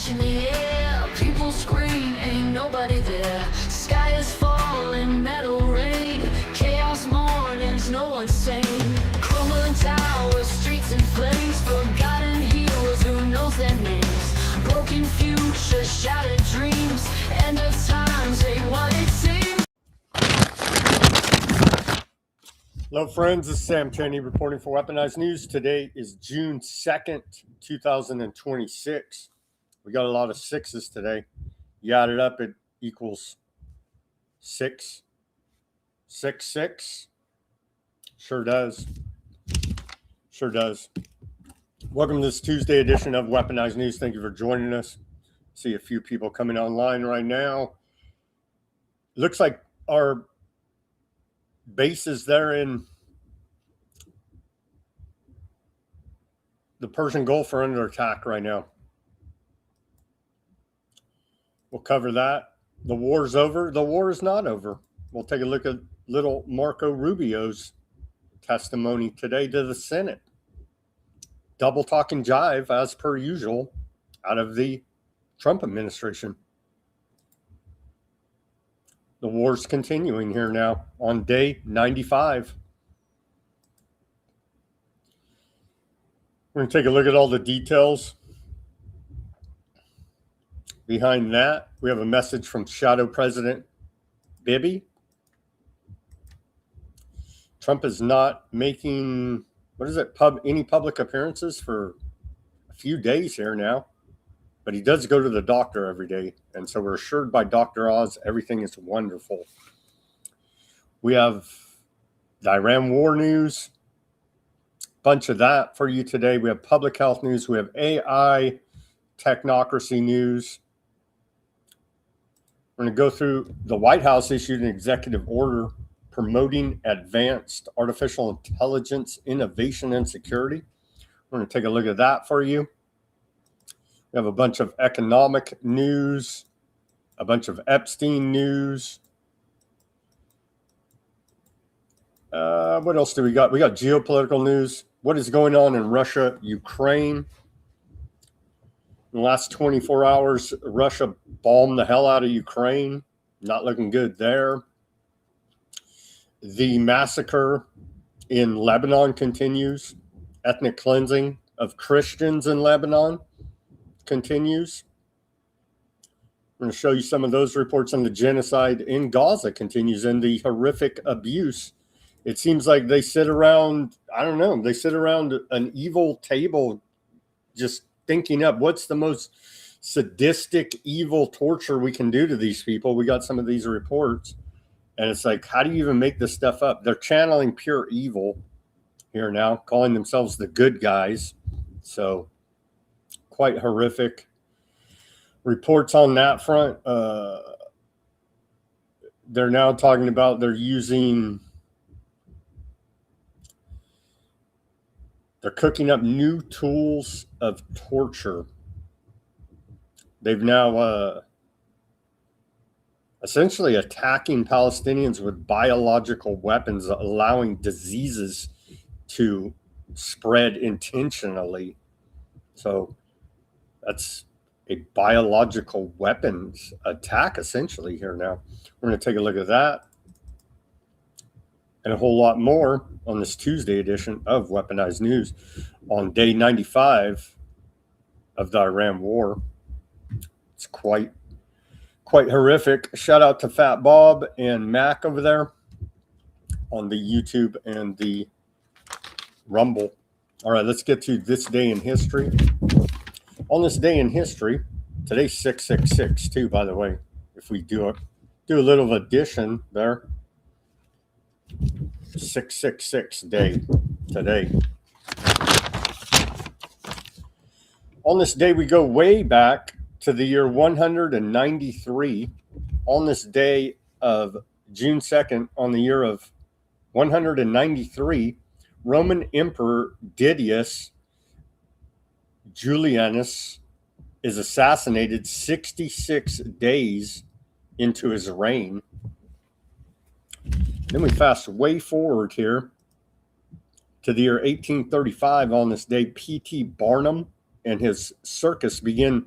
crash in the air, people scream, ain't nobody there. Sky is falling, metal rain, chaos mornings, no one's sane. Crumbling towers, streets in flames, forgotten heroes, who knows their names. Broken futures, shattered dreams, end of times ain't what it seems. Hello friends, this is Sam Cheney reporting for Weaponized News. Today is June 2nd, 2026. We got a lot of sixes today. You add it up, it equals 666. Sure does. Sure does. Welcome to this Tuesday edition of Weaponized News. Thank you for joining us. See a few people coming online right now. Looks like our bases there in the Persian Gulf are under attack right now. We'll cover that. The war's over. The war is not over. We'll take a look at little Marco Rubio's testimony today to the Senate. Double talk and jive, as per usual, out of the Trump administration. The war's continuing here now on day 95. We're going to take a look at all the details behind that. We have a message from Shadow President Bibi. Trump is not making, any public appearances for a few days here now. But he does go to the doctor every day. And so we're assured by Dr. Oz everything is wonderful. We have the Iran war news. Bunch of that for you today. We have public health news. We have AI technocracy news. We're going to go through the White House issued an executive order promoting advanced artificial intelligence, innovation, and security. We're going to take a look at that for you. We have a bunch of economic news, a bunch of Epstein news. What else do we got? We got geopolitical news. What is going on in Russia, Ukraine? In the last 24 hours, Russia bombed the hell out of Ukraine. Not looking good there. The massacre in Lebanon continues. Ethnic cleansing of Christians in Lebanon continues. I'm going to show you some of those reports on the genocide in Gaza continues and the horrific abuse. It seems like they sit around, they sit around an evil table just thinking up what's the most sadistic, evil torture we can do to these people. We got some of these reports, and it's like, how do you even make this stuff up? They're channeling pure evil here now, calling themselves the good guys. So quite horrific reports on that front. They're now talking about they're cooking up new tools of torture. They've now essentially attacking Palestinians with biological weapons, allowing diseases to spread intentionally. So that's a biological weapons attack essentially here now. We're going to take a look at that and a whole lot more on this Tuesday edition of Weaponized News on day 95 of the Iran war. It's quite horrific. Shout out to Fat Bob and Mac over there on the YouTube and the Rumble. All right, let's get to this day in history. On this day in history, today's 666 too, by the way. If we do a little addition there. 666 day today. On this day, we go way back to the year 193. On this day of June 2nd, on the year of 193, Roman Emperor Didius Julianus is assassinated 66 days into his reign. Then we fast way forward here to the year 1835. On this day, P.T. Barnum and his circus begin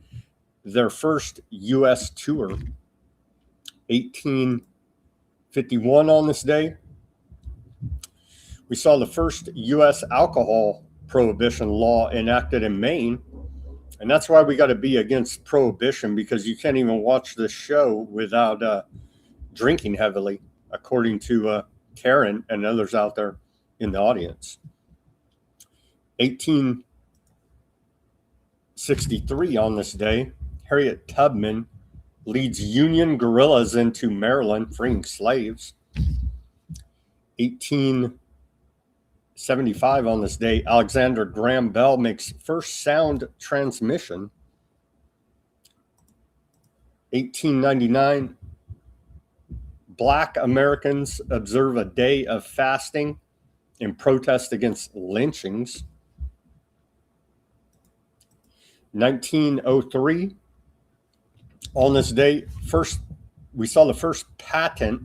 their first U.S. tour. 1851 on this day, we saw the first U.S. alcohol prohibition law enacted in Maine. And that's why we got to be against prohibition, because you can't even watch this show without drinking heavily, according to Karen and others out there in the audience. 1863 on this day, Harriet Tubman leads Union guerrillas into Maryland, freeing slaves. 1875 on this day, Alexander Graham Bell makes first sound transmission. 1899, Black Americans observe a day of fasting in protest against lynchings. 1903, on this day, we saw the first patent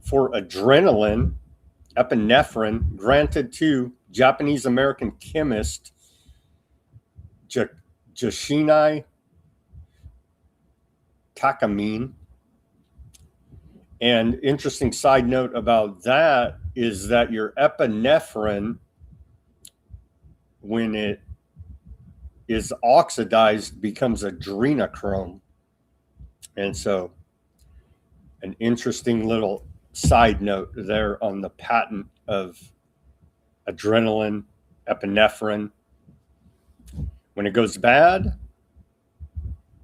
for adrenaline, epinephrine, granted to Japanese American chemist Yoshino Takamine. And interesting side note about that is that your epinephrine, when it is oxidized, becomes adrenochrome. And so an interesting little side note there on the patent of adrenaline, epinephrine. When it goes bad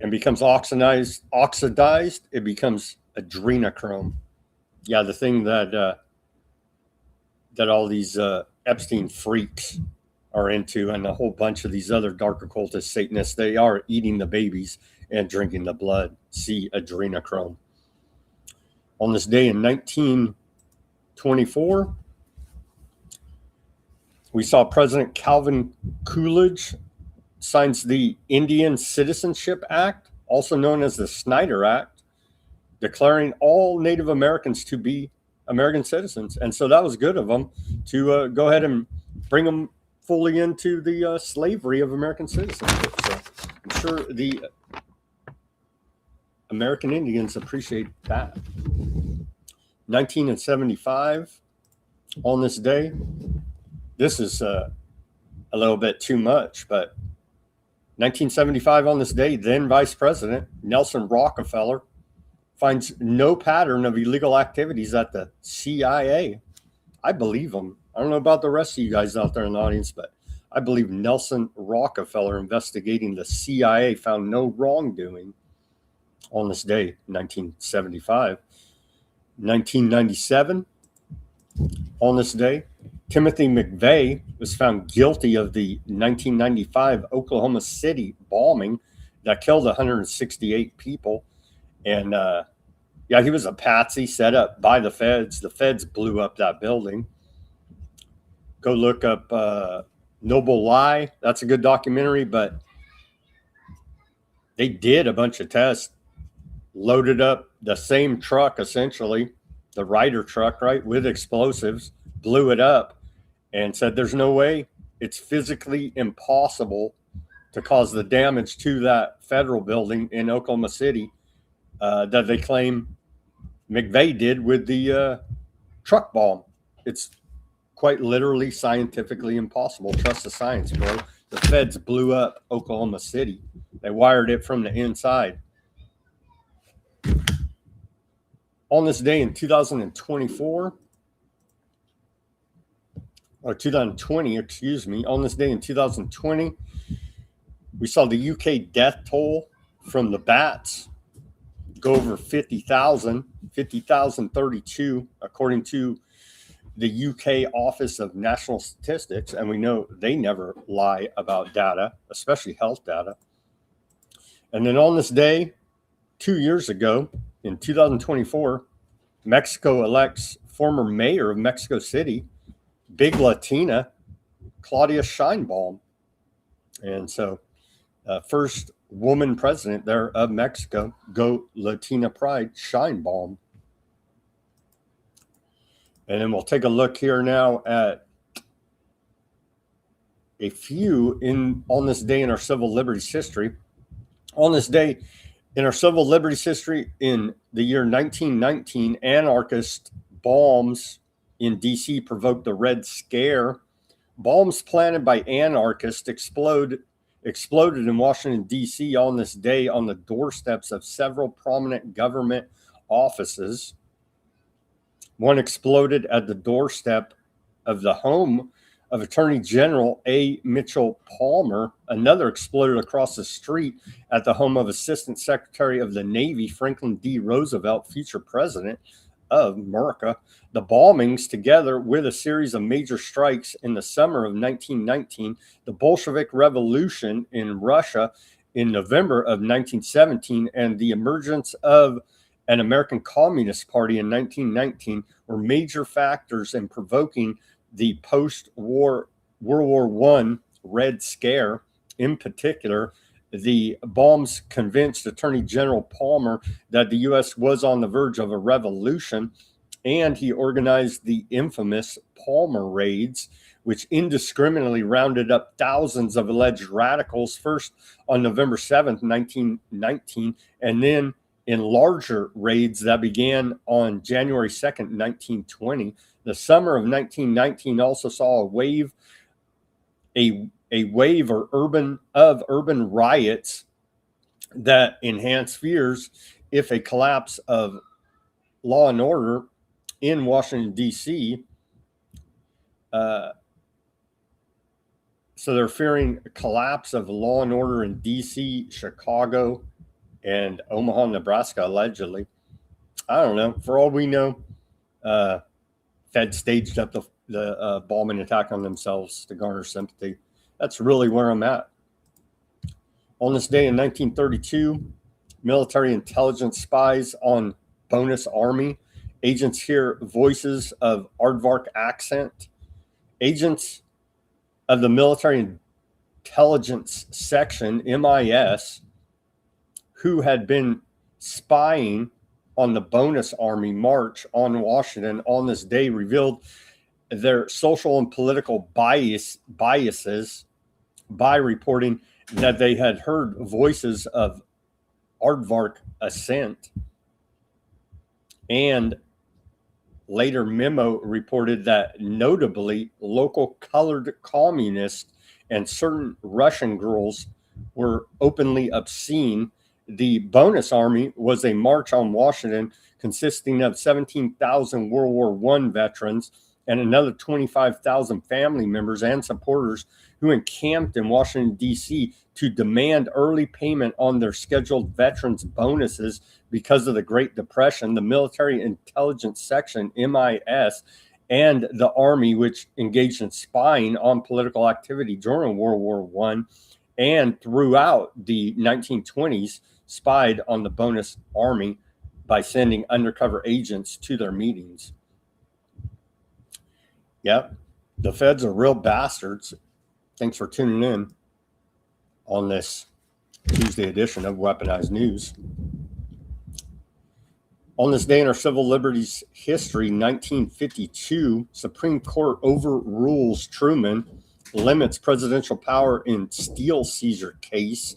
and becomes oxidized, it becomes adrenochrome. Yeah, the thing that all these Epstein freaks are into, and a whole bunch of these other dark occultist Satanists, they are eating the babies and drinking the blood. See adrenochrome. On this day in 1924, we saw President Calvin Coolidge signs the Indian Citizenship Act, also known as the Snyder Act, declaring all Native Americans to be American citizens. And so that was good of them to go ahead and bring them fully into the slavery of American citizenship. So I'm sure the American Indians appreciate that. 1975, on this day, this is a little bit too much, but 1975 on this day, then Vice President Nelson Rockefeller finds no pattern of illegal activities at the CIA. I believe him. I don't know about the rest of you guys out there in the audience, but I believe Nelson Rockefeller investigating the CIA found no wrongdoing on this day, 1975. 1997, on this day, Timothy McVeigh was found guilty of the 1995 Oklahoma City bombing that killed 168 people. And yeah, he was a patsy set up by the feds. The feds blew up that building. Go look up Noble Lie. That's a good documentary, but they did a bunch of tests, loaded up the same truck, essentially, the Ryder truck, right, with explosives, blew it up, and said there's no way, it's physically impossible to cause the damage to that federal building in Oklahoma City that they claim McVeigh did with the truck bomb. It's quite literally scientifically impossible. Trust the science, bro. The feds blew up Oklahoma City. They wired it from the inside. On this day in 2024, or 2020, excuse me, on this day in 2020, we saw the UK death toll from the bats go over 50,000, 50,032, according to the UK Office of National Statistics. And we know they never lie about data, especially health data. And then on this day, 2 years ago, in 2024, Mexico elects former mayor of Mexico City, big Latina, Claudia Sheinbaum. And so first woman president there of Mexico, go Latina pride, Sheinbaum. And then we'll take a look here now at a few on this day in our civil liberties history. On this day, in our civil liberties history, in the year 1919, anarchist bombs in D.C. provoked the Red Scare. Bombs planted by anarchists exploded in Washington, D.C. on this day on the doorsteps of several prominent government offices. One exploded at the doorstep of the home of Attorney General A. Mitchell Palmer. Another exploded across the street at the home of Assistant Secretary of the Navy Franklin D. Roosevelt, future president of America. The bombings, together with a series of major strikes in the summer of 1919, the Bolshevik Revolution in Russia in November of 1917, and the emergence of an American Communist Party in 1919 were major factors in provoking the post-war World War I Red Scare. In particular, the bombs convinced Attorney General Palmer that the U.S. was on the verge of a revolution, and he organized the infamous Palmer raids, which indiscriminately rounded up thousands of alleged radicals, first on November 7th, 1919, and then in larger raids that began on January 2nd, 1920. The summer of 1919 also saw a wave of urban riots that enhanced fears if a collapse of law and order in Washington, D.C. So they're fearing a collapse of law and order in D.C., Chicago, and Omaha, Nebraska, allegedly. I don't know. For all we know, Fed staged up the bombing attack on themselves to garner sympathy. That's really where I'm at. On this day in 1932, military intelligence spies on Bonus Army. Agents hear voices of aardvark accent. Agents of the military intelligence section, MIS, who had been spying on the Bonus Army march on Washington on this day, revealed their social and political biases by reporting that they had heard voices of aardvark assent. And later memo reported that notably local colored communists and certain Russian girls were openly obscene. The Bonus Army was a march on Washington consisting of 17,000 World War I veterans and another 25,000 family members and supporters who encamped in Washington, D.C. to demand early payment on their scheduled veterans bonuses because of the Great Depression. The Military Intelligence Section, MIS, and the Army, which engaged in spying on political activity during World War I and throughout the 1920s, spied on the Bonus Army by sending undercover agents to their meetings. Yep, the feds are real bastards. Thanks for tuning in on this Tuesday edition of Weaponized News. On this day in our civil liberties history, 1952, Supreme Court overrules Truman, limits presidential power in steel seizure case.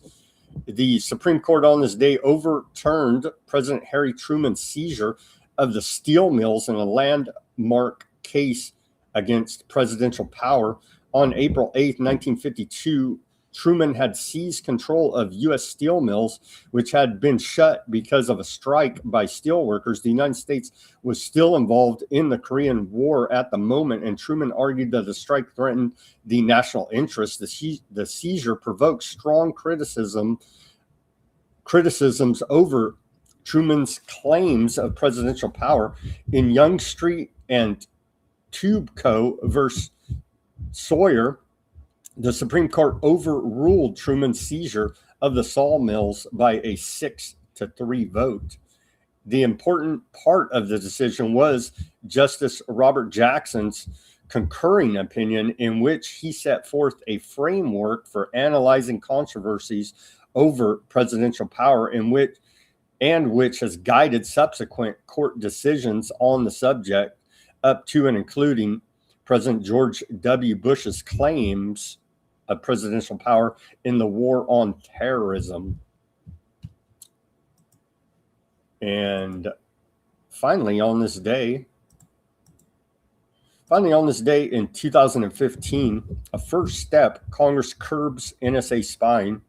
The Supreme Court on this day overturned President Harry Truman's seizure of the steel mills in a landmark case against presidential power. On April 8, 1952, Truman had seized control of U.S. steel mills, which had been shut because of a strike by steel workers. The United States was still involved in the Korean War at the moment, and Truman argued that the strike threatened the national interest. The seizure provoked strong criticisms over Truman's claims of presidential power. In Young Street and Tube Co. versus Sawyer, the Supreme Court overruled Truman's seizure of the sawmills by a 6-3 vote. The important part of the decision was Justice Robert Jackson's concurring opinion, in which he set forth a framework for analyzing controversies over presidential power, which has guided subsequent court decisions on the subject, up to and including President George W. Bush's claims of presidential power in the war on terrorism. And finally on this day in 2015, a first step, Congress curbs NSA spying.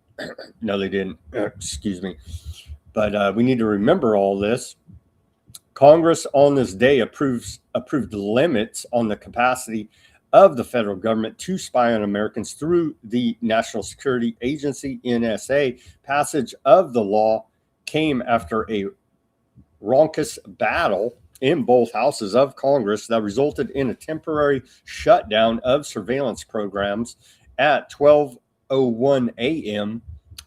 No, they didn't. Excuse me. But we need to remember all this. Congress on this day approved limits on the capacity of the federal government to spy on Americans through the National Security Agency, NSA. Passage of the law came after a raucous battle in both houses of Congress that resulted in a temporary shutdown of surveillance programs at 12:01 a.m.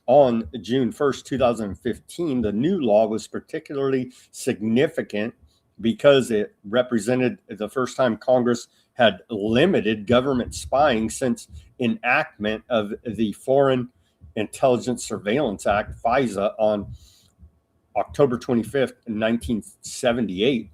on June 1st, 2015. The new law was particularly significant because it represented the first time Congress had limited government spying since enactment of the Foreign Intelligence Surveillance Act, FISA, on October 25th, 1978.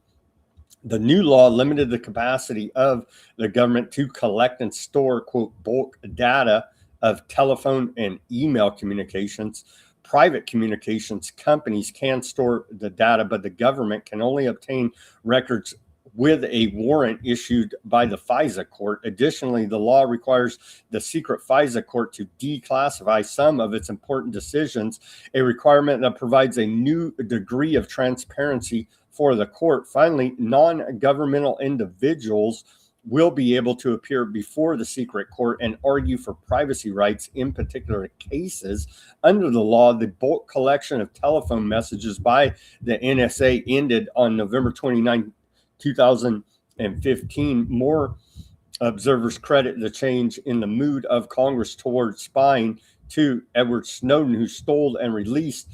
The new law limited the capacity of the government to collect and store, quote, bulk data of telephone and email communications. Private communications companies can store the data, but the government can only obtain records with a warrant issued by the FISA court. Additionally, the law requires the secret FISA court to declassify some of its important decisions, a requirement that provides a new degree of transparency for the court. Finally, non-governmental individuals will be able to appear before the secret court and argue for privacy rights in particular cases. Under the law, the bulk collection of telephone messages by the NSA ended on November 29, 2015. More observers credit the change in the mood of Congress towards spying to Edward Snowden, who stole and released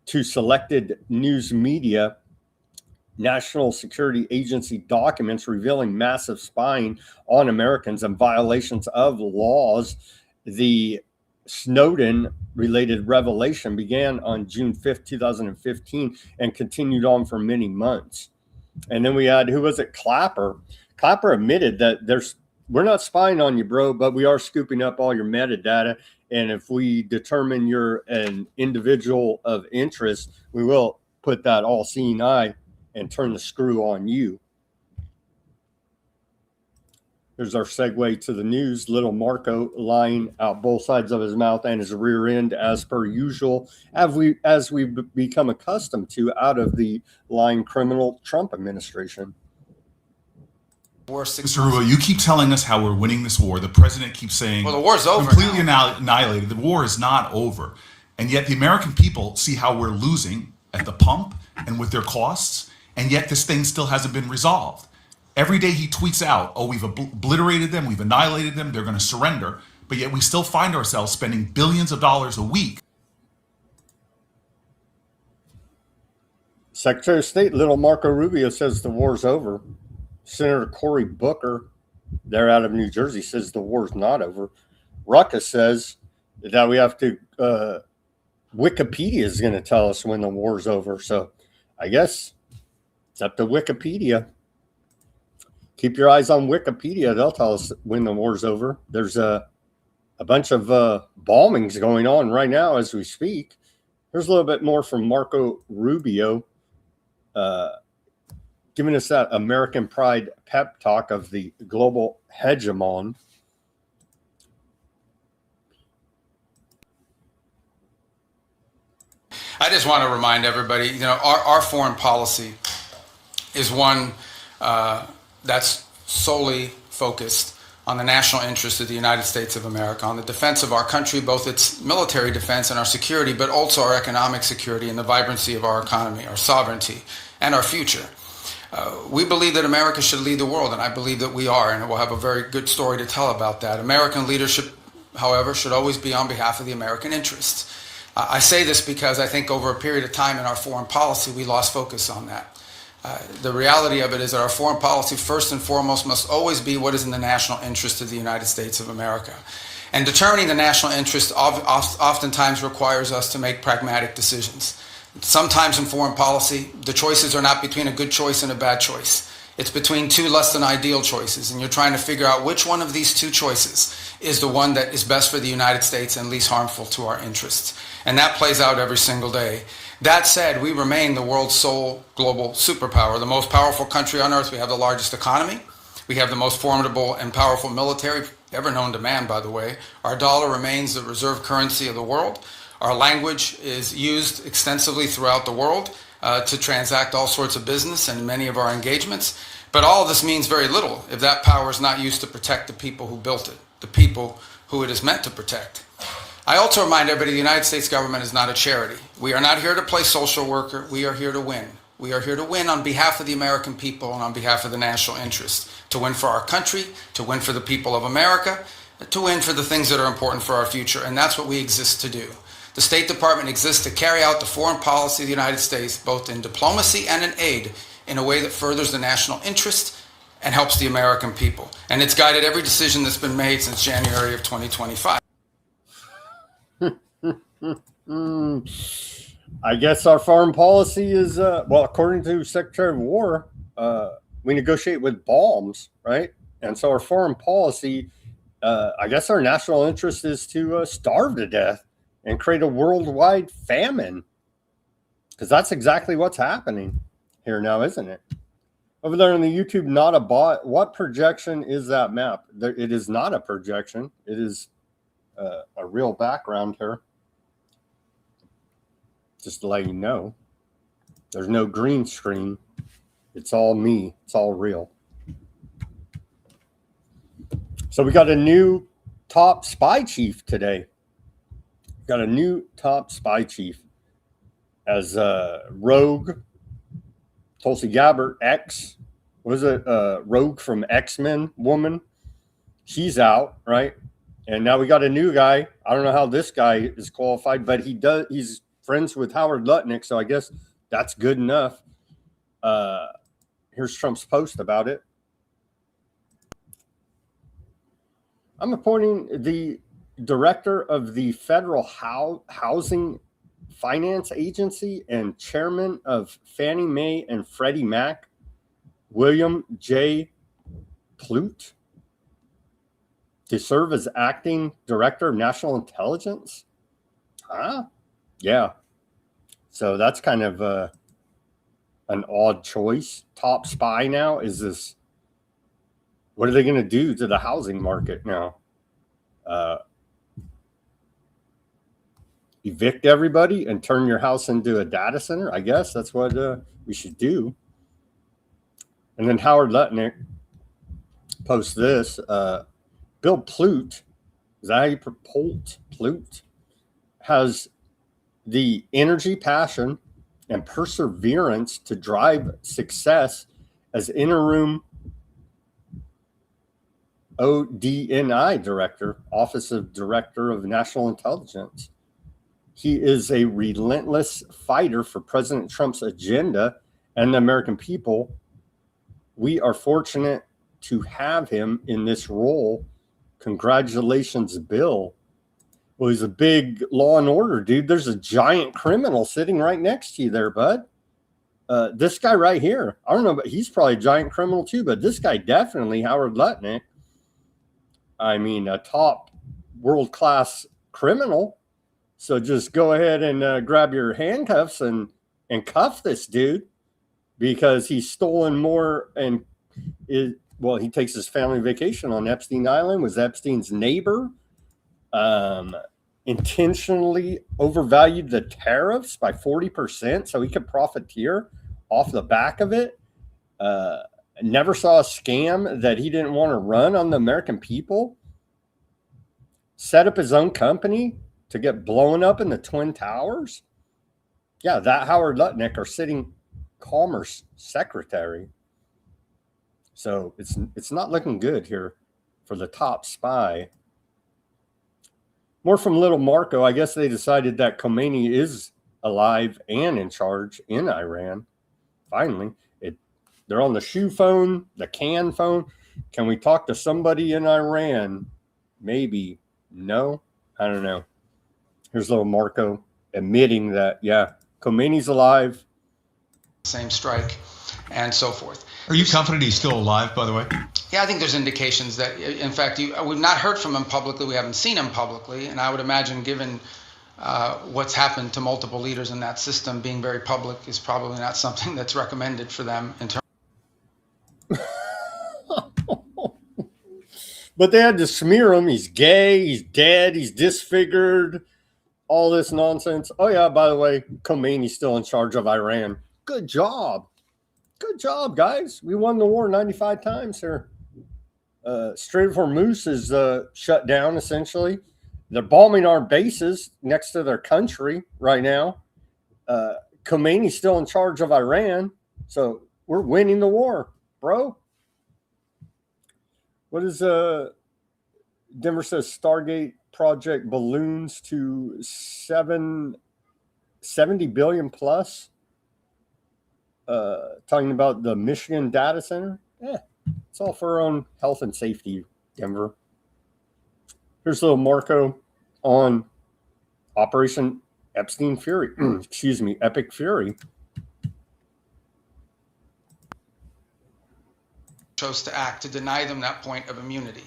to selected news media National Security Agency documents revealing massive spying on Americans and violations of laws. The Snowden-related revelation began on June 5th, 2015, and continued on for many months. And then we had, who was it? Clapper. Clapper admitted that we're not spying on you, bro, but we are scooping up all your metadata. And if we determine you're an individual of interest, we will put that all-seeing eye and turn the screw on you. Here's our segue to the news. Little Marco lying out both sides of his mouth and his rear end, as per usual, as we've become accustomed to out of the lying criminal Trump administration. Mr. Rubio, you keep telling us how we're winning this war. The president keeps saying, well, the war's over. Completely annihilated. The war is not over. And yet the American people see how we're losing at the pump and with their costs. And yet this thing still hasn't been resolved. Every day he tweets out, oh, we've obliterated them, we've annihilated them, they're going to surrender. But yet we still find ourselves spending billions of dollars a week. Secretary of State Little Marco Rubio says the war's over. Senator Cory Booker, they're out of New Jersey, says the war's not over. Ruckus says that we have to, Wikipedia is going to tell us when the war's over. So I guess it's up to Wikipedia. Keep your eyes on Wikipedia. They'll tell us when the war's over. There's a bunch of bombings going on right now as we speak. Here's a little bit more from Marco Rubio, giving us that American pride pep talk of the global hegemon. I just want to remind everybody, you know, our foreign policy is one that's solely focused on the national interest of the United States of America, on the defense of our country, both its military defense and our security, but also our economic security and the vibrancy of our economy, our sovereignty, and our future. We believe that America should lead the world, and I believe that we are, and we'll have a very good story to tell about that. American leadership, however, should always be on behalf of the American interests. I say this because I think over a period of time in our foreign policy, we lost focus on that. The reality of it is that our foreign policy, first and foremost, must always be what is in the national interest of the United States of America. And determining the national interest oftentimes requires us to make pragmatic decisions. Sometimes in foreign policy, the choices are not between a good choice and a bad choice. It's between two less than ideal choices, and you're trying to figure out which one of these two choices is the one that is best for the United States and least harmful to our interests. And that plays out every single day. That said, we remain the world's sole global superpower, the most powerful country on earth. We have the largest economy. We have the most formidable and powerful military ever known to man, by the way. Our dollar remains the reserve currency of the world. Our language is used extensively throughout the world to transact all sorts of business and many of our engagements. But all of this means very little if that power is not used to protect the people who built it, the people who it is meant to protect. I also remind everybody the United States government is not a charity. We are not here to play social worker. We are here to win. We are here to win on behalf of the American people and on behalf of the national interest, to win for our country, to win for the people of America, to win for the things that are important for our future. And that's what we exist to do. The State Department exists to carry out the foreign policy of the United States, both in diplomacy and in aid, in a way that furthers the national interest and helps the American people. And it's guided every decision that's been made since January of 2025. I guess our foreign policy is, well, according to Secretary of War, we negotiate with bombs, right? And so our foreign policy, I guess our national interest is to starve to death and create a worldwide famine. Because that's exactly what's happening here now, isn't it? Over there on the YouTube, not a bot. What projection is that map? It is not a projection. It is a real background here. Just to let you know, there's no green screen. It's all me. It's all real. So we got a new top spy chief today. Got a new top spy chief as Rogue, Tulsi Gabbard, Rogue from X-Men woman. She's out, right? And now we got a new guy. I don't know how this guy is qualified, but he's friends with Howard Lutnick, so I guess that's good enough. Here's Trump's post about it. I'm appointing the director of the Federal Housing Finance Agency and chairman of Fannie Mae and Freddie Mac, William J. Plute, to serve as acting director of national intelligence. Huh? Yeah. So that's kind of an odd choice. Top spy now is this. What are they going to do to the housing market now? Evict everybody and turn your house into a data center? I guess that's what we should do. And then Howard Lutnick posts this. Bill Plute, is that how you pronounce Plute? Has the energy, passion, and perseverance to drive success as interim ODNI director, Office of Director of National Intelligence. He is a relentless fighter for President Trump's agenda and the American people. We are fortunate to have him in this role. Congratulations, Bill. Well, he's a big law and order dude. There's a giant criminal sitting right next to you there, bud. This guy right here, I don't know, but he's probably a giant criminal too, but this guy definitely, Howard Lutnick, I mean, a top world-class criminal. So just go ahead and grab your handcuffs and cuff this dude, because he's stolen more and he takes his family vacation on Epstein Island, was Epstein's neighbor. Intentionally overvalued the tariffs by 40% so he could profiteer off the back of it. Never saw a scam that he didn't want to run on the American people. Set up his own company to get blown up in the Twin Towers. Yeah, that Howard Lutnick, our sitting Commerce Secretary. So it's not looking good here for the top spy. More from Little Marco. I guess they decided that Khomeini is alive and in charge in Iran. Finally, they're on the shoe phone, the can phone. Can we talk to somebody in Iran? Maybe. No, I don't know. Here's Little Marco admitting that, yeah, Khomeini's alive. Same strike and so forth. Are you confident he's still alive, by the way? Yeah, I think there's indications that, in fact, we've not heard from him publicly. We haven't seen him publicly. And I would imagine, given what's happened to multiple leaders in that system being very public is probably not something that's recommended for them in terms. But they had to smear him. He's gay. He's dead. He's disfigured. All this nonsense. Oh, yeah, by the way, Khomeini's still in charge of Iran. Good job. Good job, guys. We won the war 95 times here. Strait of Hormuz is shut down, essentially. They're bombing our bases next to their country right now. Khomeini's still in charge of Iran. So we're winning the war, bro. What is Denver says Stargate project balloons to 70 billion plus. Talking about the Michigan data center. Yeah, it's all for our own health and safety, Denver. Here's a little Marco on Operation Epstein Fury. Excuse me, Epic Fury. Chose to act to deny them that point of immunity.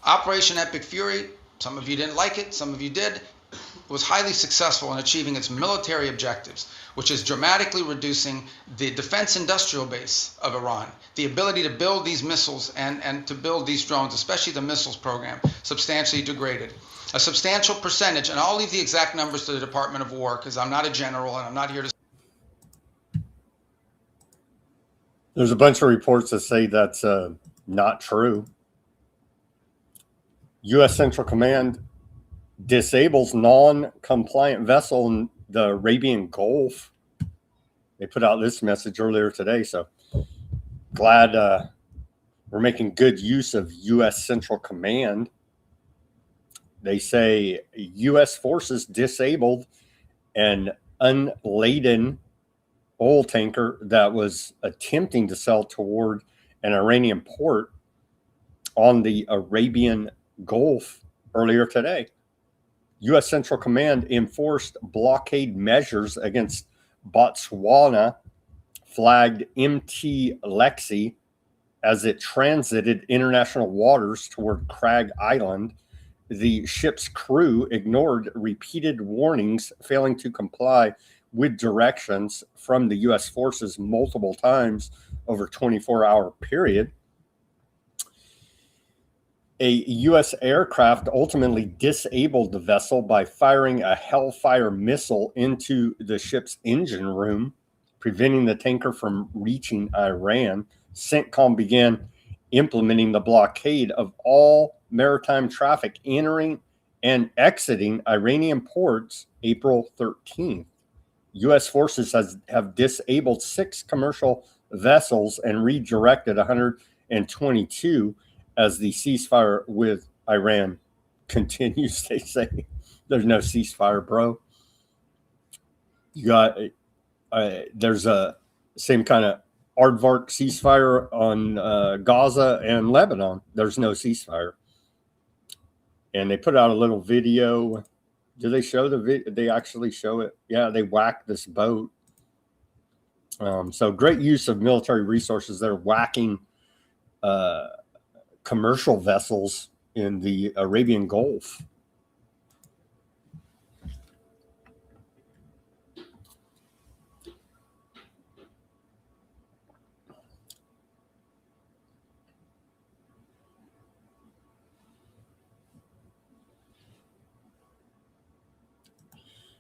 Operation Epic Fury, some of you didn't like it, some of you did, was highly successful in achieving its military objectives, which is dramatically reducing the defense industrial base of Iran, the ability to build these missiles and to build these drones, especially the missiles program, substantially degraded. A substantial percentage, and I'll leave the exact numbers to the Department of War because I'm not a general and I'm not here to. There's a bunch of reports that say that's not true. U.S. Central Command disables non-compliant vessel in the Arabian Gulf. They put out this message earlier today, so glad we're making good use of U.S. Central Command. They say U.S. forces disabled an unladen oil tanker that was attempting to sail toward an Iranian port on the Arabian Gulf earlier today. U.S. Central Command enforced blockade measures against Botswana flagged MT Lexi as it transited international waters toward Crag Island. The ship's crew ignored repeated warnings, failing to comply with directions from the U.S. forces multiple times over a 24-hour period. A U.S. aircraft ultimately disabled the vessel by firing a Hellfire missile into the ship's engine room, preventing the tanker from reaching Iran. CENTCOM began implementing the blockade of all maritime traffic entering and exiting Iranian ports April 13th. U.S. forces have disabled 6 commercial vessels and redirected 122 as the ceasefire with Iran continues. They say there's no ceasefire, bro. You got there's a same kind of aardvark ceasefire on Gaza and Lebanon. There's no ceasefire. And they put out a little video. Do they show the video? They actually show it. Yeah, they whacked this boat. So great use of military resources. They're whacking commercial vessels in the Arabian Gulf.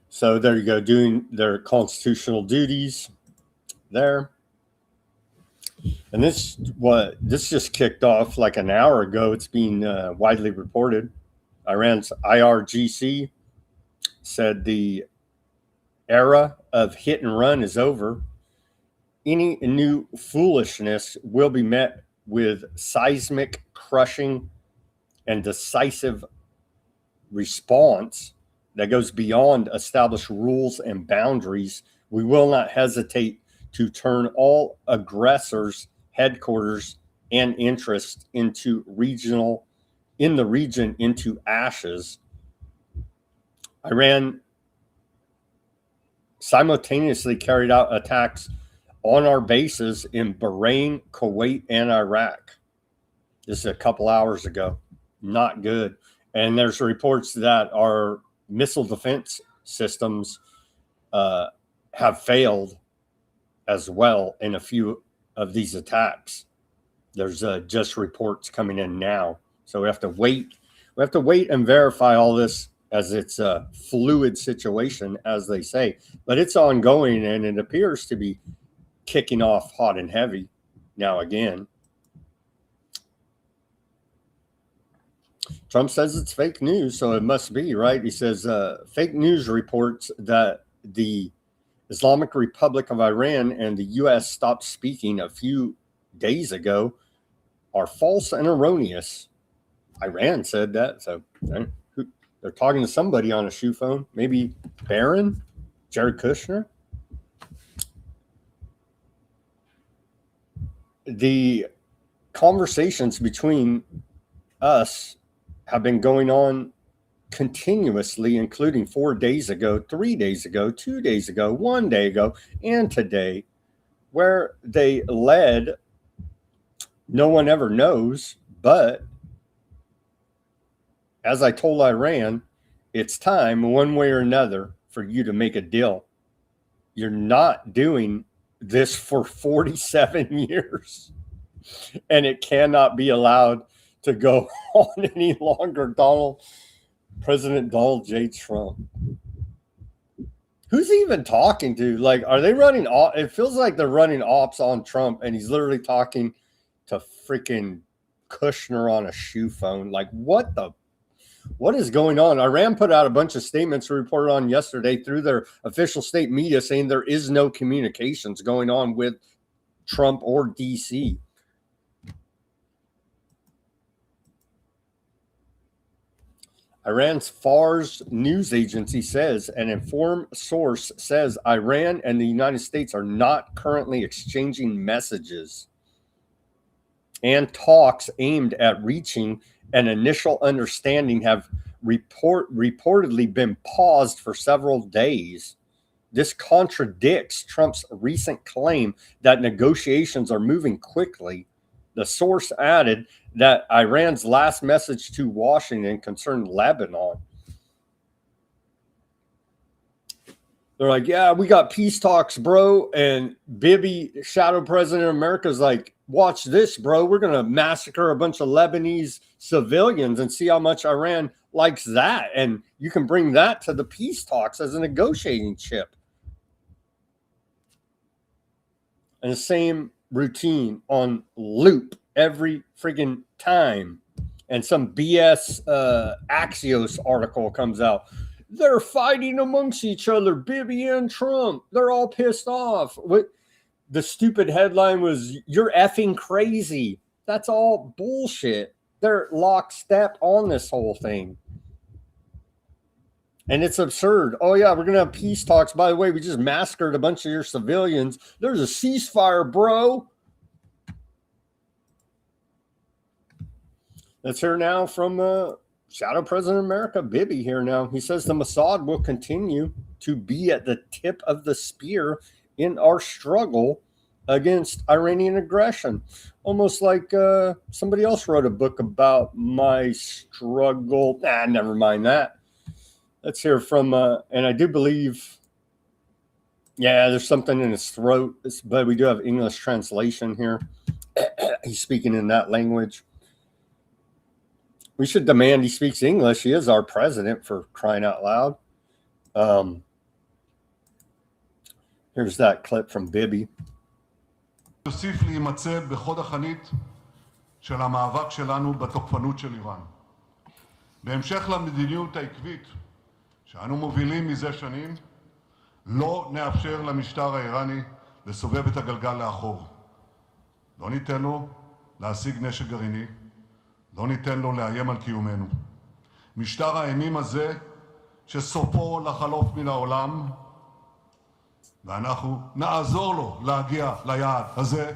So there you go, doing their constitutional duties there. And this just kicked off like an hour ago. It's being widely reported. Iran's IRGC said the era of hit and run is over. Any new foolishness will be met with seismic, crushing, and decisive response that goes beyond established rules and boundaries. We will not hesitate to turn all aggressors' headquarters and interests in the region into ashes. Iran simultaneously carried out attacks on our bases in Bahrain, Kuwait, and Iraq. This is a couple hours ago. Not good. And there's reports that our missile defense systems have failed as well in a few of these attacks. There's just reports coming in now, so we have to wait. We have to wait and verify all this, as it's a fluid situation, as they say. But it's ongoing, and it appears to be kicking off hot and heavy now again. Trump says it's fake news, so it must be, right? He says fake news reports that the Islamic Republic of Iran and the U.S. stopped speaking a few days ago are false and erroneous. Iran said that, so they're talking to somebody on a shoe phone. Maybe Barron, Jared Kushner. The conversations between us have been going on continuously, including 4 days ago, 3 days ago, 2 days ago, 1 day ago, and today, where they led, no one ever knows, but as I told Iran, it's time, one way or another, for you to make a deal. You're not doing this for 47 years, and it cannot be allowed to go on any longer. President Donald J. Trump. Who's he even talking to? Like, are they running off? It feels like they're running ops on Trump, and he's literally talking to freaking Kushner on a shoe phone. Like, what is going on? Iran put out a bunch of statements reported on yesterday through their official state media saying there is no communications going on with Trump or DC. Iran's Fars news agency says an informed source says Iran and the United States are not currently exchanging messages, and talks aimed at reaching an initial understanding have reportedly been paused for several days. This contradicts Trump's recent claim that negotiations are moving quickly. The source added that Iran's last message to Washington concerned Lebanon. They're like, yeah, we got peace talks, bro. And Bibi, shadow president of America, is like, watch this, bro. We're going to massacre a bunch of Lebanese civilians and see how much Iran likes that. And you can bring that to the peace talks as a negotiating chip. And the same routine on loop every friggin' time. And some BS Axios article comes out. They're fighting amongst each other, Bibi and Trump. They're all pissed off. What the stupid headline was, you're effing crazy. That's all bullshit. They're lockstep on this whole thing. And it's absurd. Oh, yeah, we're going to have peace talks. By the way, we just massacred a bunch of your civilians. There's a ceasefire, bro. Let's hear now from Shadow President of America, Bibi, here now. He says the Mossad will continue to be at the tip of the spear in our struggle against Iranian aggression. Almost like somebody else wrote a book about my struggle. Never mind that. Let's hear from, and I do believe, yeah, there's something in his throat, but we do have English translation here. He's speaking in that language. We should demand he speaks English. He is our president, for crying out loud. Here's that clip from Bibi. יוסיף להימצא בחוד החנית של המאבק שלנו בתוקפנות של איראן. בהמשך למדיניות העקבית שאנו מובילים מזה שנים, לא נאפשר למשטר האיראני לסובב את הגלגל לאחור. לא ניתן לו להשיג נשק גרעיני, לא ניתן לו לאיים על קיומנו. משטר האימים הזה שסופו לחלוף מן העולם, ואנחנו נעזור לו להגיע ליעד הזה.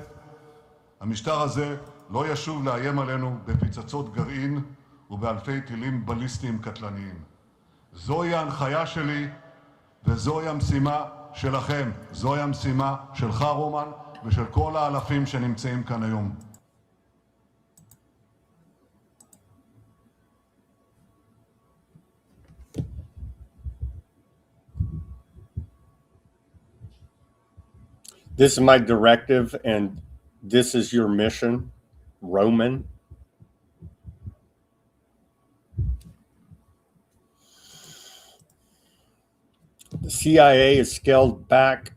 המשטר הזה לא ישוב לאיים עלינו בפצצות גרעין ובאלפי טילים בליסטיים קטלניים. זוהי ההנחיה שלי וזוהי המשימה שלכם. זוהי המשימה שלך, רומן, ושל כל האלפים שנמצאים כאן היום. This is my directive, and this is your mission, Roman. The CIA has scaled back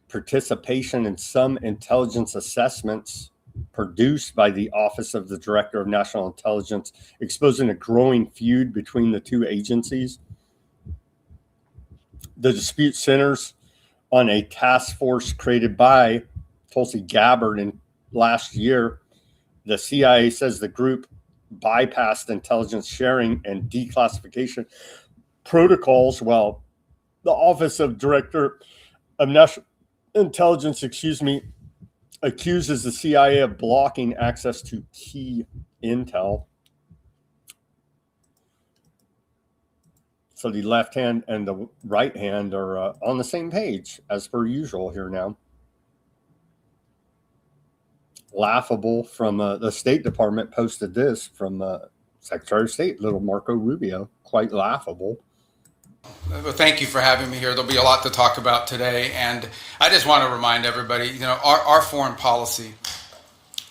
participation in some intelligence assessments produced by the Office of the Director of National Intelligence, exposing a growing feud between the two agencies. The dispute centers on a task force created by Tulsi Gabbard in last year. The CIA says the group bypassed intelligence sharing and declassification protocols, while the Office of Director of National Intelligence, accuses the CIA of blocking access to key intel. So the left hand and the right hand are on the same page as per usual here now. Laughable from the State Department posted this from Secretary of State, little Marco Rubio. Quite laughable. Well, thank you for having me here. There'll be a lot to talk about today, and I just want to remind everybody, our foreign policy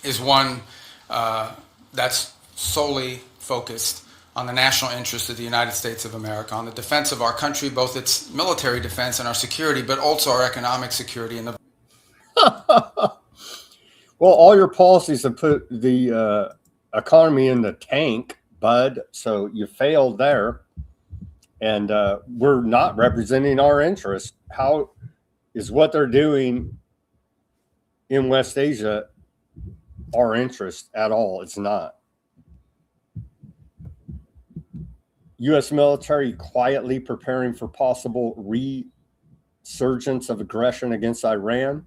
is one that's solely focused on the national interest of the United States of America, on the defense of our country, both its military defense and our security, but also our economic security. And well, all your policies have put the economy in the tank, bud, so you failed there. And we're not representing our interests. How is what they're doing in West Asia our interest at all? It's not. U.S. military quietly preparing for possible resurgence of aggression against Iran.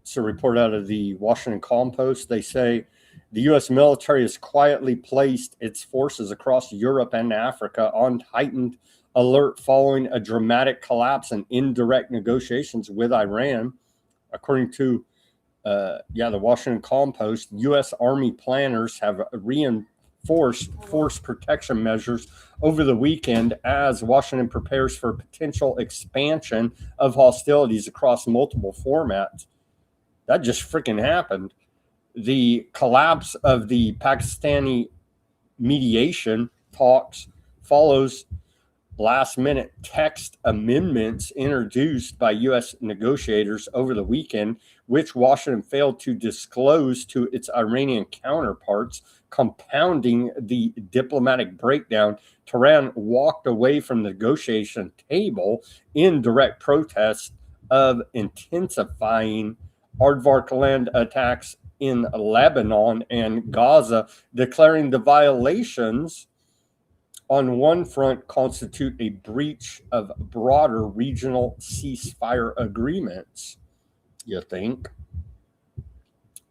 It's a report out of the Washington Post. They say the U.S. military has quietly placed its forces across Europe and Africa on heightened alert following a dramatic collapse in indirect negotiations with Iran. According to the Washington Post, U.S. Army planners have reinforced force protection measures over the weekend as Washington prepares for potential expansion of hostilities across multiple formats. That just freaking happened. The collapse of the Pakistani mediation talks follows last-minute text amendments introduced by U.S. negotiators over the weekend, which Washington failed to disclose to its Iranian counterparts, compounding the diplomatic breakdown. Tehran walked away from the negotiation table in direct protest of intensifying aardvark land attacks in Lebanon and Gaza, declaring the violations on one front constitute a breach of broader regional ceasefire agreements, you think?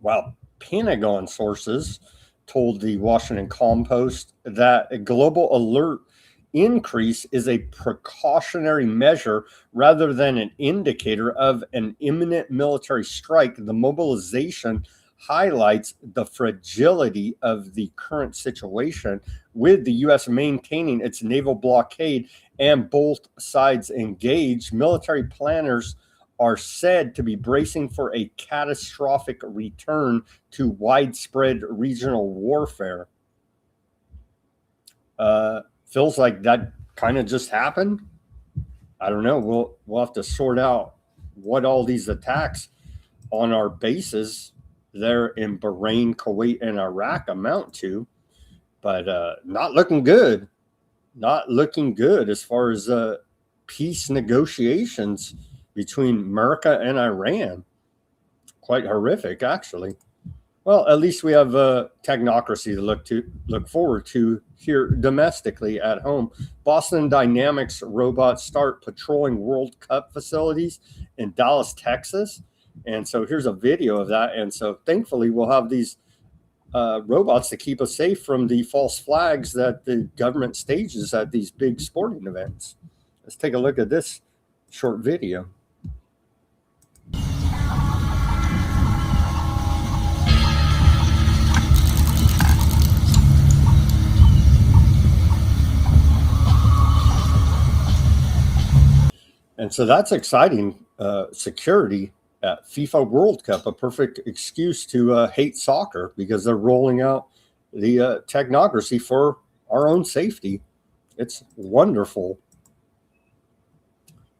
While Pentagon sources told the Washington Post that a global alert increase is a precautionary measure rather than an indicator of an imminent military strike, the mobilization highlights the fragility of the current situation, with the U.S. maintaining its naval blockade and both sides engaged. Military planners are said to be bracing for a catastrophic return to widespread regional warfare. Feels like that kind of just happened. I don't know. We'll have to sort out what all these attacks on our bases there in Bahrain, Kuwait, and Iraq amount to, but not looking good. Not looking good as far as peace negotiations between America and Iran. Quite horrific, actually. Well, at least we have technocracy to look forward to here domestically at home. Boston Dynamics robots start patrolling World Cup facilities in Dallas, Texas. And so here's a video of that. And so thankfully we'll have these robots to keep us safe from the false flags that the government stages at these big sporting events. Let's take a look at this short video. And so that's exciting security at FIFA World Cup, a perfect excuse to hate soccer because they're rolling out the technocracy for our own safety. It's wonderful.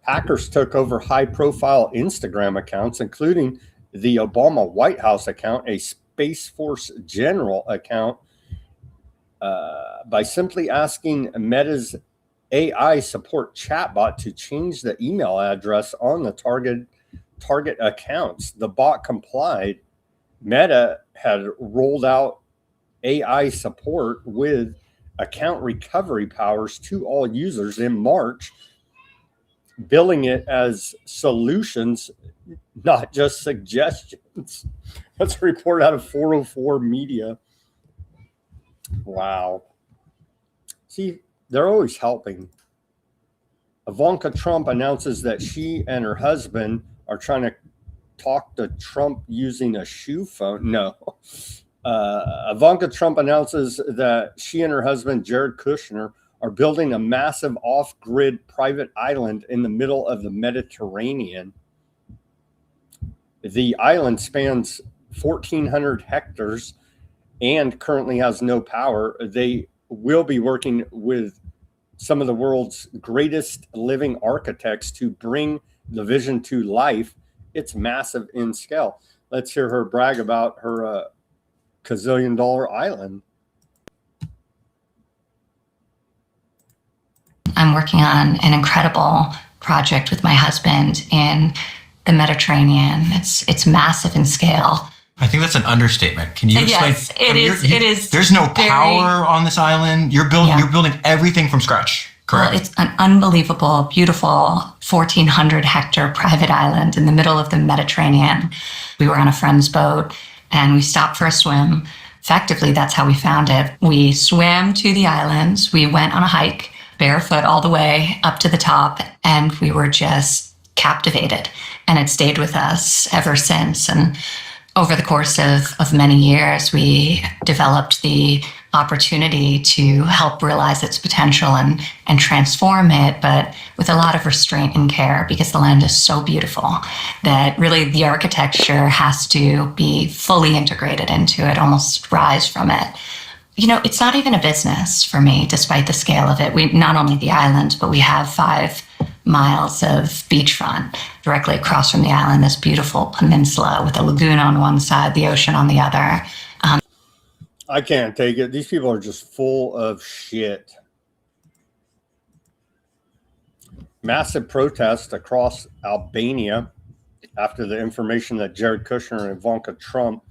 Hackers took over high-profile Instagram accounts, including the Obama White House account, a Space Force General account, by simply asking Meta's AI support chatbot to change the email address on the target accounts. The bot complied. Meta had rolled out AI support with account recovery powers to all users in March, billing it as solutions, not just suggestions. That's a report out of 404 Media. Wow. See, they're always helping. Ivanka Trump announces that she and her husband are trying to talk to Trump using a shoe phone. No. Ivanka Trump announces that she and her husband, Jared Kushner, are building a massive off-grid private island in the middle of the Mediterranean. The island spans 1,400 hectares and currently has no power. They will be working with some of the world's greatest living architects to bring the vision to life. It's massive in scale. Let's hear her brag about her gazillion-dollar island. I'm working on an incredible project with my husband in the Mediterranean. It's massive in scale. I think that's an understatement. Can you explain? Yes, it is. There's no power on this island. You're building everything from scratch. Correct. Well, it's an unbelievable, beautiful 1,400 hectare private island in the middle of the Mediterranean. We were on a friend's boat and we stopped for a swim. Effectively, that's how we found it. We swam to the islands. We went on a hike barefoot all the way up to the top, and we were just captivated. And it stayed with us ever since. And over the course of many years, we developed the opportunity to help realize its potential and transform it, but with a lot of restraint and care, because the land is so beautiful that really the architecture has to be fully integrated into it, almost rise from it. You know, it's not even a business for me, despite the scale of it. We not only the island, but we have 5 miles of beachfront directly across from the island, this beautiful peninsula with a lagoon on one side, the ocean on the other. I can't take it. These people are just full of shit. Massive protests across Albania after the information that Jared Kushner and Ivanka Trump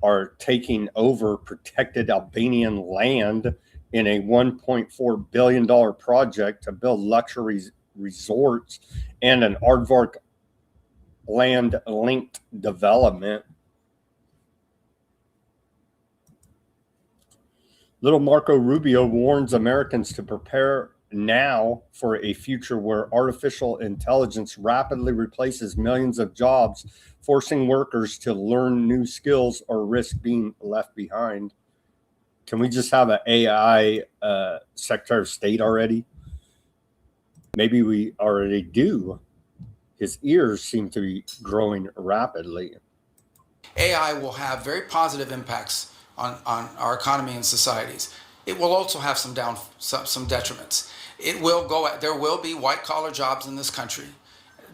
are taking over protected Albanian land in a $1.4 billion project to build luxury resorts and an aardvark land-linked development. Little Marco Rubio warns Americans to prepare now for a future where artificial intelligence rapidly replaces millions of jobs, forcing workers to learn new skills or risk being left behind. Can we just have an AI Secretary of State already? Maybe we already do. His ears seem to be growing rapidly. AI will have very positive impacts on our economy and societies. It will also have some detriments. There will be white collar jobs in this country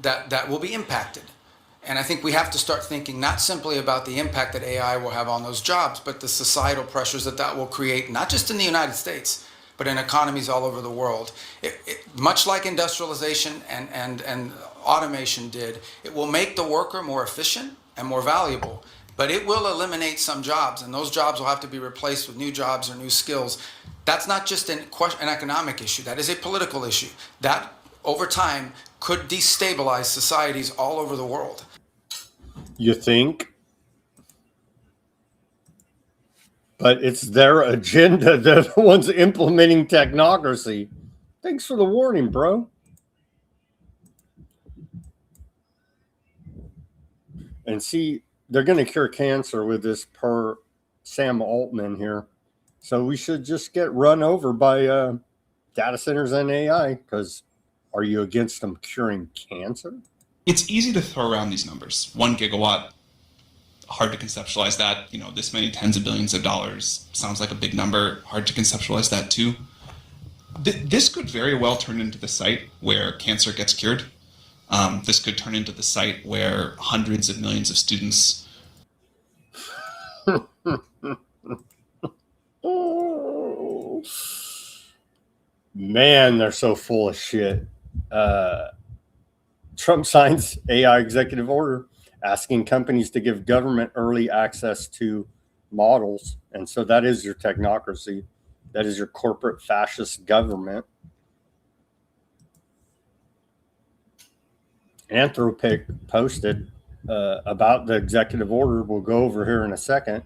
that will be impacted. And I think we have to start thinking not simply about the impact that AI will have on those jobs, but the societal pressures that will create, not just in the United States, but in economies all over the world. Much like industrialization and automation did, it will make the worker more efficient and more valuable, but it will eliminate some jobs, and those jobs will have to be replaced with new jobs or new skills. That's not just an economic issue. That is a political issue. That, over time, could destabilize societies all over the world. You think? But it's their agenda. They're the ones implementing technocracy. Thanks for the warning, bro. And see, they're going to cure cancer with this per Sam Altman here. So we should just get run over by data centers and AI, because are you against them curing cancer? It's easy to throw around these numbers. 1 gigawatt, hard to conceptualize that. This many tens of billions of dollars sounds like a big number. Hard to conceptualize that too. This could very well turn into the site where cancer gets cured. This could turn into the site where hundreds of millions of students. Oh, man, they're so full of shit. Trump signs AI executive order asking companies to give government early access to models. And so that is your technocracy. That is your corporate fascist government. Anthropic posted about the executive order. We'll go over here in a second.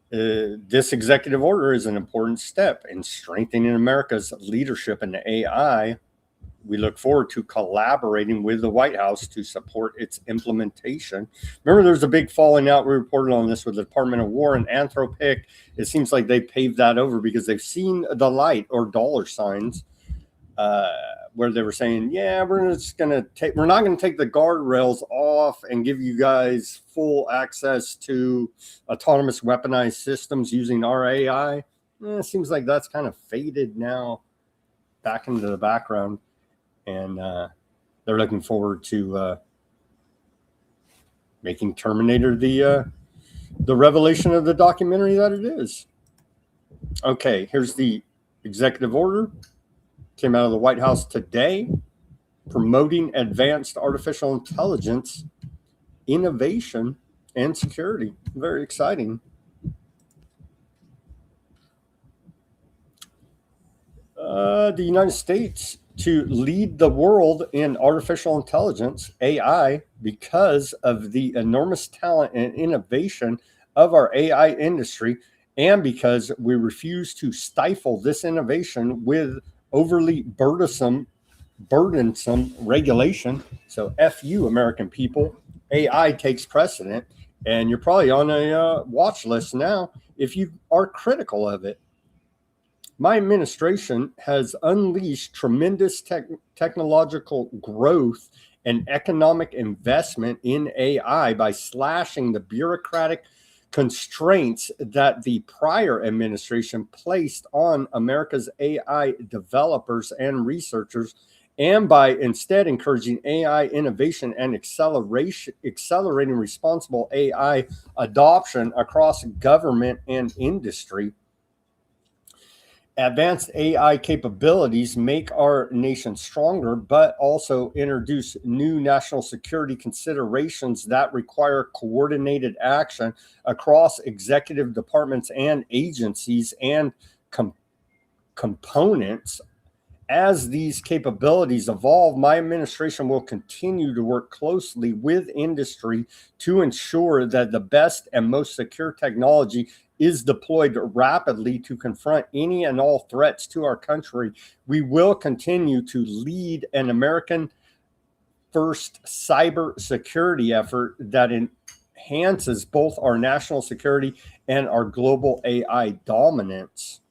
This executive order is an important step in strengthening America's leadership in AI. We look forward to collaborating with the White House to support its implementation. Remember, there's a big falling out. We reported on this with the Department of War and Anthropic. It seems like they paved that over because they've seen the light or dollar signs where they were saying, yeah, we're not going to take the guardrails off and give you guys full access to autonomous weaponized systems using our AI. It seems like that's kind of faded now back into the background. And they're looking forward to making Terminator the revelation of the documentary that it is. Okay, here's the executive order. Came out of the White House today, promoting advanced artificial intelligence, innovation, and security. Very exciting. The United States to lead the world in artificial intelligence, AI, because of the enormous talent and innovation of our AI industry, and because we refuse to stifle this innovation with overly burdensome regulation. So F you, American people. AI takes precedent, and you're probably on a watch list now if you are critical of it. My administration has unleashed tremendous technological growth and economic investment in AI by slashing the bureaucratic constraints that the prior administration placed on America's AI developers and researchers, and by instead encouraging AI innovation and accelerating responsible AI adoption across government and industry. Advanced AI capabilities make our nation stronger, but also introduce new national security considerations that require coordinated action across executive departments and agencies and components. As these capabilities evolve, my administration will continue to work closely with industry to ensure that the best and most secure technology is deployed rapidly to confront any and all threats to our country. We will continue to lead an American first cyber security effort that enhances both our national security and our global AI dominance.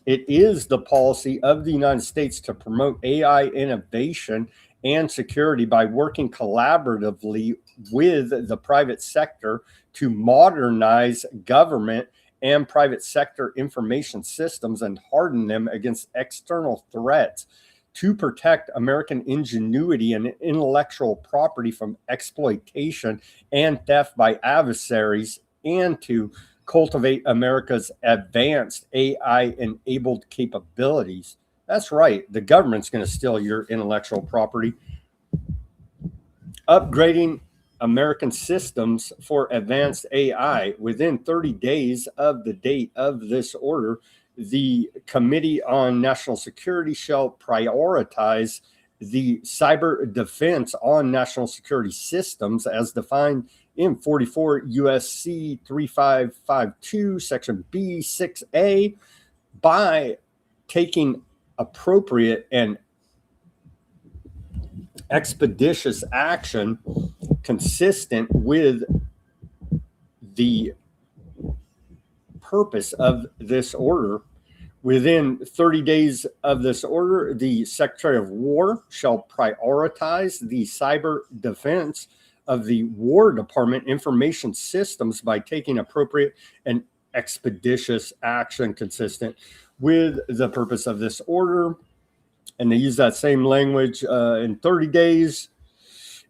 It is the policy of the United States to promote AI innovation and security by working collaboratively with the private sector to modernize government and private sector information systems and harden them against external threats, to protect American ingenuity and intellectual property from exploitation and theft by adversaries, and to cultivate America's advanced AI-enabled capabilities. That's right. The government's going to steal your intellectual property. Upgrading American systems for advanced AI. Within 30 days of the date of this order, the Committee on National Security shall prioritize the cyber defense on national security systems as defined in 44 USC 3552 Section B 6A by taking appropriate and expeditious action consistent with the purpose of this order. Within 30 days of this order, the Secretary of War shall prioritize the cyber defense of the War Department information systems by taking appropriate and expeditious action consistent with the purpose of this order. And they use that same language in 30 days.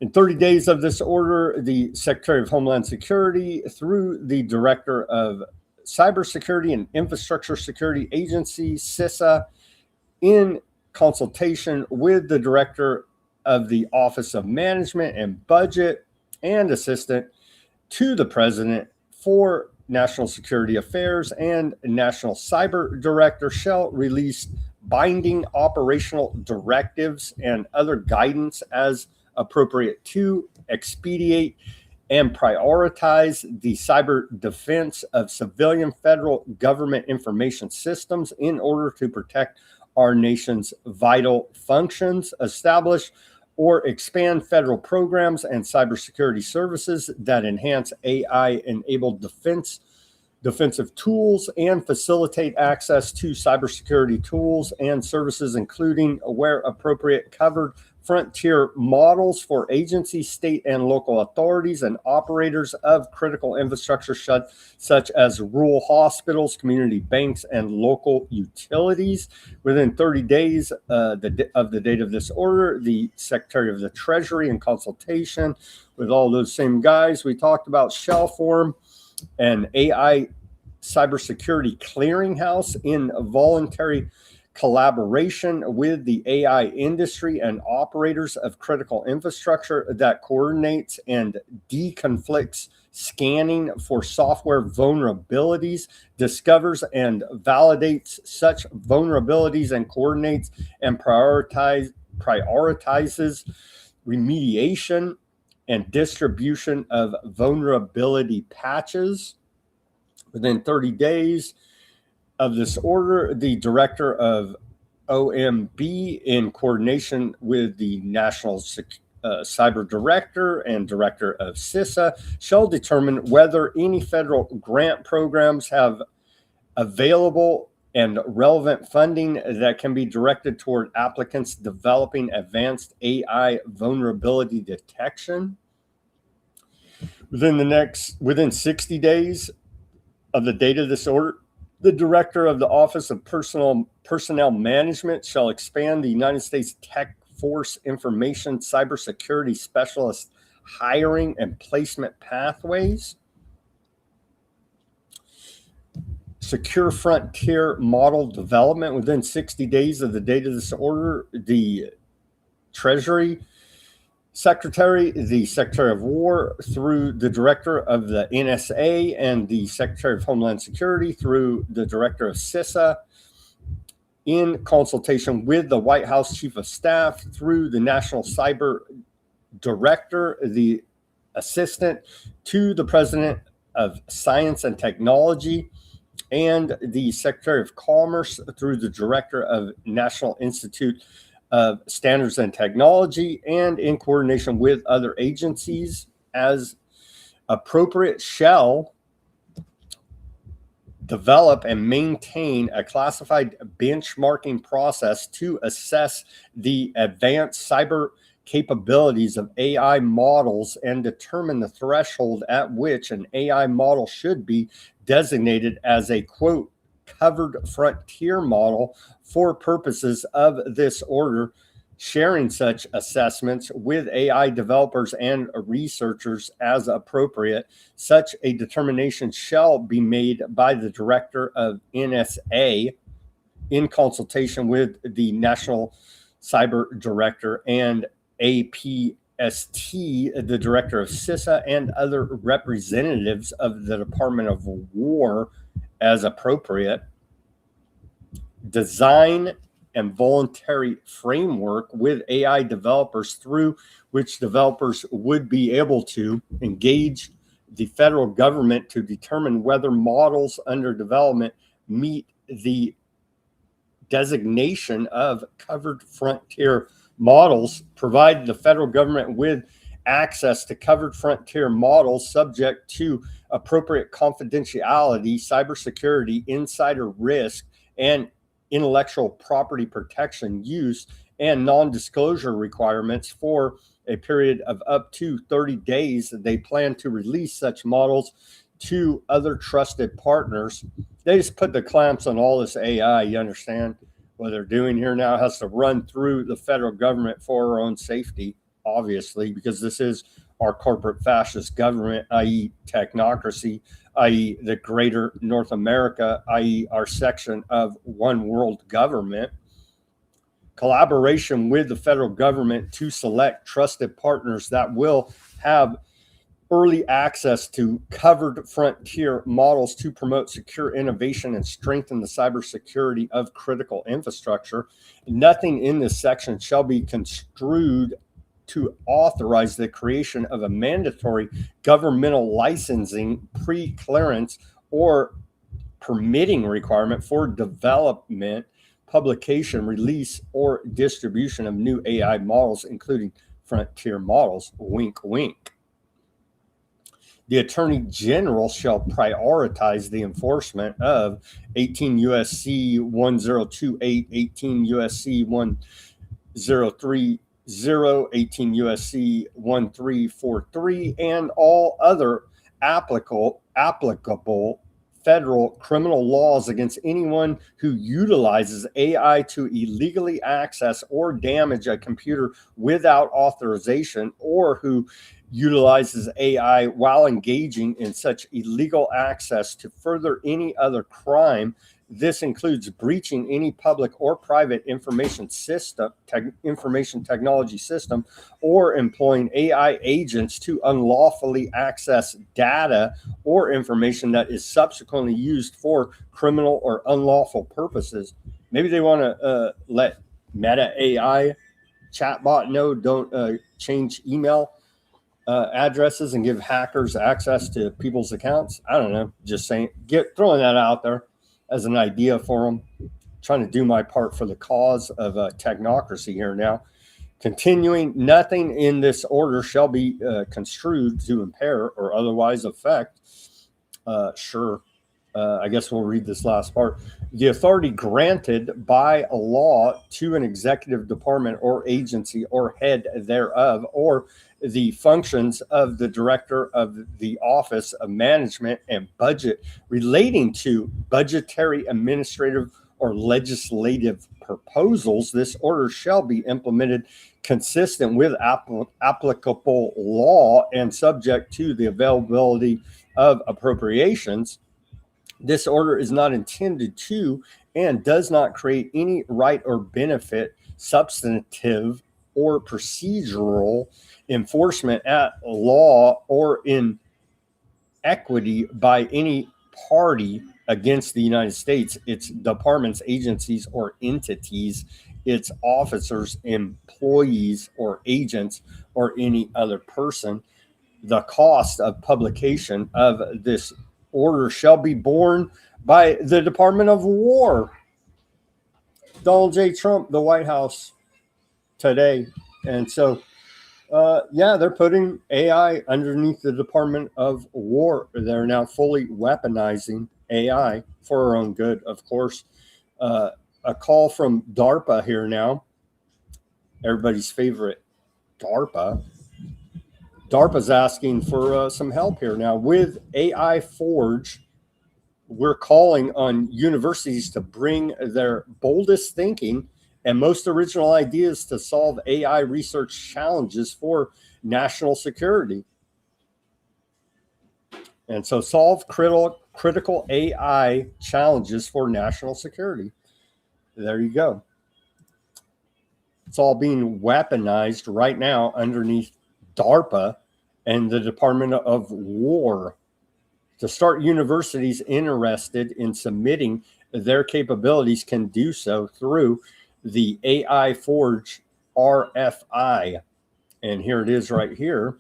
In 30 days of this order, the Secretary of Homeland Security, through the Director of Cybersecurity and Infrastructure Security Agency, CISA, in consultation with the Director of the Office of Management and Budget and Assistant to the President for National Security Affairs and National Cyber Director, shall release binding operational directives and other guidance as appropriate to expedite and prioritize the cyber defense of civilian federal government information systems in order to protect our nation's vital functions, establish or expand federal programs and cybersecurity services that enhance AI-enabled defensive tools and facilitate access to cybersecurity tools and services, including, where appropriate, covered frontier models for agencies, state and local authorities, and operators of critical infrastructure such as rural hospitals, community banks, and local utilities. Within 30 days of the date of this order, the Secretary of the Treasury, in consultation with all those same guys we talked about, shall form an AI cybersecurity clearinghouse in voluntary collaboration with the AI industry and operators of critical infrastructure that coordinates and deconflicts scanning for software vulnerabilities, discovers and validates such vulnerabilities, and coordinates and prioritizes remediation and distribution of vulnerability patches. Within 30 days of this order, the Director of OMB, in coordination with the National Cyber Director and Director of CISA, shall determine whether any federal grant programs have available and relevant funding that can be directed toward applicants developing advanced AI vulnerability detection. Within 60 days of the date of this order, the Director of the Office of Personnel Management shall expand the United States Tech Force Information Cybersecurity Specialist hiring and placement pathways. Secure Frontier Model Development. Within 60 days of the date of this order, the Treasury Secretary, the Secretary of War, through the Director of the NSA, and the Secretary of Homeland Security, through the Director of CISA, in consultation with the White House Chief of Staff, through the National Cyber Director, the Assistant to the President of Science and Technology, and the Secretary of Commerce, through the Director of National Institute of Standards and Technology, and in coordination with other agencies as appropriate, shall develop and maintain a classified benchmarking process to assess the advanced cyber capabilities of AI models and determine the threshold at which an AI model should be designated as a, quote, covered frontier model for purposes of this order, sharing such assessments with AI developers and researchers as appropriate. Such a determination shall be made by the Director of NSA in consultation with the National Cyber Director and APST, the Director of CISA, and other representatives of the Department of War as appropriate. Design and voluntary framework with AI developers, through which developers would be able to engage the federal government to determine whether models under development meet the designation of covered frontier models, provide the federal government with access to covered frontier models subject to appropriate confidentiality, cybersecurity, insider risk, and intellectual property protection, use, and non-disclosure requirements for a period of up to 30 days. They plan to release such models to other trusted partners. They just put the clamps on all this AI. You understand what they're doing here now has to run through the federal government for our own safety, obviously, because this is our corporate fascist government, i.e. technocracy, i.e. the greater North America, i.e. our section of one world government. Collaboration with the federal government to select trusted partners that will have early access to covered frontier models to promote secure innovation and strengthen the cybersecurity of critical infrastructure. Nothing in this section shall be construed to authorize the creation of a mandatory governmental licensing, pre-clearance, or permitting requirement for development, publication, release, or distribution of new AI models, including frontier models. Wink, wink. The Attorney General shall prioritize the enforcement of 18 U.S.C. 1028, 18 U.S.C. 1030, 18 U.S.C. 1343, and all other applicable federal criminal laws against anyone who utilizes AI to illegally access or damage a computer without authorization, or who utilizes AI while engaging in such illegal access to further any other crime. This includes breaching any public or private information technology system, or employing AI agents to unlawfully access data or information that is subsequently used for criminal or unlawful purposes. Maybe they want to let Meta AI chatbot know don't change email addresses and give hackers access to people's accounts. I don't know. Just saying, throwing that out there as an idea for them. Trying to do my part for the cause of technocracy here now. Continuing, nothing in this order shall be construed to impair or otherwise affect. I guess we'll read this last part. The authority granted by a law to an executive department or agency or head thereof, or the functions of the director of the Office of Management and Budget relating to budgetary, administrative, or legislative proposals. This order shall be implemented consistent with applicable law and subject to the availability of appropriations. This order is not intended to and does not create any right or benefit, substantive or procedural enforcement at law or in equity by any party against the United States, its departments, agencies, or entities, its officers, employees, or agents, or any other person. The cost of publication of this order shall be borne by the Department of War. Donald J. Trump, the White House today. And so, they're putting AI underneath the Department of War. They're now fully weaponizing AI for our own good, of course. A call from DARPA here now. Everybody's favorite DARPA. DARPA's asking for some help here now. With AI Forge, we're calling on universities to bring their boldest thinking and most original ideas to solve AI research challenges for national security. And so solve critical AI challenges for national security. There you go. It's all being weaponized right now underneath DARPA and the Department of War. To start universities interested in submitting their capabilities can do so through the AI Forge RFI. And here it is right here.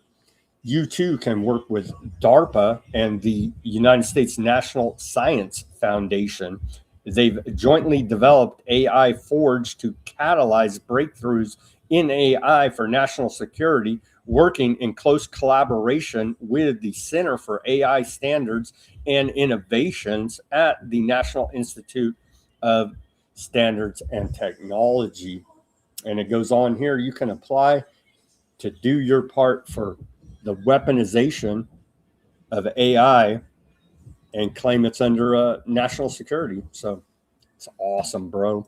You too can work with DARPA and the United States National Science Foundation. They've jointly developed AI Forge to catalyze breakthroughs in AI for national security, working in close collaboration with the Center for AI Standards and Innovations at the National Institute of standards and technology. And it goes on here, you can apply to do your part for the weaponization of AI and claim it's under national security. So it's awesome, bro.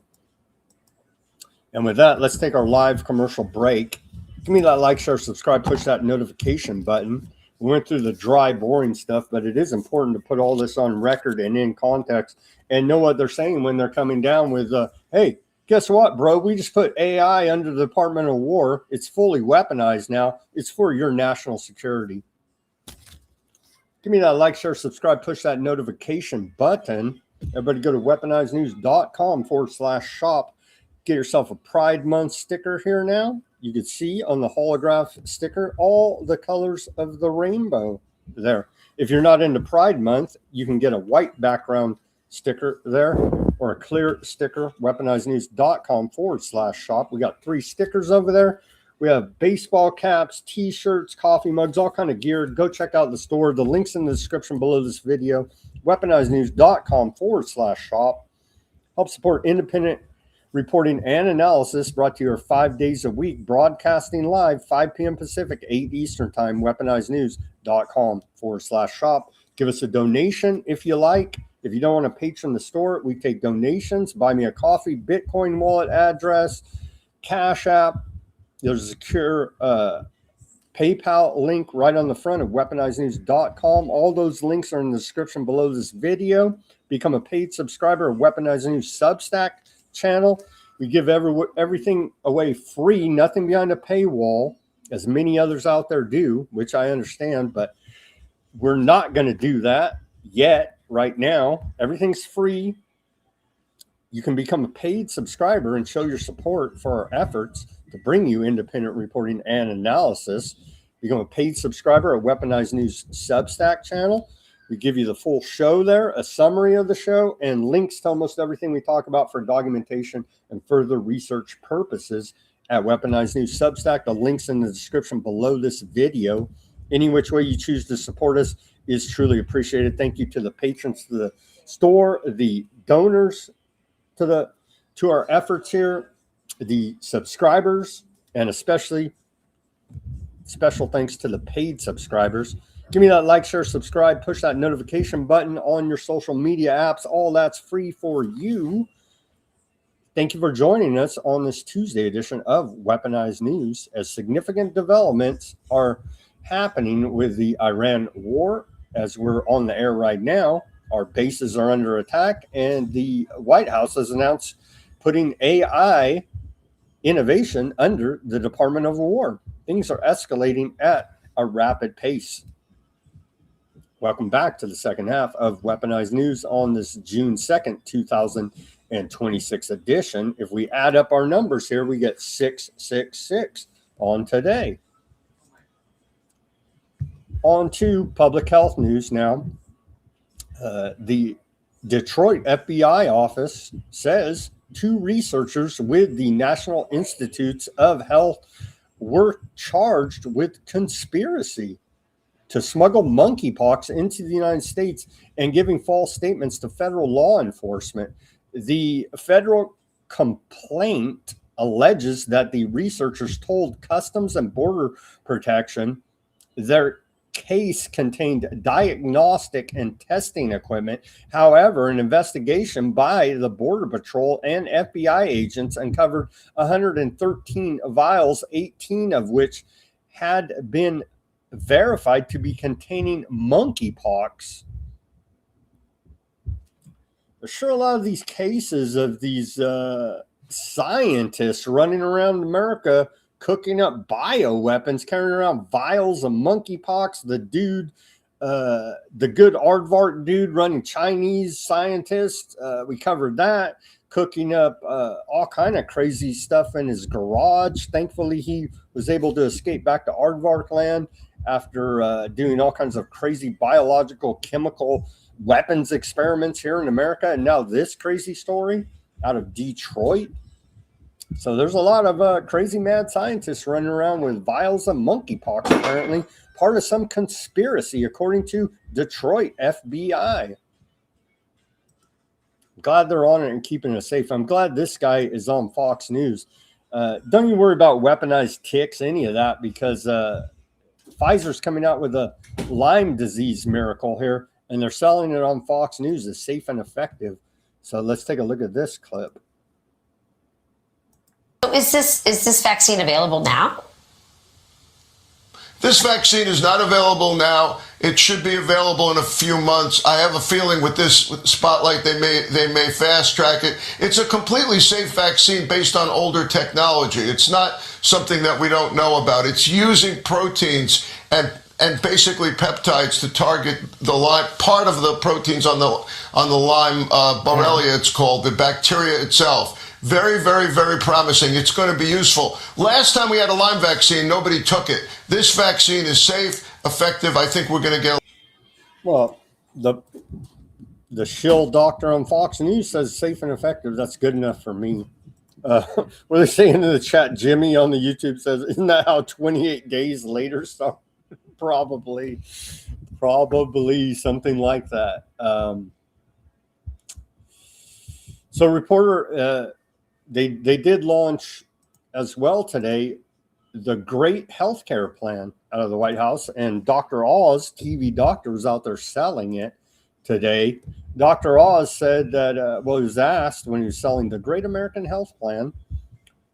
And with that, let's take our live commercial break. Give me that like, share, subscribe, push that notification button. We went through the dry, boring stuff, but it is important to put all this on record and in context and know what they're saying when they're coming down with, hey, guess what, bro? We just put AI under the Department of War. It's fully weaponized now. It's for your national security. Give me that like, share, subscribe, push that notification button. Everybody go to weaponizednews.com/shop. Get yourself a Pride Month sticker here now. You can see on the holograph sticker all the colors of the rainbow there. If you're not into Pride Month, you can get a white background sticker there or a clear sticker, weaponizednews.com/shop. We got 3 stickers over there. We have baseball caps, t-shirts, coffee mugs, all kind of gear. Go check out the store. The link's in the description below this video. weaponizednews.com/shop. Help support independent reporting and analysis, brought to you 5 days a week, broadcasting live 5 p.m. Pacific, 8 Eastern time, weaponizednews.com/shop. Give us a donation if you like. If you don't want to patron the store, we take donations. Buy me a coffee, Bitcoin wallet address, Cash App. There's a secure PayPal link right on the front of weaponizednews.com. All those links are in the description below this video. Become a paid subscriber of Weaponized News Substack channel. We give everything away free, nothing behind a paywall, as many others out there do, which I understand, but we're not going to do that yet. Right now, everything's free. You can become a paid subscriber and show your support for our efforts to bring you independent reporting and analysis. Become a paid subscriber at Weaponized News Substack channel. We give you the full show there, a summary of the show, and links to almost everything we talk about for documentation and further research purposes at Weaponized News Substack. The link's in the description below this video. Any which way you choose to support us is truly appreciated. Thank you to the patrons to the store, the donors to our efforts here, the subscribers, and especially special thanks to the paid subscribers. Give me that like, share, subscribe, push that notification button on your social media apps. All that's free for you. Thank you for joining us on this Tuesday edition of Weaponized News, as significant developments are happening with the Iran war. As we're on the air right now, our bases are under attack, and the White House has announced putting AI innovation under the Department of War. Things are escalating at a rapid pace. Welcome back to the second half of Weaponized News on this June 2nd, 2026 edition. If we add up our numbers here, we get 666 on today. On to public health news now. The Detroit FBI office says 2 researchers with the National Institutes of Health were charged with conspiracy to smuggle monkeypox into the United States and giving false statements to federal law enforcement. The federal complaint alleges that the researchers told Customs and Border Protection their case contained diagnostic and testing equipment. However, an investigation by the Border Patrol and FBI agents uncovered 113 vials, 18 of which had been verified to be containing monkeypox. There's sure a lot of these cases of these scientists running around America cooking up bioweapons, carrying around vials of monkeypox. The dude, the good aardvark dude running Chinese scientists, we covered that, cooking up all kind of crazy stuff in his garage. Thankfully, he was able to escape back to aardvark land after doing all kinds of crazy biological, chemical weapons experiments here in America. And now this crazy story out of Detroit. So there's a lot of crazy mad scientists running around with vials of monkeypox, apparently part of some conspiracy, according to Detroit FBI. glad they're on it and keeping us safe. I'm glad this guy is on Fox News. Don't you worry about weaponized ticks, any of that, because Pfizer's coming out with a Lyme disease miracle here, and they're selling it on Fox News as safe and effective. So let's take a look at this clip. So is this vaccine available now? This vaccine is not available now. It should be available in a few months. I have a feeling with Spotlight, they may fast track it. It's a completely safe vaccine based on older technology. It's not something that we don't know about. It's using proteins and basically peptides to target the Lyme, part of the proteins on the Lyme Borrelia, it's called, the bacteria itself. Very, very, very promising. It's going to be useful. Last time we had a Lyme vaccine, nobody took it. This vaccine is safe, effective. I think we're going to get. Well, the shill doctor on Fox News says safe and effective. That's good enough for me. What are they saying in the chat? Jimmy on the YouTube says, isn't that how 28 days later? So probably something like that. So reporter, they did launch as well today the great healthcare plan out of the White House, and Dr. Oz, TV doctor, was out there selling it today. Dr. Oz said that, he was asked when he was selling the Great American Health Plan,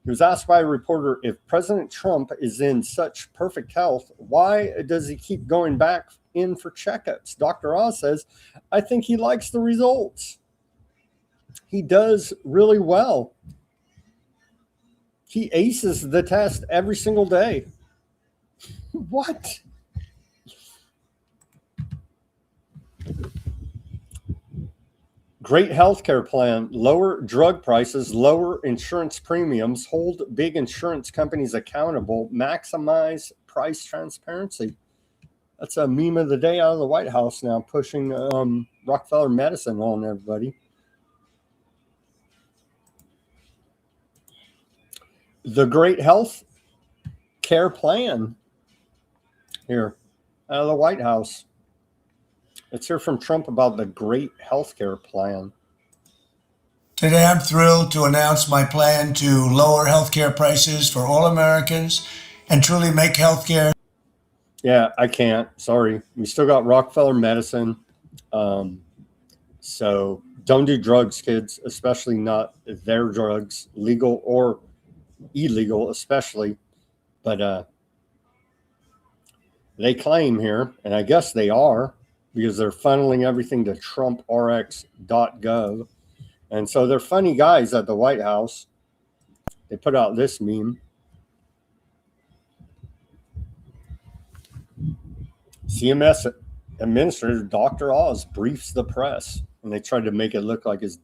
he was asked by a reporter, if President Trump is in such perfect health, why does he keep going back in for checkups? Dr. Oz says, I think he likes the results. He does really well. He aces the test every single day. What? Great healthcare plan, lower drug prices, lower insurance premiums, hold big insurance companies accountable, maximize price transparency. That's a meme of the day out of the White House now, pushing Rockefeller medicine on everybody. The great health care plan here out of the White House. Let's hear from Trump about the great health care plan. Today, I'm thrilled to announce my plan to lower healthcare prices for all Americans and truly make healthcare. Yeah, I can't. Sorry. We still got Rockefeller medicine. So don't do drugs, kids, especially not their drugs, legal or illegal, especially. But they claim here, and I guess they are, because they're funneling everything to trumprx.gov. And so they're funny guys at the White House. They put out this meme. CMS Administrator Dr. Oz briefs the press. And they tried to make it look like it's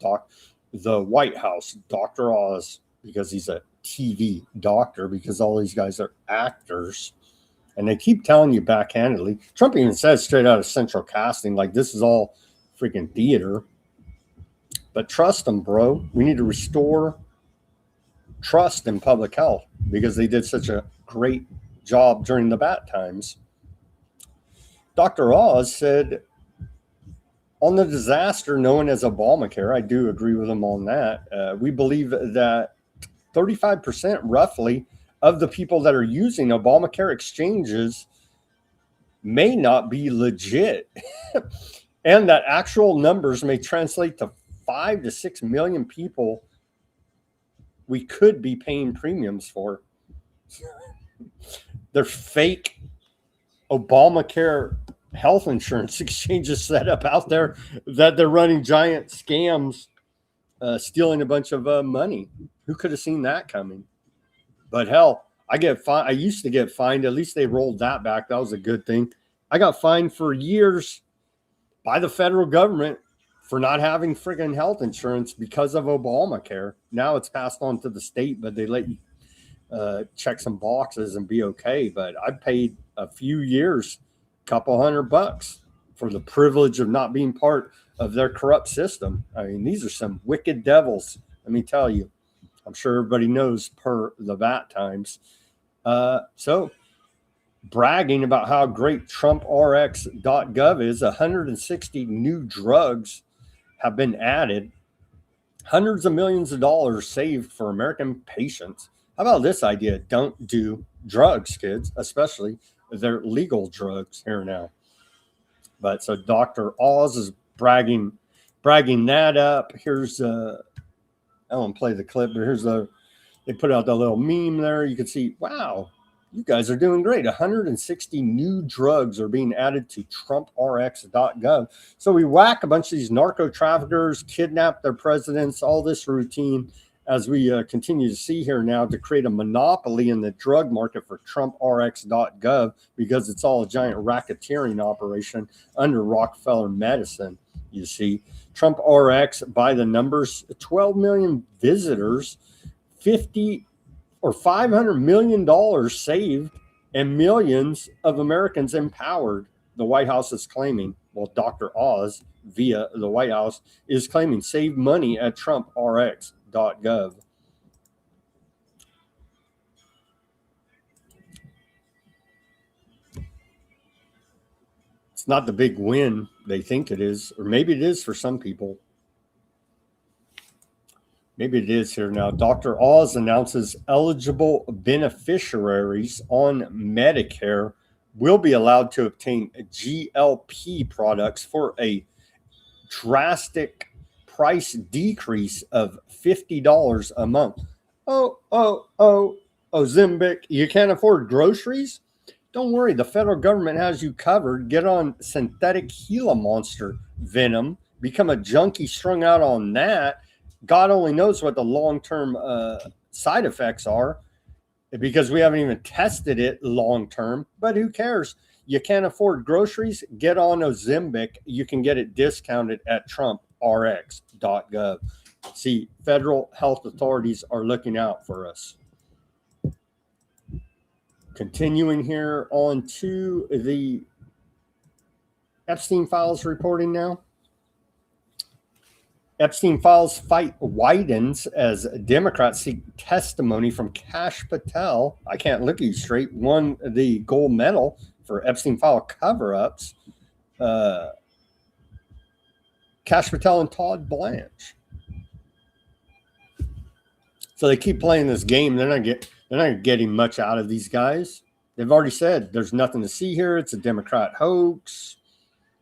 the White House, Dr. Oz, because he's a TV doctor, because all these guys are actors. And they keep telling you backhandedly. Trump even says straight out of Central Casting, like, this is all freaking theater. But trust them, bro. We need to restore trust in public health because they did such a great job during the bad times. Dr. Oz said, on the disaster known as Obamacare, I do agree with him on that. We believe that 35% roughly of the people that are using Obamacare exchanges may not be legit. And that actual numbers may translate to 5 to 6 million people we could be paying premiums for. They're fake Obamacare health insurance exchanges set up out there that they're running giant scams, stealing a bunch of money. Who could have seen that coming? But hell, I used to get fined. At least they rolled that back. That was a good thing. I got fined for years by the federal government for not having friggin' health insurance because of Obamacare. Now it's passed on to the state, but they let you check some boxes and be okay. But I paid a few years, couple $100 for the privilege of not being part of their corrupt system. I mean, these are some wicked devils. Let me tell you. I'm sure everybody knows per the VAT times. So bragging about how great trumprx.gov is, 160 new drugs have been added Hundreds of millions of dollars saved for American patients. How about this idea? Don't do drugs, kids, especially if they're legal drugs here now. But so Dr. Oz is bragging that up. Here's I won't play the clip, but here's they put out the little meme there. You can see, wow, you guys are doing great. 160 new drugs are being added to TrumpRx.gov. So we whack a bunch of these narco traffickers, kidnap their presidents, all this routine as we continue to see here now to create a monopoly in the drug market for TrumpRx.gov because it's all a giant racketeering operation under Rockefeller Medicine. You see, TrumpRx, by the numbers, 12 million visitors, $500 million saved, and millions of Americans empowered, the White House is claiming. Well, Dr. Oz, via the White House, is claiming save money at TrumpRx.gov. It's not the big win they think it is, or maybe it is for some people. Maybe it is here now. Dr. Oz announces eligible beneficiaries on Medicare will be allowed to obtain GLP products for a drastic price decrease of $50 a month. Oh, Zimbic, you can't afford groceries? Don't worry, the federal government has you covered. Get on synthetic Gila monster venom. Become a junkie strung out on that. God only knows what the long-term side effects are because we haven't even tested it long-term, but who cares? You can't afford groceries? Get on Ozempic. You can get it discounted at TrumpRx.gov. See, federal health authorities are looking out for us. Continuing here on to the Epstein Files reporting now. Epstein Files fight widens as Democrats seek testimony from Kash Patel. I can't look at you straight. Won the gold medal for Epstein File cover-ups. Kash Patel and Todd Blanche. So they keep playing this game. They're not getting much out of these guys. They've already said there's nothing to see here. It's a Democrat hoax.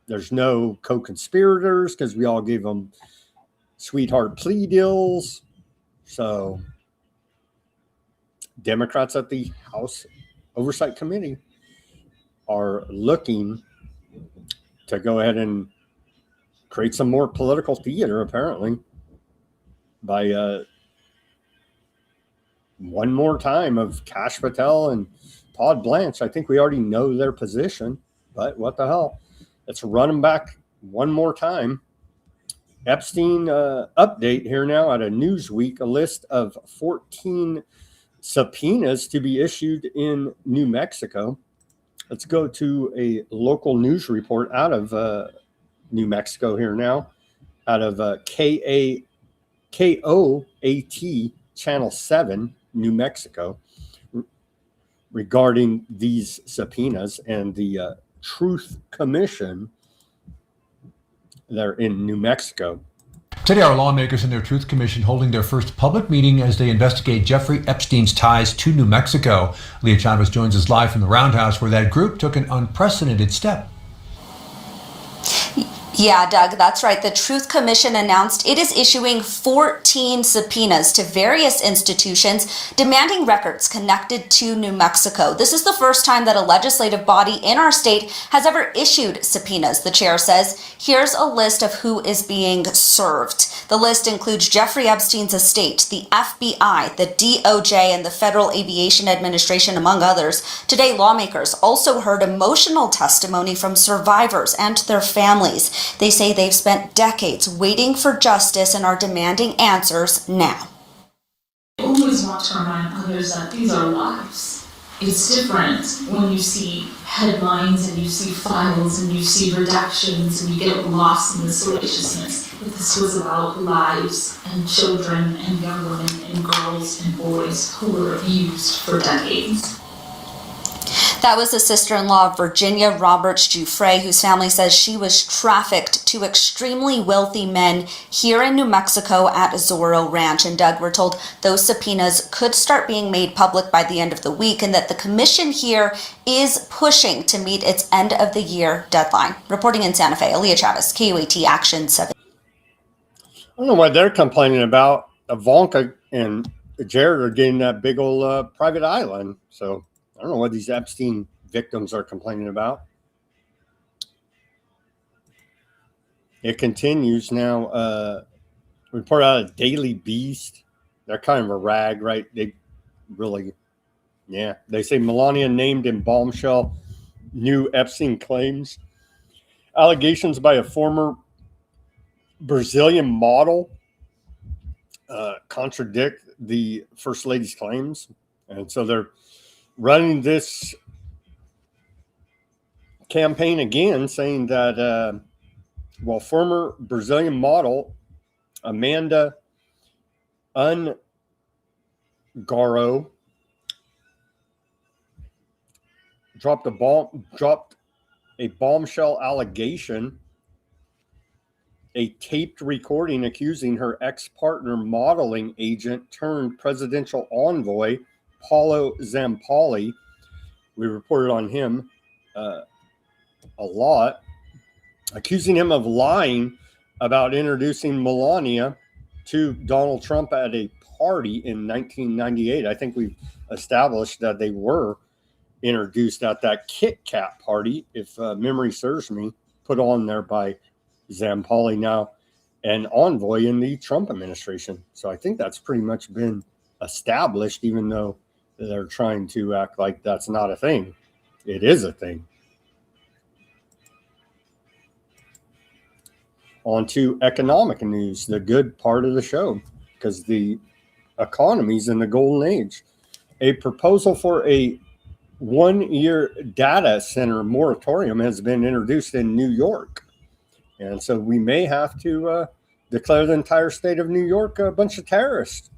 There's no co-conspirators because we all gave them sweetheart plea deals. So Democrats at the House Oversight Committee are looking to go ahead and create some more political theater, apparently, by one more time of Kash Patel and Todd Blanche. I think we already know their position, but what the hell? Let's run them back one more time. Epstein update here now at a Newsweek, a list of 14 subpoenas to be issued in New Mexico. Let's go to a local news report out of New Mexico here now, out of KOAT Channel 7, New Mexico, regarding these subpoenas and the Truth Commission there in New Mexico. Today, our lawmakers and their Truth Commission holding their first public meeting as they investigate Jeffrey Epstein's ties to New Mexico. Leah Chavez joins us live from the Roundhouse, where that group took an unprecedented step. Yeah, Doug, that's right. The Truth Commission announced it is issuing 14 subpoenas to various institutions demanding records connected to New Mexico. This is the first time that a legislative body in our state has ever issued subpoenas, the chair says. Here's a list of who is being served. The list includes Jeffrey Epstein's estate, the FBI, the DOJ, and the Federal Aviation Administration, among others. Today, lawmakers also heard emotional testimony from survivors and their families. They say they've spent decades waiting for justice and are demanding answers now. I always want to remind others that these are lives. It's different when you see headlines and you see files and you see redactions and you get lost in the salaciousness. But this was about lives and children and young women and girls and boys who were abused for decades. That was the sister-in-law of Virginia Roberts Giuffre, whose family says she was trafficked to extremely wealthy men here in New Mexico at Zorro Ranch. And Doug, we're told those subpoenas could start being made public by the end of the week, and that the commission here is pushing to meet its end of the year deadline. Reporting in Santa Fe, Aaliyah Travis, KUAT Action 7. I don't know what they're complaining about. Ivanka and Jared are getting that big old private island. So I don't know what these Epstein victims are complaining about. It continues now. Report out of Daily Beast. They're kind of a rag, right? They really, yeah. They say Melania named in bombshell new Epstein claims. Allegations by a former Brazilian model contradict the First Lady's claims. And so they're running this campaign again, saying that, former Brazilian model Amanda Ungaro dropped a bombshell allegation, a taped recording accusing her ex-partner modeling agent turned presidential envoy Paulo Zampoli. We reported on him a lot, accusing him of lying about introducing Melania to Donald Trump at a party in 1998. I think we've established that they were introduced at that Kit Kat party, if memory serves me, put on there by Zampoli, now an envoy in the Trump administration. So I think that's pretty much been established, even though they're trying to act like that's not a thing. It is a thing. On to economic news, the good part of the show, because the economy's in the golden age. A proposal for a 1-year data center moratorium has been introduced in New York. And so we may have to declare the entire state of New York a bunch of terrorists.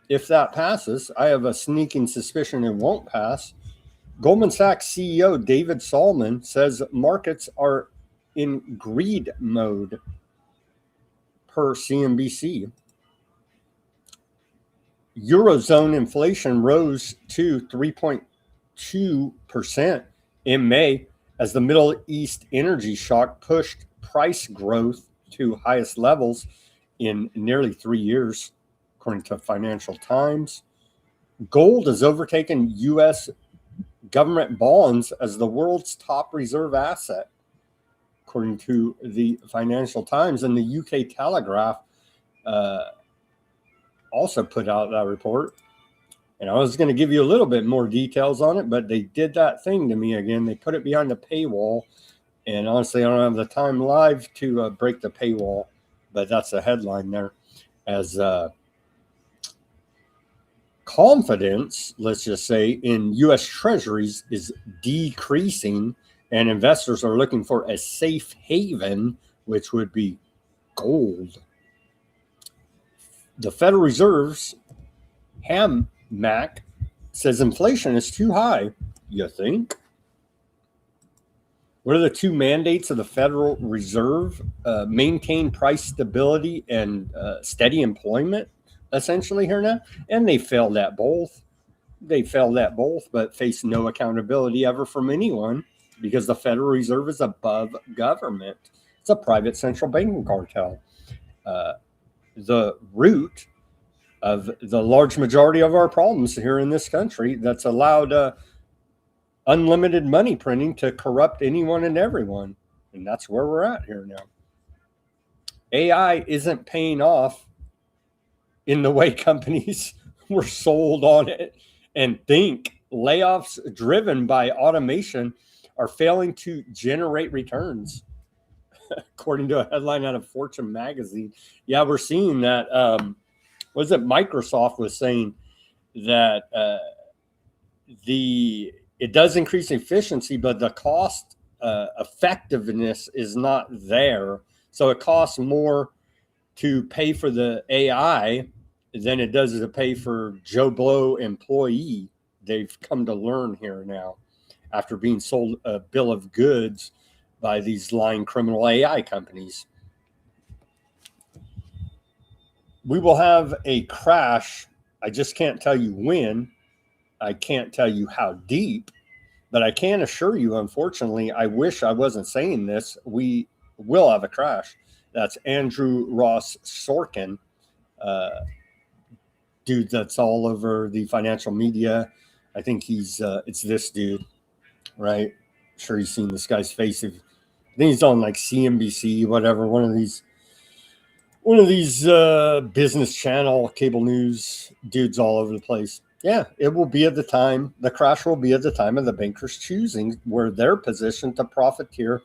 If that passes, I have a sneaking suspicion it won't pass. Goldman Sachs CEO David Solomon says markets are in greed mode, per CNBC. Eurozone inflation rose to 3.2% in May as the Middle East energy shock pushed price growth to highest levels in nearly 3 years, according to Financial Times. Gold has overtaken U.S. government bonds as the world's top reserve asset, according to the Financial Times. And the UK Telegraph also put out that report. And I was going to give you a little bit more details on it, but they did that thing to me again. They put it behind the paywall. And honestly, I don't have the time live to break the paywall, but that's the headline there. As confidence, let's just say, in U.S. Treasuries is decreasing, and investors are looking for a safe haven, which would be gold. The Federal Reserve's Mac says inflation is too high. You think? What are the two mandates of the Federal Reserve? Maintain price stability and steady employment, essentially, here now. And they failed at both. But face no accountability ever from anyone because the Federal Reserve is above government. It's a private central banking cartel. The root of the large majority of our problems here in this country that's allowed unlimited money printing to corrupt anyone and everyone. And that's where we're at here now. AI isn't paying off in the way companies were sold on it and think. Layoffs driven by automation are failing to generate returns, according to a headline out of Fortune magazine. Yeah, we're seeing that. Microsoft was saying that it does increase efficiency, but the cost effectiveness is not there. So it costs more to pay for the AI than it does to pay for Joe Blow employee they've come to learn here now after being sold a bill of goods by these lying criminal AI companies. We will have a crash. I just can't tell you when. I can't tell you how deep, but I can assure you, unfortunately, I wish I wasn't saying this, we will have a crash. That's Andrew Ross Sorkin, dude that's all over the financial media. I think it's this dude, right? I'm sure you've seen this guy's face. I think he's on like CNBC, whatever, one of these business channel cable news dudes all over the place. Yeah, it will be at the time, the crash will be at the time of the bankers choosing where they're positioned to profiteer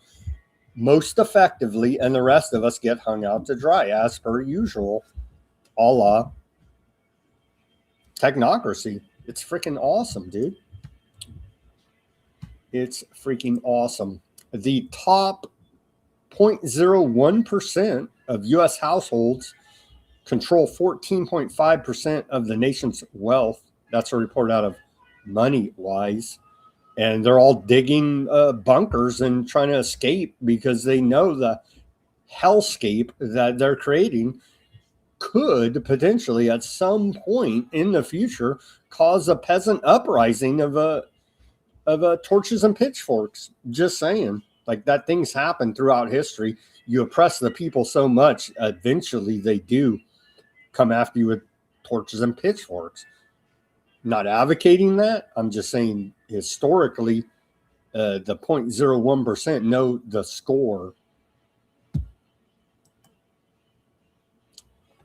most effectively, and the rest of us get hung out to dry as per usual, a la technocracy. It's freaking awesome, dude. It's freaking awesome. The top 0.01% of U.S. households control 14.5% of the nation's wealth. That's a report out of MoneyWise. And they're all digging bunkers and trying to escape because they know the hellscape that they're creating could potentially at some point in the future cause a peasant uprising of torches and pitchforks. Just saying. Like, that things happen throughout history. You oppress the people so much, eventually they do come after you with torches and pitchforks. Not advocating that. I'm just saying historically, the 0.01% know the score.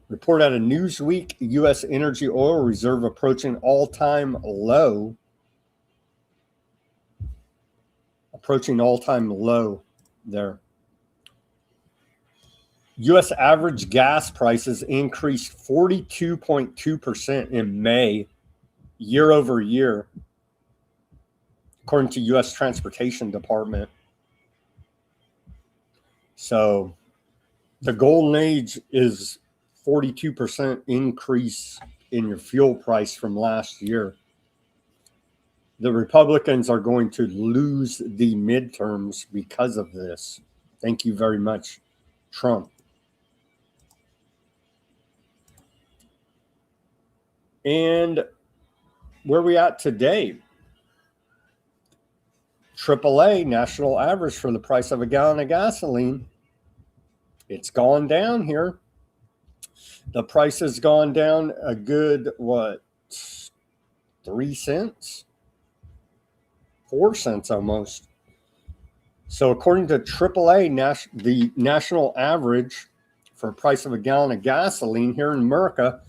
Report out of Newsweek, U.S. energy oil reserve approaching all-time low. Approaching all-time low there. U.S. average gas prices increased 42.2% in May, year over year, according to U.S. Transportation Department. So the golden age is 42% increase in your fuel price from last year. The Republicans are going to lose the midterms because of this. Thank you very much, Trump. And where are we at today? AAA, national average for the price of a gallon of gasoline. It's gone down here. The price has gone down a good, 3 cents? 4 cents almost. So according to AAA, the national average for the price of a gallon of gasoline here in America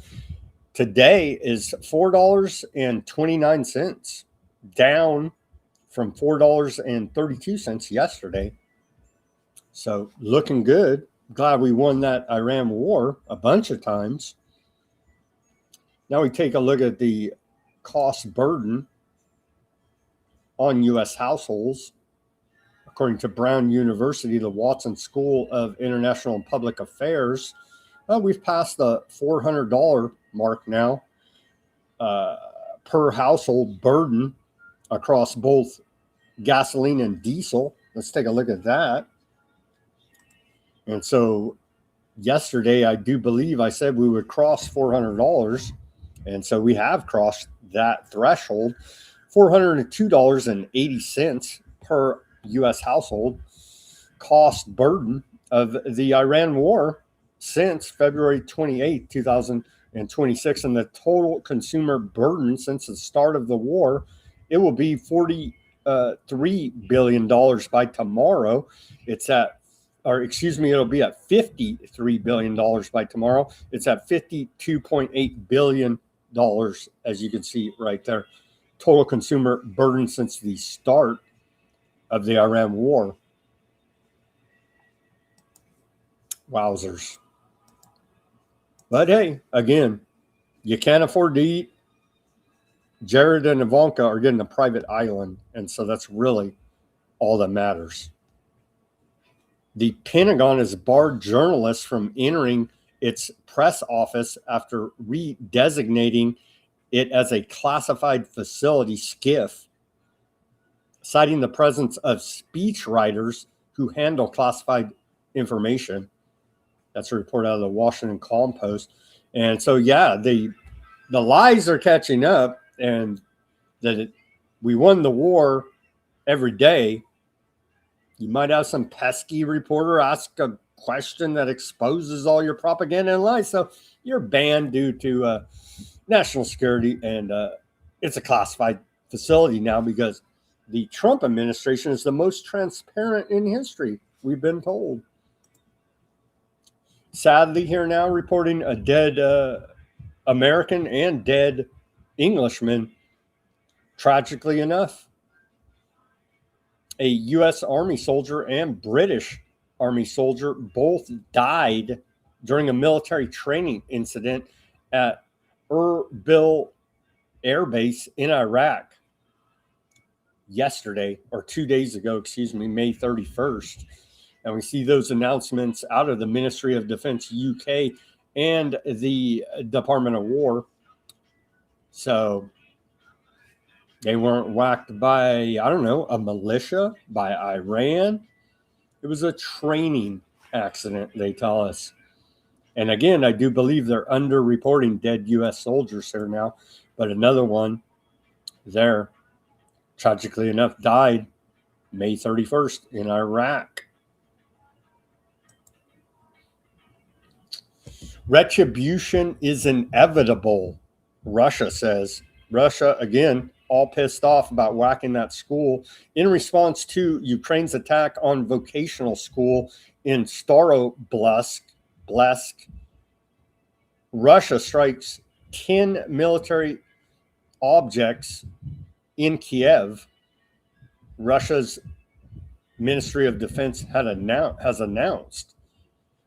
today is $4.29, down from $4.32 yesterday. So looking good. Glad we won that Iran war a bunch of times. Now we take a look at the cost burden on U.S. households. According to Brown University, the Watson School of International and Public Affairs, we've passed the $400 mark now per household burden across both gasoline and diesel. Let's take a look at that. And so yesterday, I do believe I said we would cross $400. And so we have crossed that threshold, $402.80 per U.S. household cost burden of the Iran war since February 28, 2026. And the total consumer burden since the start of the war, it will be $43 billion by tomorrow. It'll be at $53 billion by tomorrow. It's at $52.8 billion, as you can see right there. Total consumer burden since the start of the Iran war. Wowzers. But hey, again, you can't afford to eat. Jared and Ivanka are getting a private island, and so that's really all that matters. The Pentagon has barred journalists from entering its press office after redesignating it as a classified facility, SCIF, citing the presence of speechwriters who handle classified information. That's a report out of the Washington Column Post. And so, yeah, the lies are catching up, and that we won the war every day. You might have some pesky reporter ask a question that exposes all your propaganda and lies. So you're banned due to national security, and it's a classified facility now because the Trump administration is the most transparent in history, we've been told. Sadly, here now reporting a dead American and dead Englishman. Tragically enough, a U.S. Army soldier and British Army soldier both died during a military training incident at Erbil Air Base in Iraq yesterday, or 2 days ago, May 31st. And we see those announcements out of the Ministry of Defense UK and the Department of War. So they weren't whacked by, I don't know, a militia, by Iran. It was a training accident, they tell us. And again, I do believe they're under-reporting dead U.S. soldiers here now. But another one there, tragically enough, died May 31st in Iraq. Retribution is inevitable, Russia says. Russia, again, all pissed off about whacking that school in response to Ukraine's attack on vocational school in Staroblesk. Russia strikes 10 military objects in Kiev. Russia's Ministry of Defense has announced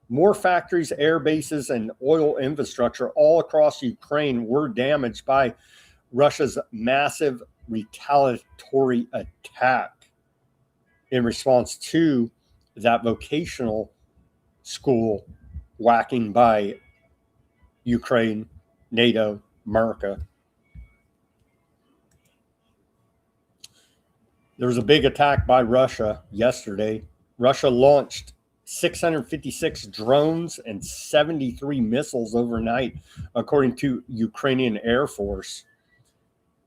more factories, air bases, and oil infrastructure all across Ukraine were damaged by Russia's massive retaliatory attack in response to that vocational school whacking by Ukraine, NATO, America. There was a big attack by Russia yesterday. Russia launched 656 drones and 73 missiles overnight, according to Ukrainian Air Force.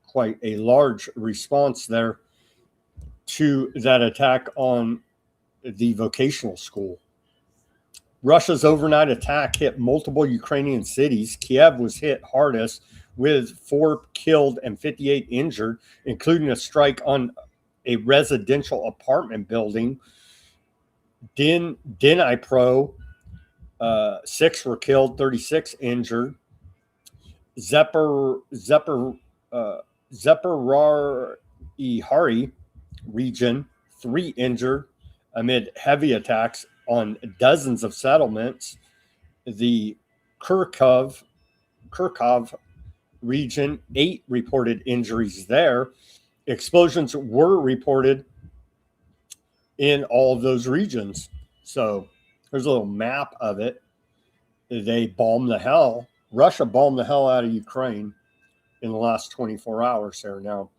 Quite a large response there to that attack on the vocational school. Russia's overnight attack hit multiple Ukrainian cities. Kiev was hit hardest with 4 killed and 58 injured, including a strike on a residential apartment building. Dnipro, 6 were killed, 36 injured. Zaporozhye region, 3 injured amid heavy attacks on dozens of settlements. The Kharkov region, 8 reported injuries there. Explosions were reported in all of those regions. So there's a little map of it. Russia bombed the hell out of Ukraine in the last 24 hours there now.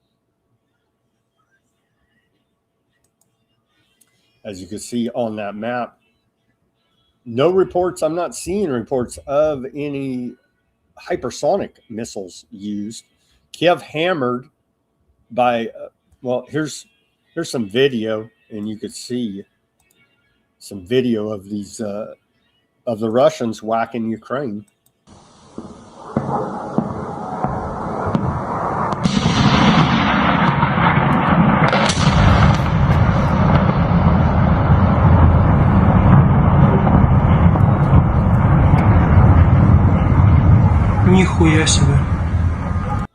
As you can see on that map, no reports, I'm not seeing reports of any hypersonic missiles used. Kiev hammered by, here's some video, and you could see some video of these of the Russians whacking Ukraine. Нихуя себе.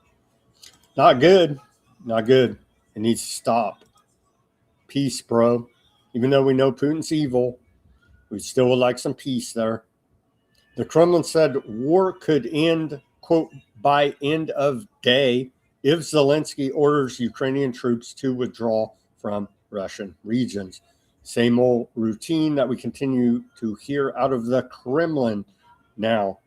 Not good. Not good. It needs to stop. Peace, bro. Even though we know Putin's evil, we still would like some peace there. The Kremlin said war could end, quote, by end of day if Zelensky orders Ukrainian troops to withdraw from Russian regions. Same old routine that we continue to hear out of the Kremlin now.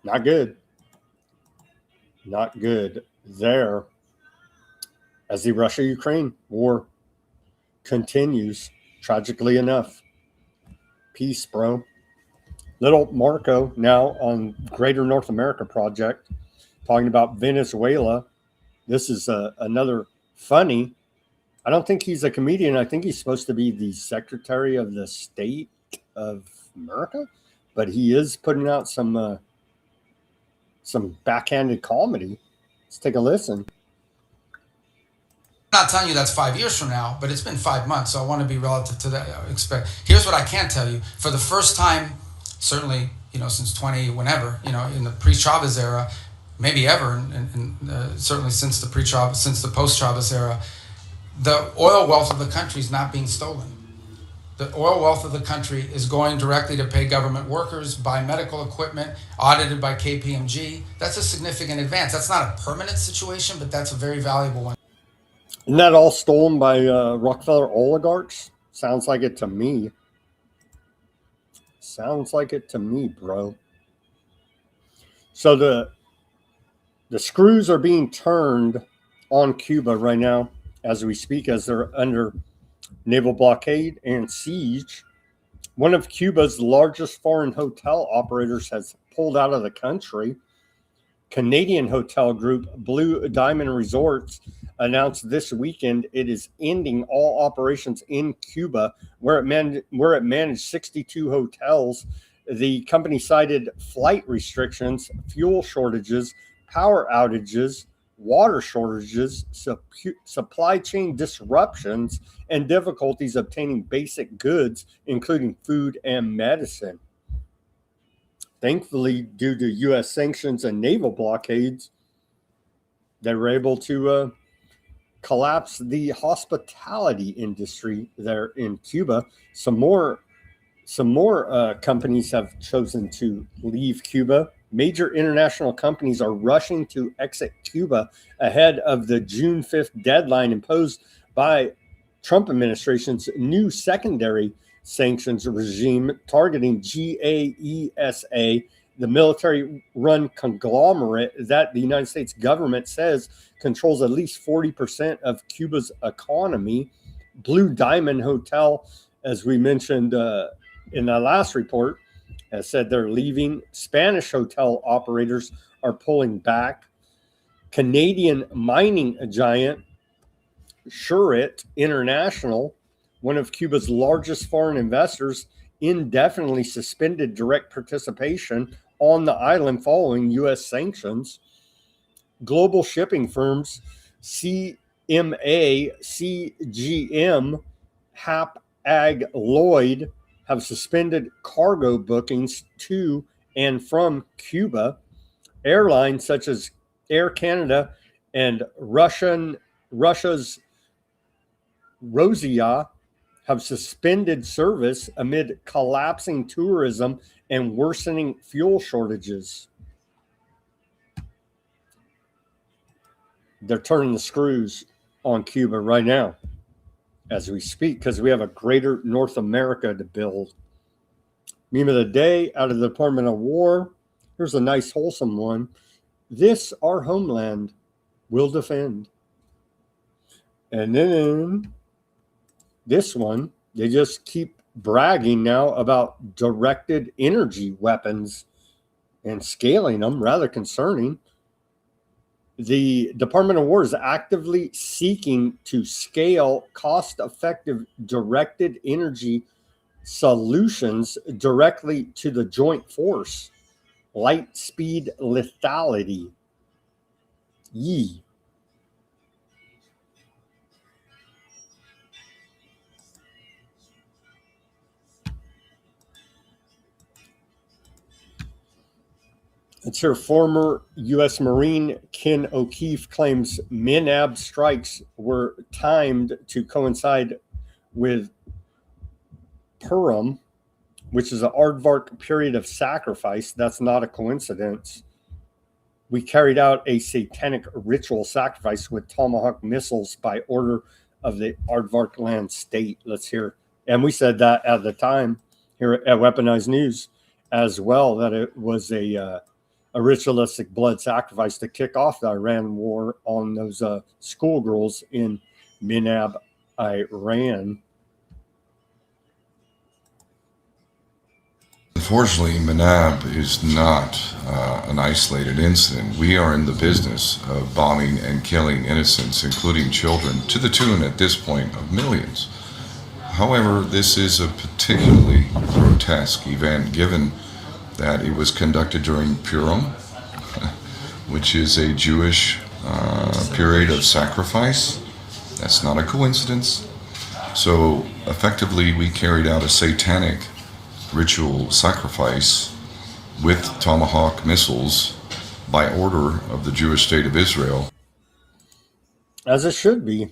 Not good. Not good there as the Russia-Ukraine war continues, tragically enough. Peace, bro. Little Marco now on Greater North America Project, talking about Venezuela. This is another funny. I don't think he's a comedian. I think he's supposed to be the Secretary of the State of America, but he is putting out some backhanded comedy. Let's take a listen. I'm not telling you that's 5 years from now, but it's been 5 months, so I want to be relative to that. Here's what I can tell you: for the first time, certainly, since 20 whenever, in the pre-Chavez era, maybe ever, and certainly since the post-Chavez era, the oil wealth of the country is not being stolen. The oil wealth of the country is going directly to pay government workers, buy medical equipment, audited by KPMG. That's a significant advance. That's not a permanent situation, but that's a very valuable one. Isn't that all stolen by Rockefeller oligarchs? Sounds like it to me. Sounds like it to me, bro. So the screws are being turned on Cuba right now as we speak, as they're under naval blockade and siege. One of Cuba's largest foreign hotel operators has pulled out of the country. Canadian hotel group Blue Diamond Resorts announced this weekend it is ending all operations in Cuba, where it managed 62 hotels. The company cited flight restrictions, fuel shortages, power outages, water shortages, supply chain disruptions, and difficulties obtaining basic goods, including food and medicine. Thankfully, due to U.S. sanctions and naval blockades, they were able to collapse the hospitality industry there in Cuba. Some more companies have chosen to leave Cuba. Major international companies are rushing to exit Cuba ahead of the June 5th deadline imposed by Trump administration's new secondary sanctions regime targeting GAESA, the military-run conglomerate that the United States government says controls at least 40% of Cuba's economy. Blue Diamond Hotel, as we mentioned in the last report, has said they're leaving. Spanish hotel operators are pulling back. Canadian mining giant Shurit International, one of Cuba's largest foreign investors, indefinitely suspended direct participation on the island following U.S. sanctions. Global shipping firms CMA, CGM, Hapag Lloyd have suspended cargo bookings to and from Cuba. Airlines such as Air Canada and Russia's Rosia have suspended service amid collapsing tourism and worsening fuel shortages. They're turning the screws on Cuba right now as we speak, because we have a greater North America to build. Meme of the day out of the Department of War. Here's a nice wholesome one. This, our homeland, will defend. And then this one, they just keep bragging now about directed energy weapons and scaling them, rather concerning. The Department of War is actively seeking to scale cost-effective directed energy solutions directly to the joint force. Light speed lethality. Yee. It's her former U.S. Marine Ken O'Keefe claims MINAB strikes were timed to coincide with Purim, which is an aardvark period of sacrifice. That's not a coincidence. We carried out a satanic ritual sacrifice with Tomahawk missiles by order of the Aardvark land state. Let's hear. And we said that at the time here at Weaponized News as well, that it was a a ritualistic blood sacrifice to kick off the Iran war on those schoolgirls in Minab, Iran. Unfortunately, Manab is not an isolated incident. We are in the business of bombing and killing innocents, including children, to the tune at this point of millions. However, this is a particularly grotesque event given that it was conducted during Purim, which is a Jewish period of sacrifice. That's not a coincidence. So effectively, we carried out a satanic ritual sacrifice with Tomahawk missiles by order of the Jewish state of Israel. As it should be.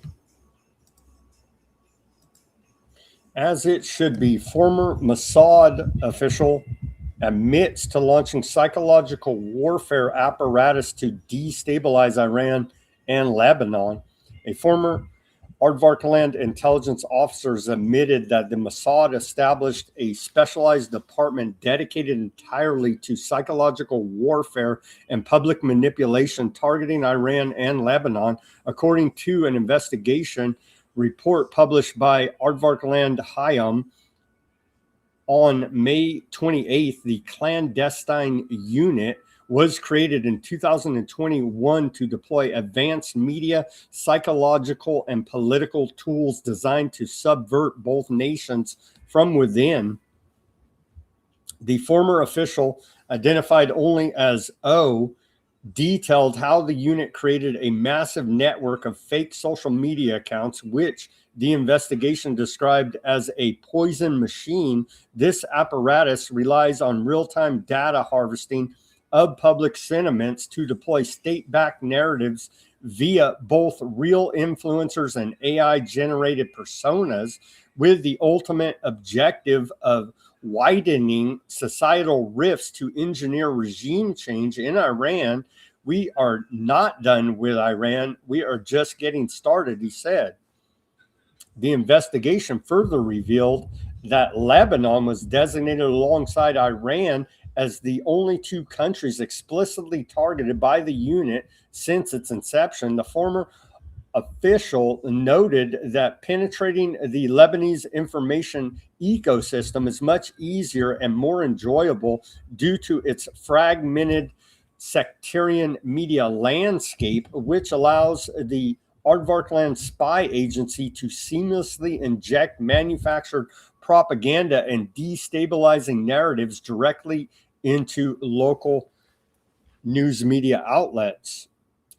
As it should be. Former Mossad official admits to launching psychological warfare apparatus to destabilize Iran and Lebanon. A former Aardvarkland intelligence officers admitted that the Mossad established a specialized department dedicated entirely to psychological warfare and public manipulation targeting Iran and Lebanon, according to an investigation report published by Aardvarkland Hayam. On May 28th, the clandestine unit was created in 2021 to deploy advanced media, psychological, and political tools designed to subvert both nations from within. The former official, identified only as O, detailed how the unit created a massive network of fake social media accounts, which the investigation described as a poison machine. This apparatus relies on real-time data harvesting of public sentiments to deploy state-backed narratives via both real influencers and AI-generated personas, with the ultimate objective of widening societal rifts to engineer regime change in Iran. We are not done with Iran. We are just getting started, he said. The investigation further revealed that Lebanon was designated alongside Iran as the only two countries explicitly targeted by the unit since its inception. The former official noted that penetrating the Lebanese information ecosystem is much easier and more enjoyable due to its fragmented sectarian media landscape, which allows the Aardvarkland spy agency to seamlessly inject manufactured propaganda and destabilizing narratives directly into local news media outlets.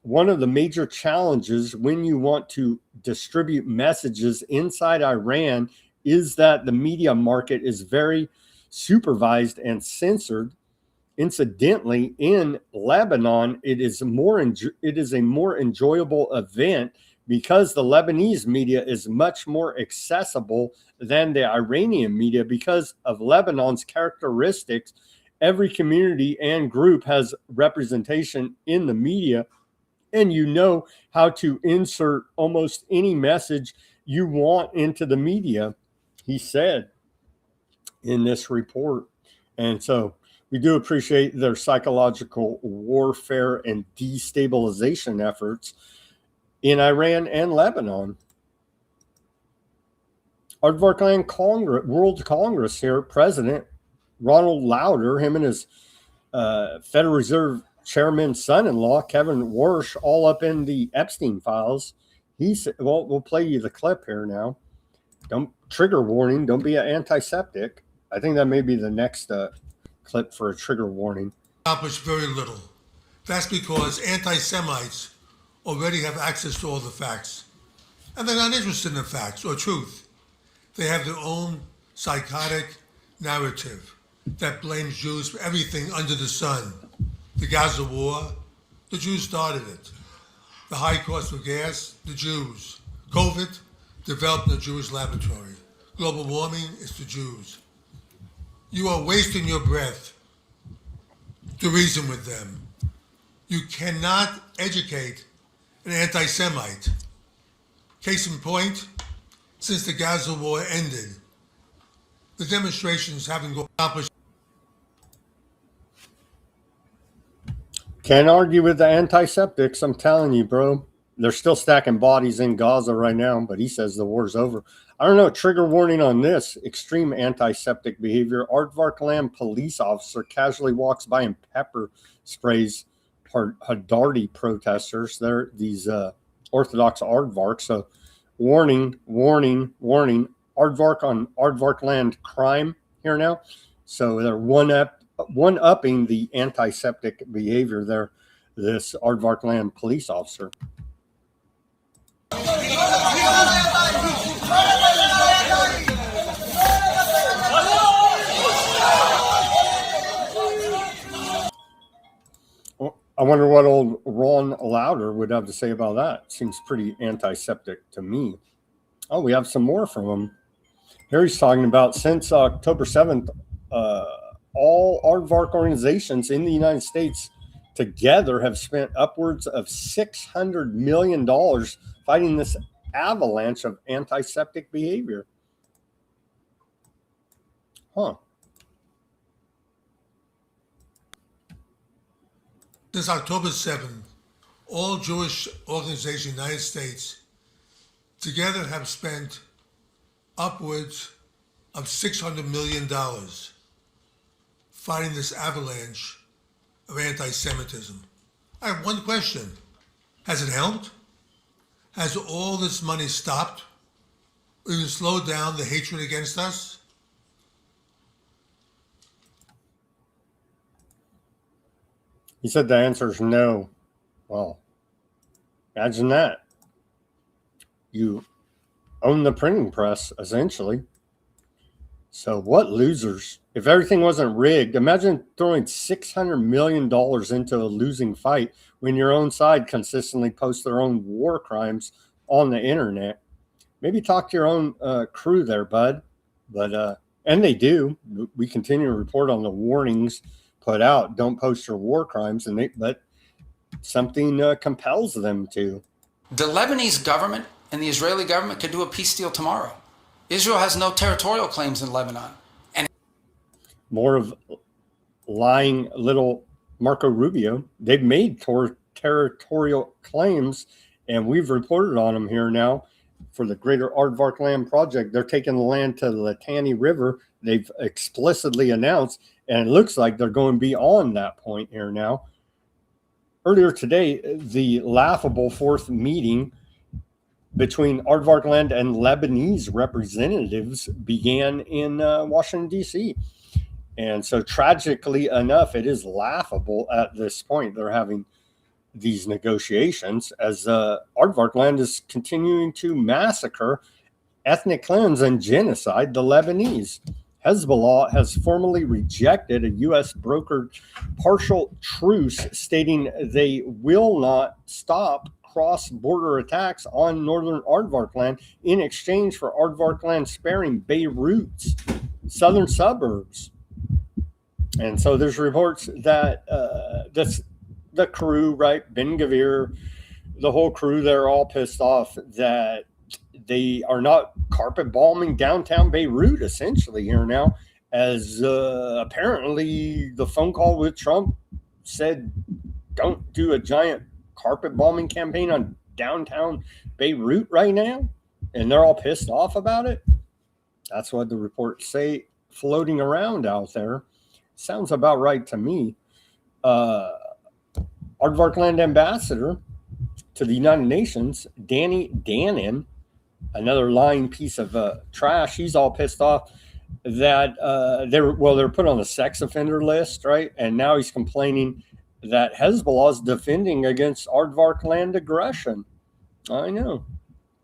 One of the major challenges when you want to distribute messages inside Iran is that the media market is very supervised and censored. Incidentally, in Lebanon, it is a more enjoyable event because the Lebanese media is much more accessible than the Iranian media because of Lebanon's characteristics. Every community and group has representation in the media, and you know how to insert almost any message you want into the media, he said in this report. And so we do appreciate their psychological warfare and destabilization efforts in Iran and Lebanon. Aardvarkland World Congress here, President Ronald Lauder, him and his Federal Reserve Chairman's son-in-law, Kevin Warsh, all up in the Epstein files. He said, well, we'll play you the clip here now. Don't trigger warning. Don't be an antiseptic. I think that may be the next clip for a trigger warning. Accomplished very little. That's because anti-Semites already have access to all the facts. And they're not interested in the facts or truth. They have their own psychotic narrative that blames Jews for everything under the sun. The Gaza war, the Jews started it. The high cost of gas, the Jews. COVID, developed in a Jewish laboratory. Global warming, it's the Jews. You are wasting your breath to reason with them. You cannot educate an anti-Semite. Case in point, since the Gaza war ended, the demonstrations haven't accomplished. Can't argue with the antiseptics. I'm telling you, bro. They're still stacking bodies in Gaza right now, but he says the war's over. I don't know. Trigger warning on this. Extreme antiseptic behavior. Aardvark Land police officer casually walks by and pepper sprays Hadardi protesters. They're these Orthodox Aardvark. So warning, warning, warning. Aardvark on Aardvark Land crime here now. So they're one-upping the antiseptic behavior there. This Aardvark Land police officer. I wonder what old Ron Lauder would have to say about that. Seems pretty antiseptic to me. Oh, we have some more from him. Here he's talking about since October 7th, all aardvark organizations in the United States together have spent upwards of $600 million fighting this avalanche of antiseptic behavior. Huh. Since October 7th, all Jewish organizations in the United States together have spent upwards of $600 million fighting this avalanche of anti-Semitism. I have one question. Has it helped? Has all this money stopped or even slowed down the hatred against us? He said the answer is no. Well, imagine that. You own the printing press, essentially. So what losers? If everything wasn't rigged, imagine throwing $600 million into a losing fight when your own side consistently posts their own war crimes on the internet. Maybe talk to your own crew there, bud. But and they do. We continue to report on the warnings put out. Don't post your war crimes, but something compels them to. The Lebanese government and the Israeli government could do a peace deal tomorrow. Israel has no territorial claims in Lebanon. And more of lying little Marco Rubio. They've made territorial claims, and we've reported on them here now for the Greater Aardvark Land Project. They're taking the land to the Litani River. They've explicitly announced, and it looks like they're going beyond that point here now. Earlier today, the laughable fourth meeting between Aardvark Land and Lebanese representatives began in Washington, D.C. And so tragically enough, it is laughable at this point. They're having these negotiations as Aardvark Land is continuing to massacre, ethnic cleanse, and genocide the Lebanese. Hezbollah has formally rejected a U.S. brokered partial truce, stating they will not stop cross-border attacks on northern Aardvark Land in exchange for Aardvark Land sparing Beirut's southern suburbs. And so there's reports that that's the crew, right, Ben Gavir, the whole crew, they're all pissed off that they are not carpet bombing downtown Beirut, essentially, here now, as apparently the phone call with Trump said, don't do a giant carpet bombing campaign on downtown Beirut right now, and they're all pissed off about it. That's what the reports say floating around out there. Sounds about right to me. Aardvark Land Ambassador to the United Nations, Danny Dannon, another lying piece of trash. He's all pissed off that they're put on the sex offender list, right? And now he's complaining that Hezbollah is defending against Aardvark Land aggression. I know.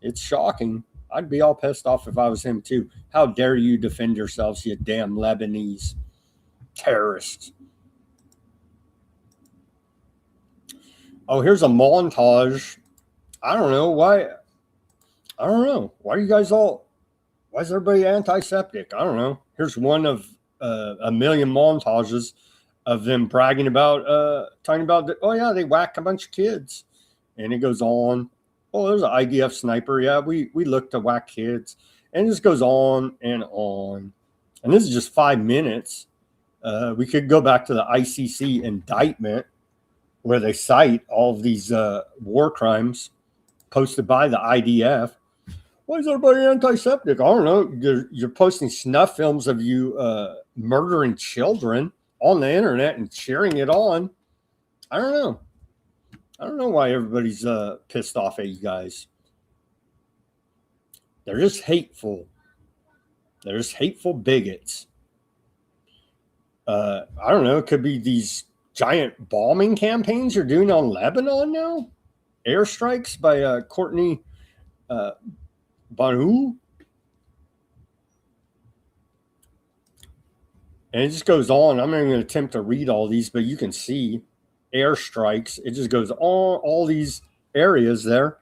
It's shocking. I'd be all pissed off if I was him too. How dare you defend yourselves, you damn Lebanese terrorists. Oh, here's a montage. I don't know why. Why are you guys all, why is everybody antiseptic? I don't know. Here's one of a million montages of them bragging about, talking about, oh yeah, they whack a bunch of kids. And it goes on. Oh, there's an IDF sniper. Yeah, we look to whack kids. And it just goes on and on. And this is just 5 minutes. We could go back to the ICC indictment where they cite all of these war crimes posted by the IDF. Why is everybody antiseptic? I don't know. You're posting snuff films of you murdering children on the internet and sharing it on. I don't know. I don't know why everybody's pissed off at you guys. They're just hateful. They're just hateful bigots. I don't know. It could be these giant bombing campaigns you're doing on Lebanon now. Airstrikes by Courtney Banu. And it just goes on. I'm not even going to attempt to read all these, but you can see airstrikes. It just goes on all these areas there.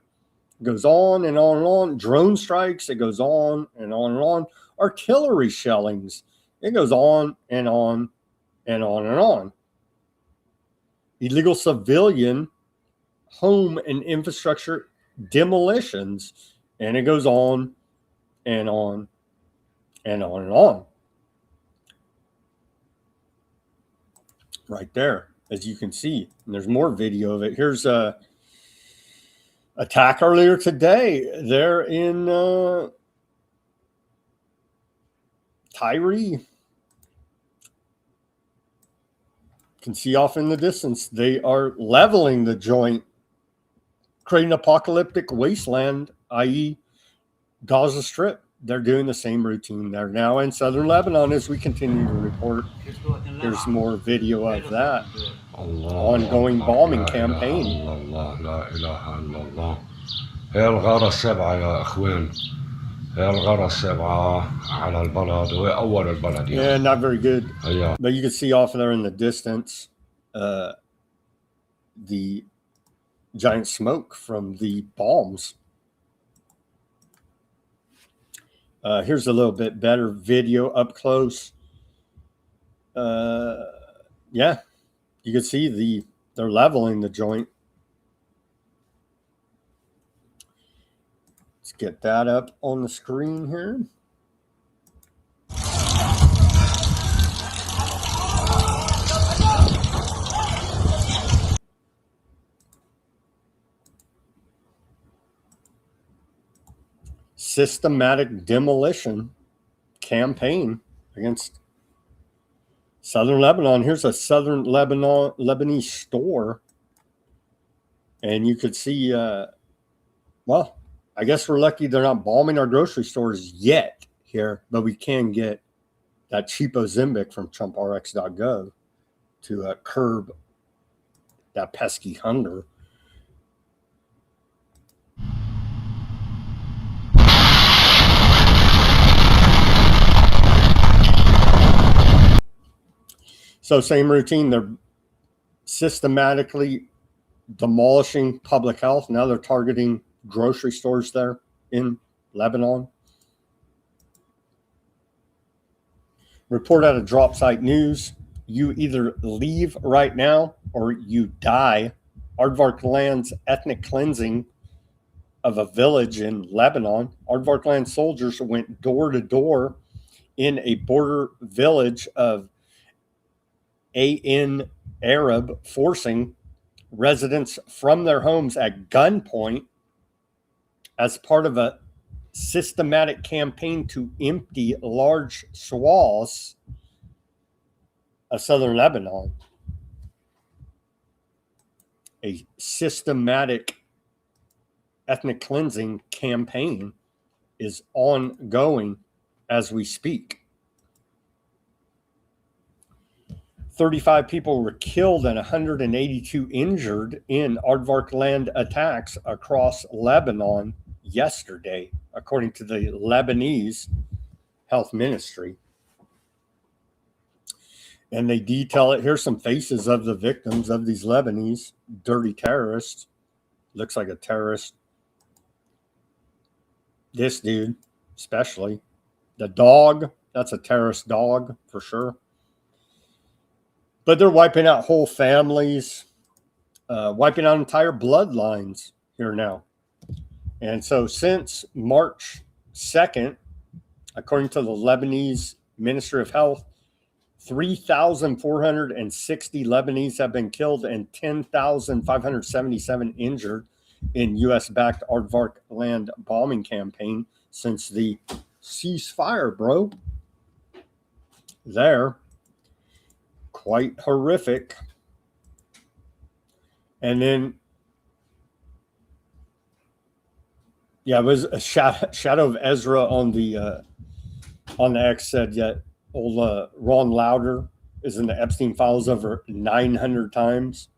It goes on and on and on. Drone strikes. It goes on and on and on. Artillery shellings. It goes on and on and on and on. Illegal civilian home and infrastructure demolitions. And it goes on and on and on and on. Right there, as you can see. And there's more video of it. Here's a attack earlier today there in Tyree. You can see off in the distance, they are leveling the joint, creating apocalyptic wasteland, i.e. Gaza Strip. They're doing the same routine there now in southern Lebanon as we continue to report. Here's more video of that ongoing bombing campaign. Yeah, not very good. But you can see off there in the distance the giant smoke from the bombs. Here's a little bit better video up close. Yeah, you can see they're leveling the joint. Let's get that up on the screen here. Systematic demolition campaign against southern Lebanon. Here's a southern Lebanese store. And you could see, well, I guess we're lucky they're not bombing our grocery stores yet here, but we can get that cheapo Zimbic from TrumpRx.gov to curb that pesky hunger. So same routine. They're systematically demolishing public health. Now they're targeting grocery stores there in Lebanon. Report out of Drop Site News. You either leave right now or you die. Aardvark lands ethnic cleansing of a village in Lebanon. Aardvark land soldiers went door to door in a border village of AN Arab, forcing residents from their homes at gunpoint as part of a systematic campaign to empty large swaths of southern Lebanon. A systematic ethnic cleansing campaign is ongoing as we speak. 35 people were killed and 182 injured in Aardvark land attacks across Lebanon yesterday, according to the Lebanese health ministry. And they detail it. Here's some faces of the victims of these Lebanese dirty terrorists. Looks like a terrorist. This dude, especially. The dog, that's a terrorist dog for sure. But they're wiping out whole families, wiping out entire bloodlines here now. And so since March 2nd, according to the Lebanese Ministry of Health, 3,460 Lebanese have been killed and 10,577 injured in U.S.-backed Aardvark land bombing campaign since the ceasefire, bro. There. Quite horrific. And then, yeah, it was a Shadow of Ezra on the X said that old Ron Lauder is in the Epstein files over 900 times.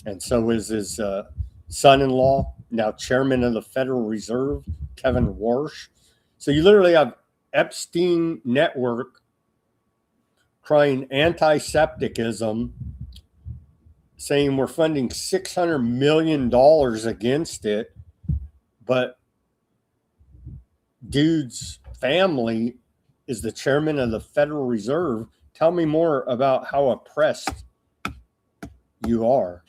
And so is his son-in-law, now chairman of the Federal Reserve, Kevin Warsh. So you literally have Epstein Network crying anti-septicism, saying we're funding $600 million against it, but dude's family is the chairman of the Federal Reserve. Tell me more about how oppressed you are.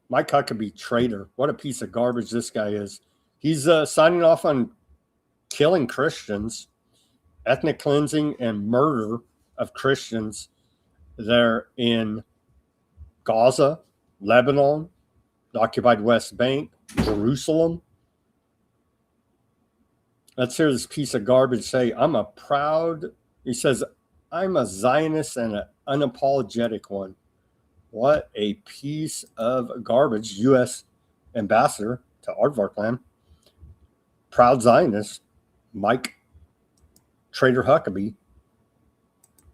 Mike Huckabee, traitor. What a piece of garbage this guy is. He's signing off on killing Christians, ethnic cleansing and murder of Christians there in Gaza, Lebanon, the occupied West Bank, Jerusalem. Let's hear this piece of garbage say, he says, I'm a Zionist and an unapologetic one. What a piece of garbage. U.S. ambassador to Aardvark land. Proud Zionist, Mike Traitor Huckabee.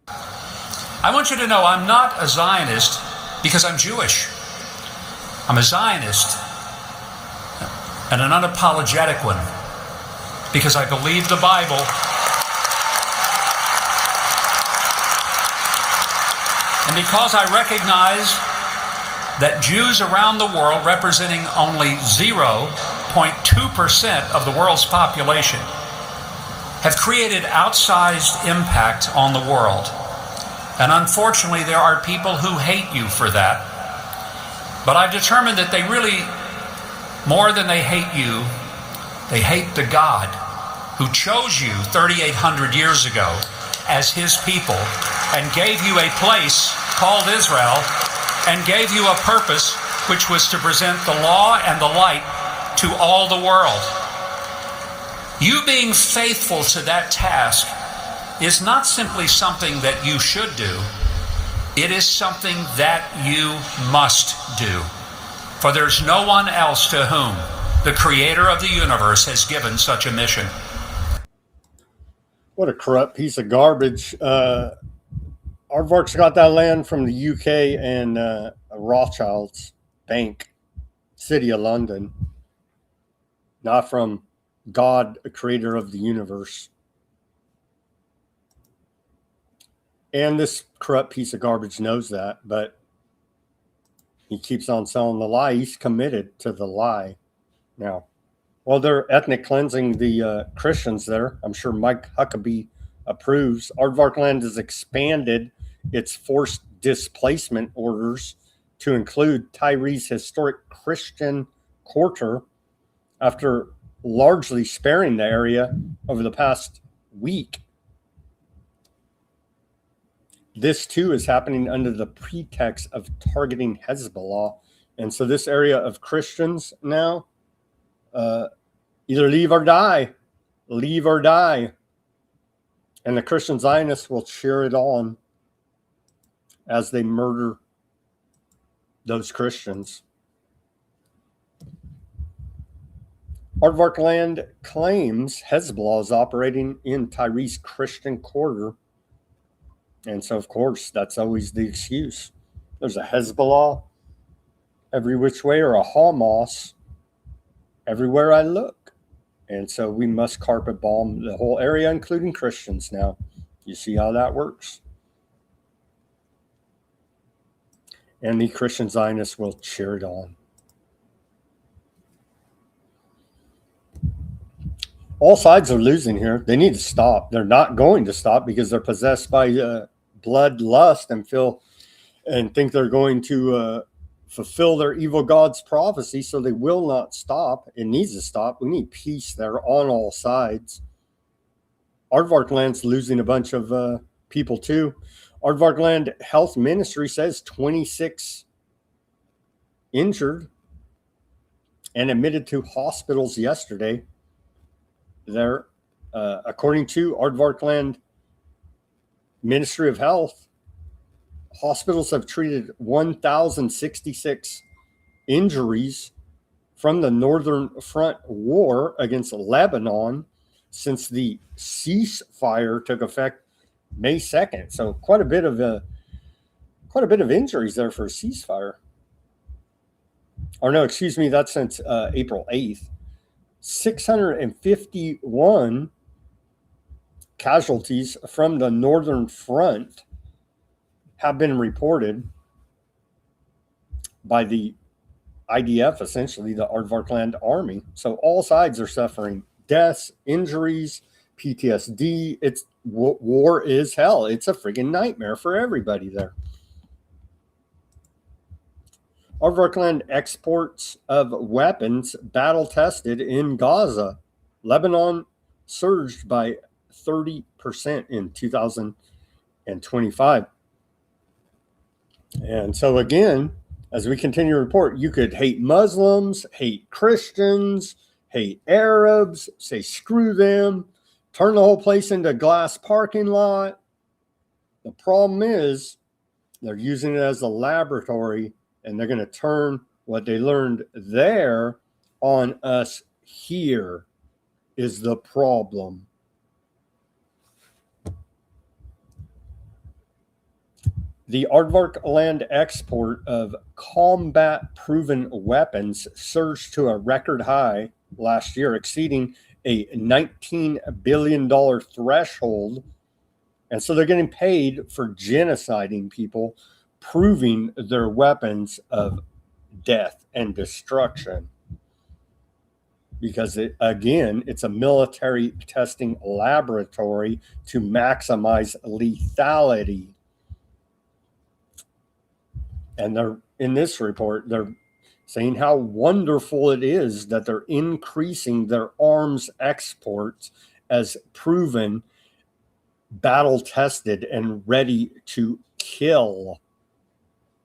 I want you to know I'm not a Zionist because I'm Jewish. I'm a Zionist and an unapologetic one because I believe the Bible. And because I recognize that Jews around the world, representing only 0.2% of the world's population, have created outsized impact on the world. And unfortunately, there are people who hate you for that. But I've determined that they really, more than they hate you, they hate the God who chose you 3,800 years ago as his people and gave you a place called Israel and gave you a purpose which was to present the law and the light to all the world. You being faithful to that task is not simply something that you should do. It is something that you must do. For there's no one else to whom the creator of the universe has given such a mission. What a corrupt piece of garbage. Aardvark's got that land from the UK and Rothschild's bank, City of London, not from God, the creator of the universe. And this corrupt piece of garbage knows that, but he keeps on selling the lie. He's committed to the lie. Now, while they're ethnic cleansing the Christians there, I'm sure Mike Huckabee approves. Aardvark land has expanded its forced displacement orders to include Tyree's historic Christian quarter after largely sparing the area over the past week. This, too, is happening under the pretext of targeting Hezbollah. And so this area of Christians now, either leave or die. Leave or die. And the Christian Zionists will cheer it on as they murder those Christians. Aardvark land claims Hezbollah is operating in Tyree's Christian quarter. And so, of course, that's always the excuse. There's a Hezbollah every which way, or a Hamas everywhere I look. And so we must carpet bomb the whole area, including Christians now. You see how that works? And the Christian Zionists will cheer it on. All sides are losing here. They need to stop. They're not going to stop because they're possessed by bloodlust and think they're going to fulfill their evil God's prophecy. So they will not stop. It needs to stop. We need peace there on all sides. Aardvark Land's losing a bunch of people too. Aardvark Land Health Ministry says 26 injured and admitted to hospitals yesterday. There, according to Aardvark Land Ministry of Health, hospitals have treated 1,066 injuries from the Northern Front war against Lebanon since the ceasefire took effect May 2nd. So quite a bit of injuries there for a ceasefire. Or no, excuse me, that's since April 8th. 651 casualties from the Northern Front have been reported by the IDF, essentially the Aardvark Land Army. So all sides are suffering deaths, injuries, PTSD. It's war is hell. It's a friggin' nightmare for everybody there. Aardvark Land exports of weapons battle tested in Gaza. Lebanon surged by 30% in 2025. And so again, as we continue to report, you could hate Muslims, hate Christians, hate Arabs, say screw them, turn the whole place into a glass parking lot. The problem is they're using it as a laboratory, and they're going to turn what they learned there on us here is the problem. The Aardvark Land export of combat-proven weapons surged to a record high last year, exceeding a $19 billion threshold. And so they're getting paid for genociding people, proving their weapons of death and destruction. Because, it's a military testing laboratory to maximize lethality. And they're in this report, they're saying how wonderful it is that they're increasing their arms exports as proven, battle tested, and ready to kill.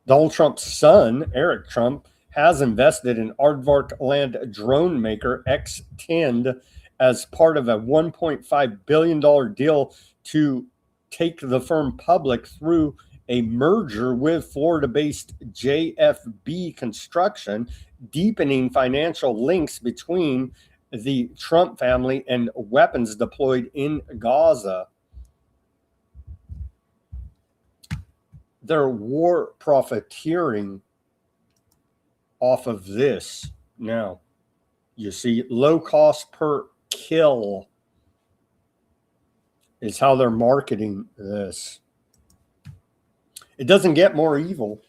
Donald Trump's son, Eric Trump, has invested in Aardvark Land drone maker X10 as part of a $1.5 billion deal to take the firm public through a merger with Florida-based JFB Construction, deepening financial links between the Trump family and weapons deployed in Gaza. They're war profiteering off of this. Now, you see, low cost per kill is how they're marketing this. It doesn't get more evil.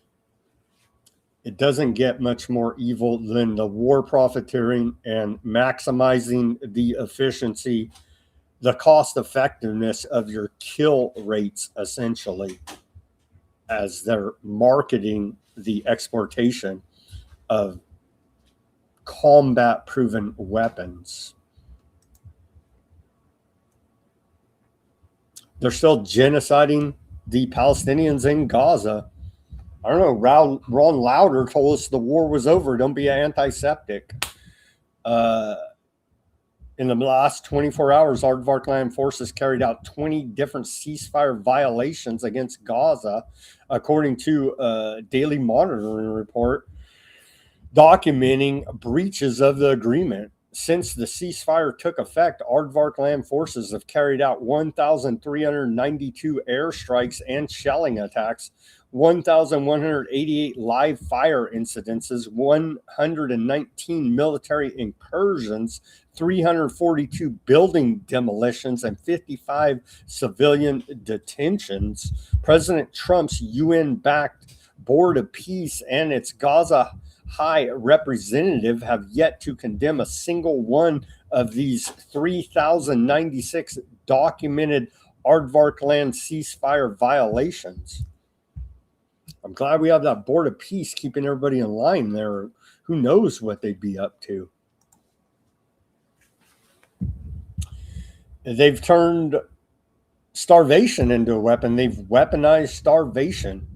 It doesn't get much more evil than the war profiteering and maximizing the efficiency, the cost effectiveness of your kill rates, essentially, as they're marketing the exportation of combat proven weapons. They're still genociding the Palestinians in Gaza. I don't know, Ron Lauder told us the war was over. Don't be an anti-Septic. In the last 24 hours, Aardvark Land forces carried out 20 different ceasefire violations against Gaza, according to a daily monitoring report documenting breaches of the agreement. Since the ceasefire took effect, Aardvark Land forces have carried out 1,392 airstrikes and shelling attacks, 1,188 live fire incidences, 119 military incursions, 342 building demolitions, and 55 civilian detentions. President Trump's UN-backed Board of Peace and its Gaza High Representative have yet to condemn a single one of these 3,096 documented Aardvark Land ceasefire violations. I'm glad we have that Board of Peace keeping everybody in line there. Who knows what they'd be up to? They've turned starvation into a weapon. They've weaponized starvation.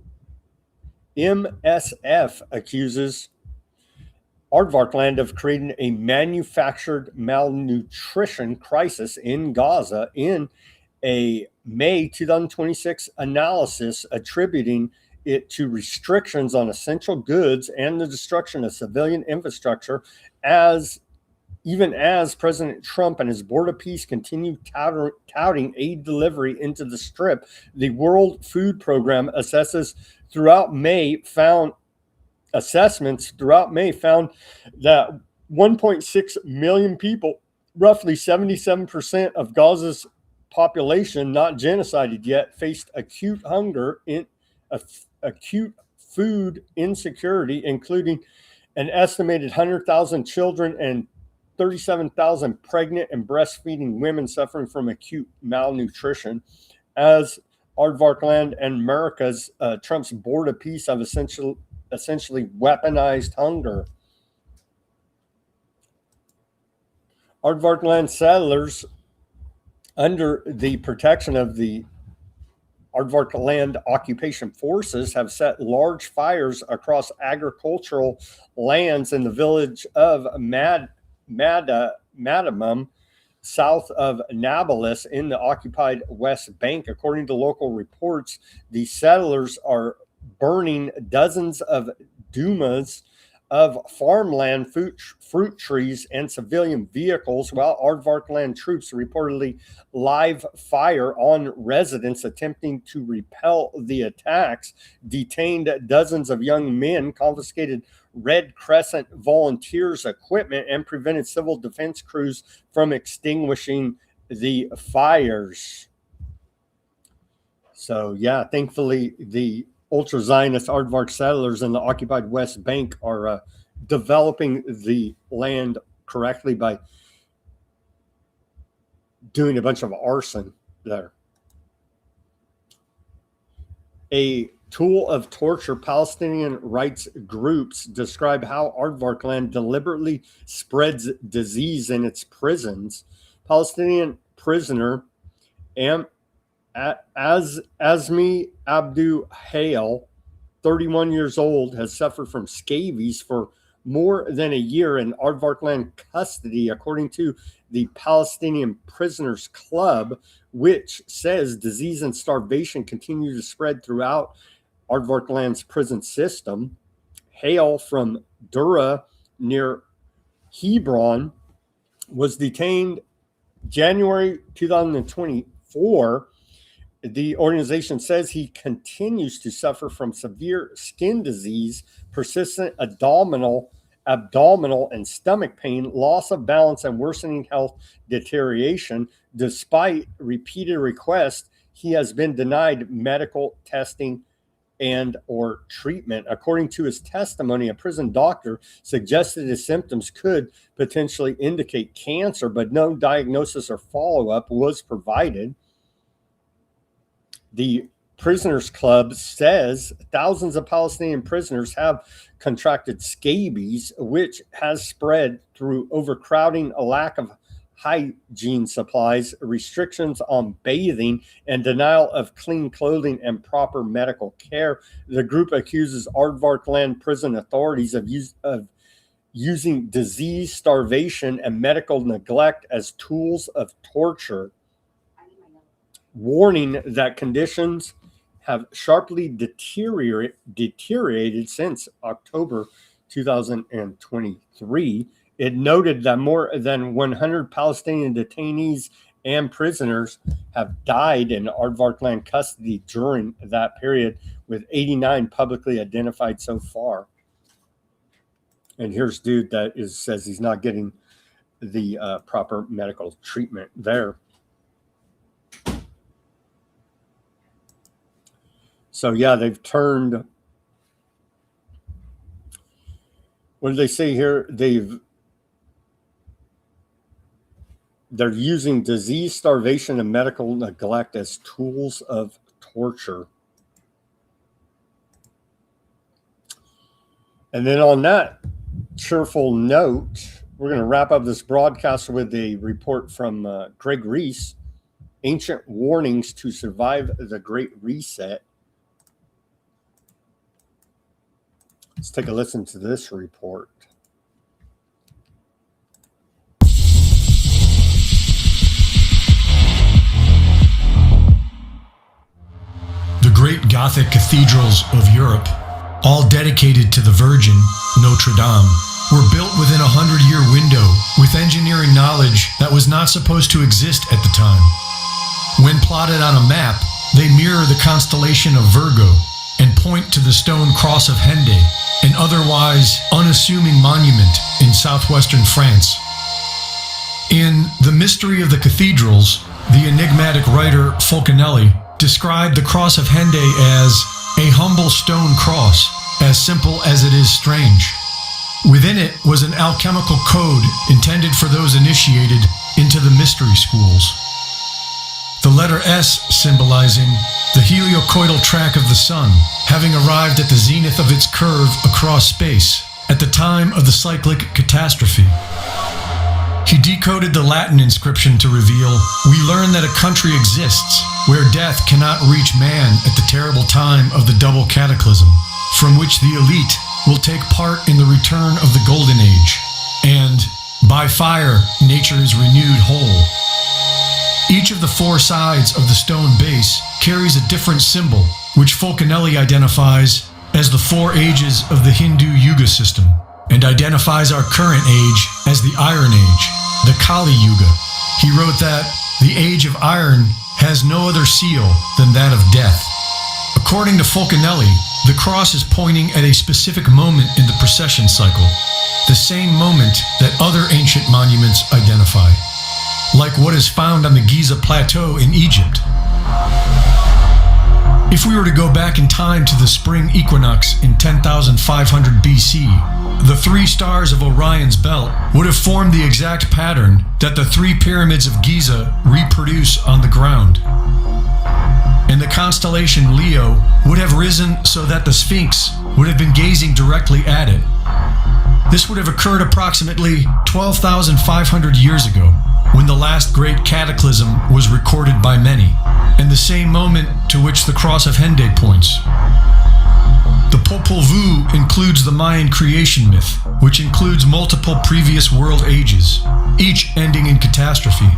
MSF accuses Aardvarkland of creating a manufactured malnutrition crisis in Gaza in a May 2026 analysis, attributing it to restrictions on essential goods and the destruction of civilian infrastructure, even as President Trump and his Board of Peace continue touting aid delivery into the Strip. The World Food Program assessments throughout May found that 1.6 million people, roughly 77% of Gaza's population not genocided yet, faced acute hunger, acute food insecurity, including an estimated 100,000 children and 37,000 pregnant and breastfeeding women suffering from acute malnutrition, as Aardvarkland and America's Trump's Board of Peace have essentially weaponized hunger. Aardvarkland settlers, under the protection of the Aardvarkland occupation forces, have set large fires across agricultural lands in the village of Madamum, south of Nablus in the occupied West Bank. According to local reports, the settlers are burning dozens of dumas of farmland, fruit trees, and civilian vehicles, while Aardvarkland troops reportedly live fire on residents attempting to repel the attacks, detained dozens of young men, confiscated Red Crescent volunteers' equipment, and prevented civil defense crews from extinguishing the fires. So, yeah, thankfully, the ultra-Zionist Aardvark settlers in the occupied West Bank are developing the land correctly by doing a bunch of arson there. A tool of torture, Palestinian rights groups describe how Aardvarkland deliberately spreads disease in its prisons. Palestinian prisoner Azmi Abdu Hale, 31 years old, has suffered from scabies for more than a year in Aardvarkland custody, according to the Palestinian Prisoners Club, which says disease and starvation continue to spread throughout Aardvarkland's prison system. Hale, from Dura near Hebron, was detained January 2024. The organization says he continues to suffer from severe skin disease, persistent abdominal and stomach pain, loss of balance, and worsening health deterioration. Despite repeated requests, he has been denied medical testing and or treatment. According to his testimony, a prison doctor suggested his symptoms could potentially indicate cancer, but no diagnosis or follow-up was provided. The Prisoners Club says thousands of Palestinian prisoners have contracted scabies, which has spread through overcrowding, a lack of hygiene supplies, restrictions on bathing, and denial of clean clothing and proper medical care. The group accuses Aardvarkland prison authorities of using disease, starvation, and medical neglect as tools of torture, warning that conditions have sharply deteriorated since October 2023. It noted that more than 100 Palestinian detainees and prisoners have died in Aardvarkland custody during that period, with 89 publicly identified so far. And here's dude that says he's not getting the proper medical treatment there. So, yeah, they've turned, what do they say here? They're using disease, starvation, and medical neglect as tools of torture. And then on that cheerful note, we're going to wrap up this broadcast with a report from Greg Reese Ancient warnings to survive the Great Reset. Let's take a listen to this report. The great Gothic cathedrals of Europe, all dedicated to the Virgin, Notre Dame, were built within a 100-year window with engineering knowledge that was not supposed to exist at the time. When plotted on a map, they mirror the constellation of Virgo and point to the stone cross of Hendaye, an otherwise unassuming monument in southwestern France. In The Mystery of the Cathedrals, the enigmatic writer Fulcanelli described the cross of Hendaye as a humble stone cross, as simple as it is strange. Within it was an alchemical code intended for those initiated into the mystery schools. The letter S symbolizing the heliocoidal track of the sun, having arrived at the zenith of its curve across space at the time of the cyclic catastrophe. He decoded the Latin inscription to reveal, "We learn that a country exists where death cannot reach man at the terrible time of the double cataclysm, from which the elite will take part in the return of the Golden Age, and by fire nature is renewed whole." Each of the four sides of the stone base carries a different symbol, which Fulcanelli identifies as the 4 ages of the Hindu Yuga system, and identifies our current age as the Iron Age, the Kali Yuga. He wrote that the age of iron has no other seal than that of death. According to Fulcanelli, the cross is pointing at a specific moment in the precession cycle, the same moment that other ancient monuments identify, like what is found on the Giza Plateau in Egypt. If we were to go back in time to the spring equinox in 10,500 BC, the 3 stars of Orion's belt would have formed the exact pattern that the 3 pyramids of Giza reproduce on the ground. And the constellation Leo would have risen so that the Sphinx would have been gazing directly at it. This would have occurred approximately 12,500 years ago, when the last great cataclysm was recorded by many, and the same moment to which the cross of Hendaye points. The Popol Vuh includes the Mayan creation myth, which includes multiple previous world ages, each ending in catastrophe.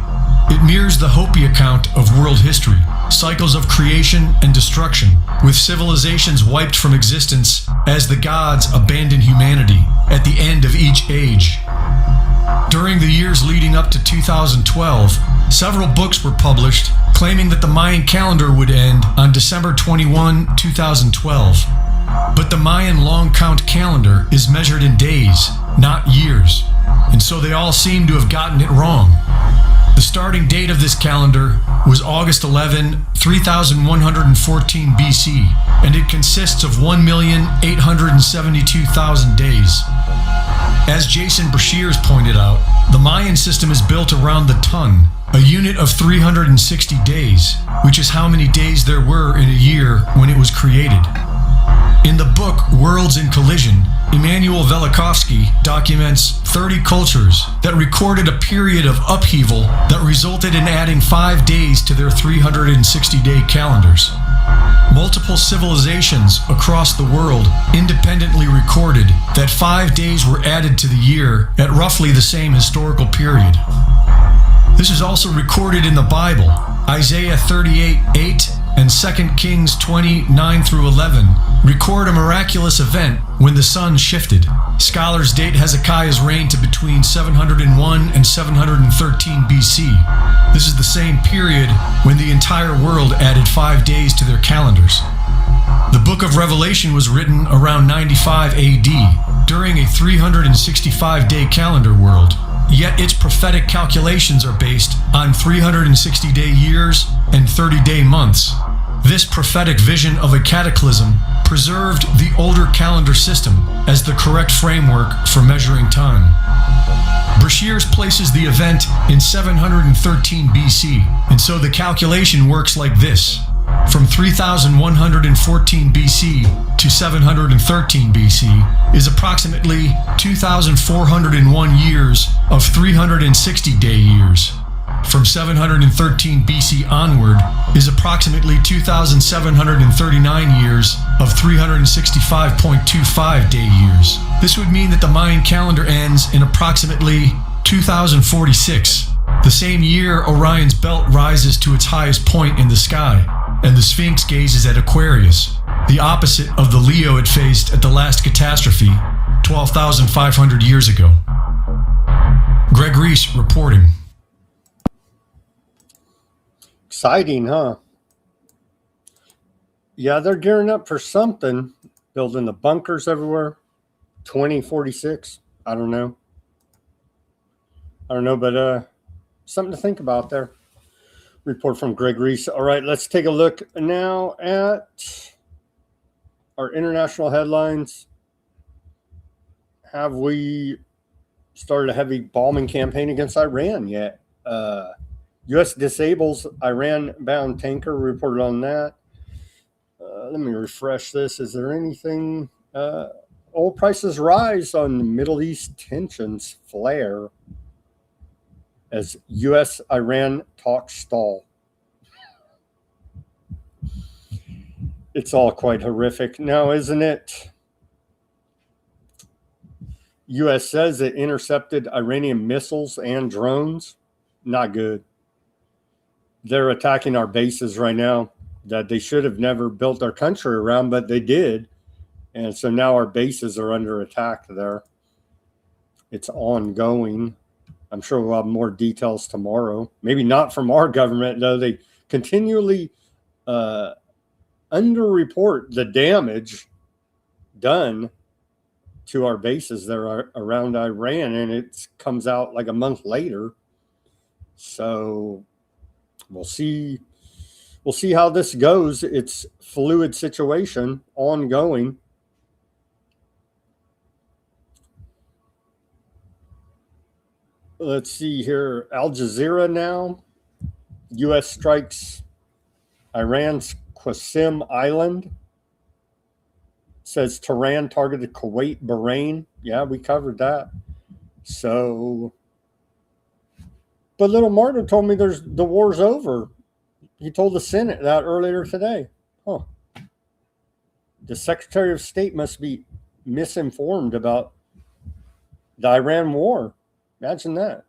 It mirrors the Hopi account of world history, cycles of creation and destruction, with civilizations wiped from existence as the gods abandon humanity at the end of each age. During the years leading up to 2012, several books were published claiming that the Mayan calendar would end on December 21, 2012. But the Mayan long count calendar is measured in days, not years, and so they all seem to have gotten it wrong. The starting date of this calendar was August 11, 3114 BC, and it consists of 1,872,000 days. As Jason Brashears pointed out, the Mayan system is built around the ton, a unit of 360 days, which is how many days there were in a year when it was created. In the book Worlds in Collision, Immanuel Velikovsky documents 30 cultures that recorded a period of upheaval that resulted in adding 5 days to their 360-day calendars. Multiple civilizations across the world independently recorded that 5 days were added to the year at roughly the same historical period. This is also recorded in the Bible. Isaiah 38:8 and 2 Kings 20:9-11 record a miraculous event when the sun shifted. Scholars date Hezekiah's reign to between 701 and 713 BC. This is the same period when the entire world added 5 days to their calendars. The book of Revelation was written around 95 AD, during a 365-day calendar world. Yet its prophetic calculations are based on 360-day years and 30-day months. This prophetic vision of a cataclysm preserved the older calendar system as the correct framework for measuring time. Brashears places the event in 713 BC, and so the calculation works like this. From 3114 BC to 713 BC is approximately 2,401 years of 360-day years. from 713 BC onward is approximately 2,739 years of 365.25 day years. This would mean that the Mayan calendar ends in approximately 2046, the same year Orion's belt rises to its highest point in the sky, and the Sphinx gazes at Aquarius, the opposite of the Leo it faced at the last catastrophe 12,500 years ago. Greg Reese reporting. Exciting, huh? Yeah, they're gearing up for something, building the bunkers everywhere. 2046. I don't know, but something to think about there. Report from Greg Reese. All right, let's take a look now at our international headlines. Have we started a heavy bombing campaign against Iran yet? U.S. disables Iran-bound tanker. Reported on that. Let me refresh this. Is there anything? Oil prices rise on Middle East tensions flare as U.S.-Iran talks stall. It's all quite horrific now, isn't it? U.S. says it intercepted Iranian missiles and drones. Not good. They're attacking our bases right now that they should have never built our country around, but they did. And so now our bases are under attack there. It's ongoing. I'm sure we'll have more details tomorrow. Maybe not from our government, though. They continually underreport the damage done to our bases there around Iran, and it comes out like a month later. So we'll see how this goes. It's fluid situation, ongoing. Let's see here. Al Jazeera now. U.S. strikes Iran's Qasim Island. Says Tehran targeted Kuwait, Bahrain. Yeah, we covered that. So, but little Martin told me the war's over. He told the Senate that earlier today. Huh. The Secretary of State must be misinformed about the Iran war. Imagine that.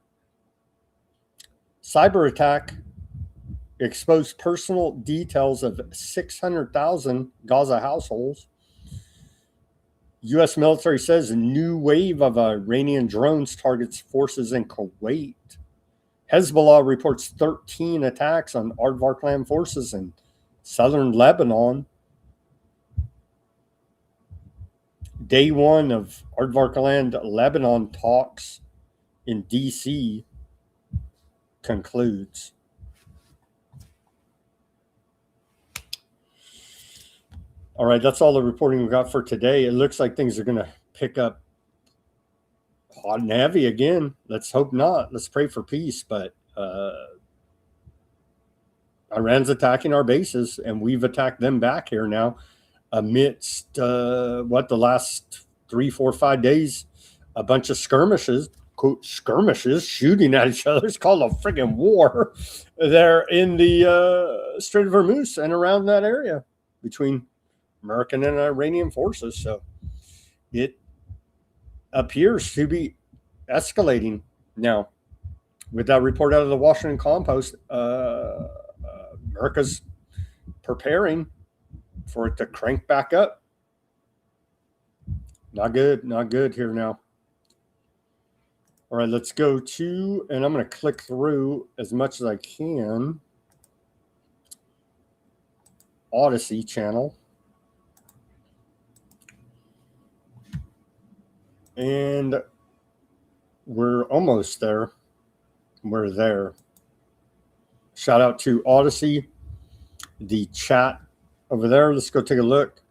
Cyber attack exposed personal details of 600,000 Gaza households. U.S. military says a new wave of Iranian drones targets forces in Kuwait. Hezbollah reports 13 attacks on Aardvark land forces in southern Lebanon. Day one of Aardvark land Lebanon talks in D.C. concludes. All right, that's all the reporting we got for today. It looks like things are going to pick up hot and heavy again. Let's hope not. Let's pray for peace. But Iran's attacking our bases, and we've attacked them back here now amidst the last 3, 4, 5 days, a bunch of skirmishes, quote, skirmishes, shooting at each other. It's called a friggin' war there in the Strait of Hormuz and around that area between American and Iranian forces. So it appears to be escalating now. With that report out of the Washington Compost, America's preparing for it to crank back up. Not good here now. All right, let's go to, and I'm going to click through as much as I can, Odysee channel. And we're almost there. We're there. Shout out to Odysee, the chat over there. Let's go take a look.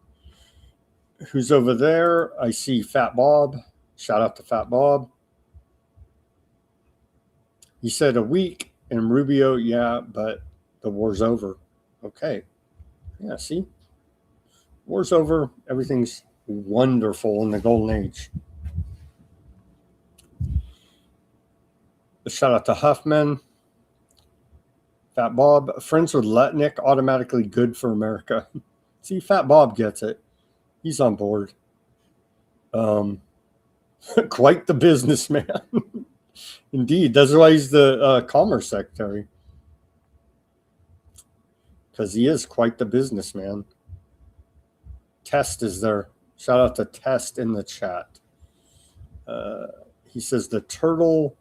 Who's over there? I see Fat Bob. Shout out to Fat Bob. He said a week, and Rubio, yeah, but the war's over. Okay. Yeah, see? War's over. Everything's wonderful in the golden age. Shout out to Huffman. Fat Bob, friends with Letnick, automatically good for America. See, Fat Bob gets it. He's on board. Quite the businessman. Indeed. That's why he's the Commerce Secretary. Because he is quite the businessman. Test is there. Shout out to Test in the chat. He says the turtle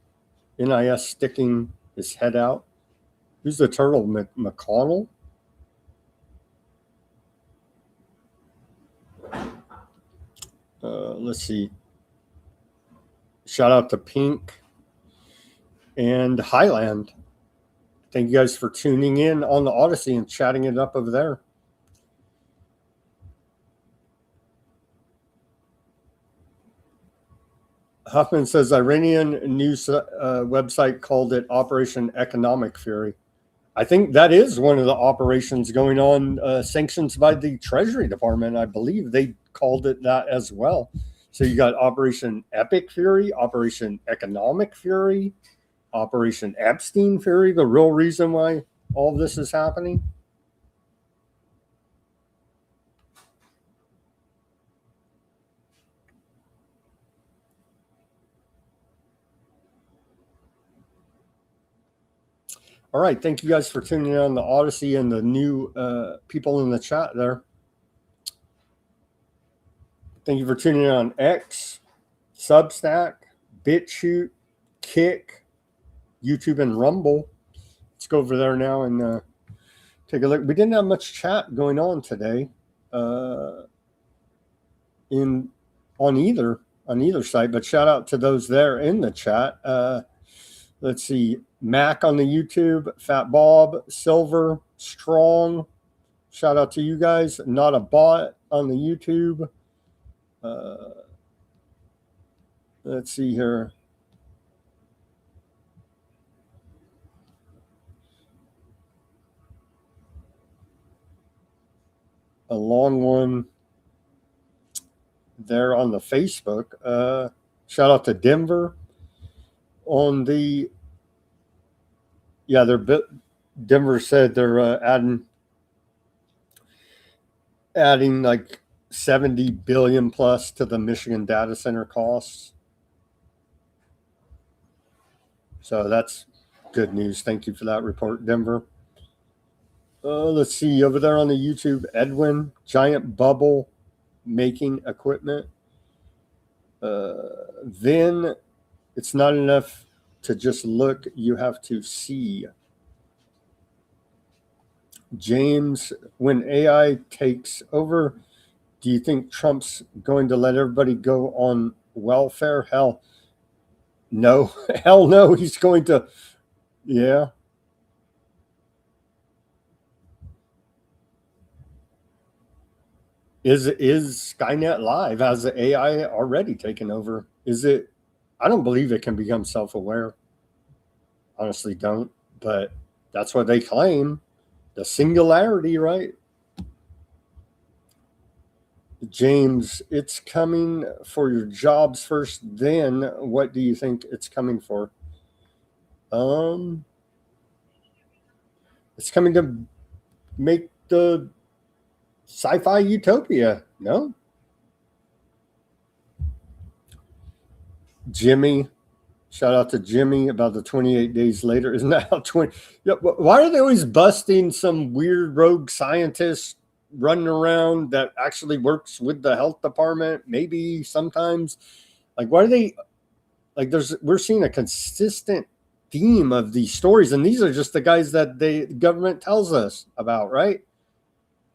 NIS sticking his head out. Who's the turtle? McConnell? Let's see. Shout out to Pink and Highland. Thank you guys for tuning in on the Odysee and chatting it up over there. Huffman says Iranian news website called it Operation Economic Fury. I think that is one of the operations going on, sanctions by the Treasury Department. I believe they called it that as well. So you got Operation Epic Fury, Operation Economic Fury, Operation Epstein Fury, the real reason why all this is happening. All right. Thank you guys for tuning in on the Odysee and the new people in the chat there. Thank you for tuning in on X, Substack, Bitchute, Kick, YouTube, and Rumble. Let's go over there now and take a look. We didn't have much chat going on today on either site, but shout out to those there in the chat. Let's see. Mac on the YouTube, Fat Bob, Silver, Strong. Shout out to you guys. Not a Bot on the YouTube. Let's see here. A long one there on the Facebook. Shout out to Denver on the. Yeah, Denver said they're adding like 70 billion plus to the Michigan data center costs. So that's good news. Thank you for that report, Denver. Let's see over there on the YouTube, Edwin, giant bubble making equipment. Then it's not enough to just look, you have to see. James, when AI takes over, do you think Trump's going to let everybody go on welfare? Hell no. Hell no. He's going to, yeah. Is Skynet live? Has the AI already taken over? Is it? I don't believe it can become self-aware. Honestly, don't. But that's what they claim. The singularity, right? James, it's coming for your jobs first. Then, what do you think it's coming for? It's coming to make the sci-fi utopia. No. Jimmy, shout out to Jimmy about the 28 days later. Isn't that how 20? Yeah, why are they always busting some weird rogue scientist running around that actually works with the health department? Maybe sometimes. Like, why are they like? We're seeing a consistent theme of these stories, and these are just the guys that the government tells us about, right?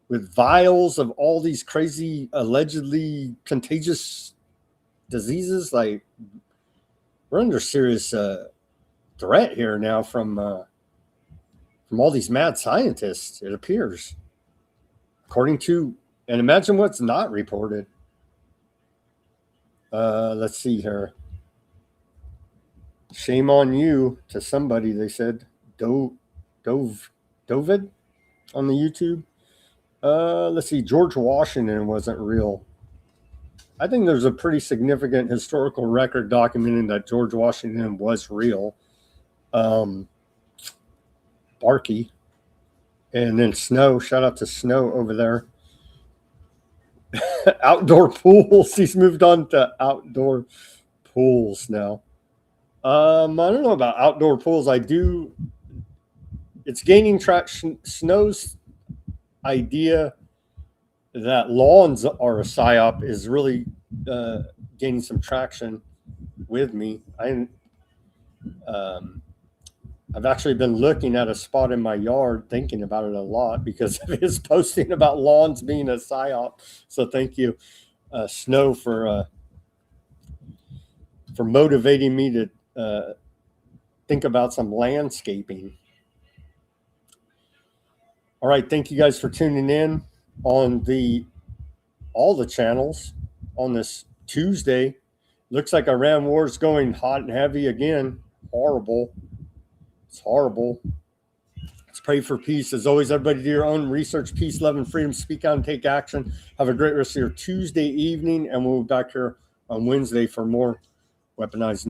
With vials of all these crazy, allegedly contagious diseases. Like, we're under serious threat here now from all these mad scientists, it appears. According to, and imagine what's not reported. Let's see here. Shame on you to somebody, they said. Dovid on the YouTube. Let's see. George Washington wasn't real. I think there's a pretty significant historical record documenting that George Washington was real. Barky. And then Snow, shout out to Snow over there. Outdoor pools. He's moved on to outdoor pools now. I don't know about outdoor pools. It's gaining traction. Snow's idea that lawns are a psyop is really gaining some traction with me. I've actually been looking at a spot in my yard, thinking about it a lot because of his posting about lawns being a psyop. So thank you, Snow, for motivating me to think about some landscaping. All right, thank you guys for tuning in on all the channels on this Tuesday. Looks like Iran war is going hot and heavy again. Horrible. It's horrible. Let's pray for peace. As always, everybody do your own research, peace, love, and freedom. Speak out and take action. Have a great rest of your Tuesday evening, and we'll be back here on Wednesday for more Weaponized.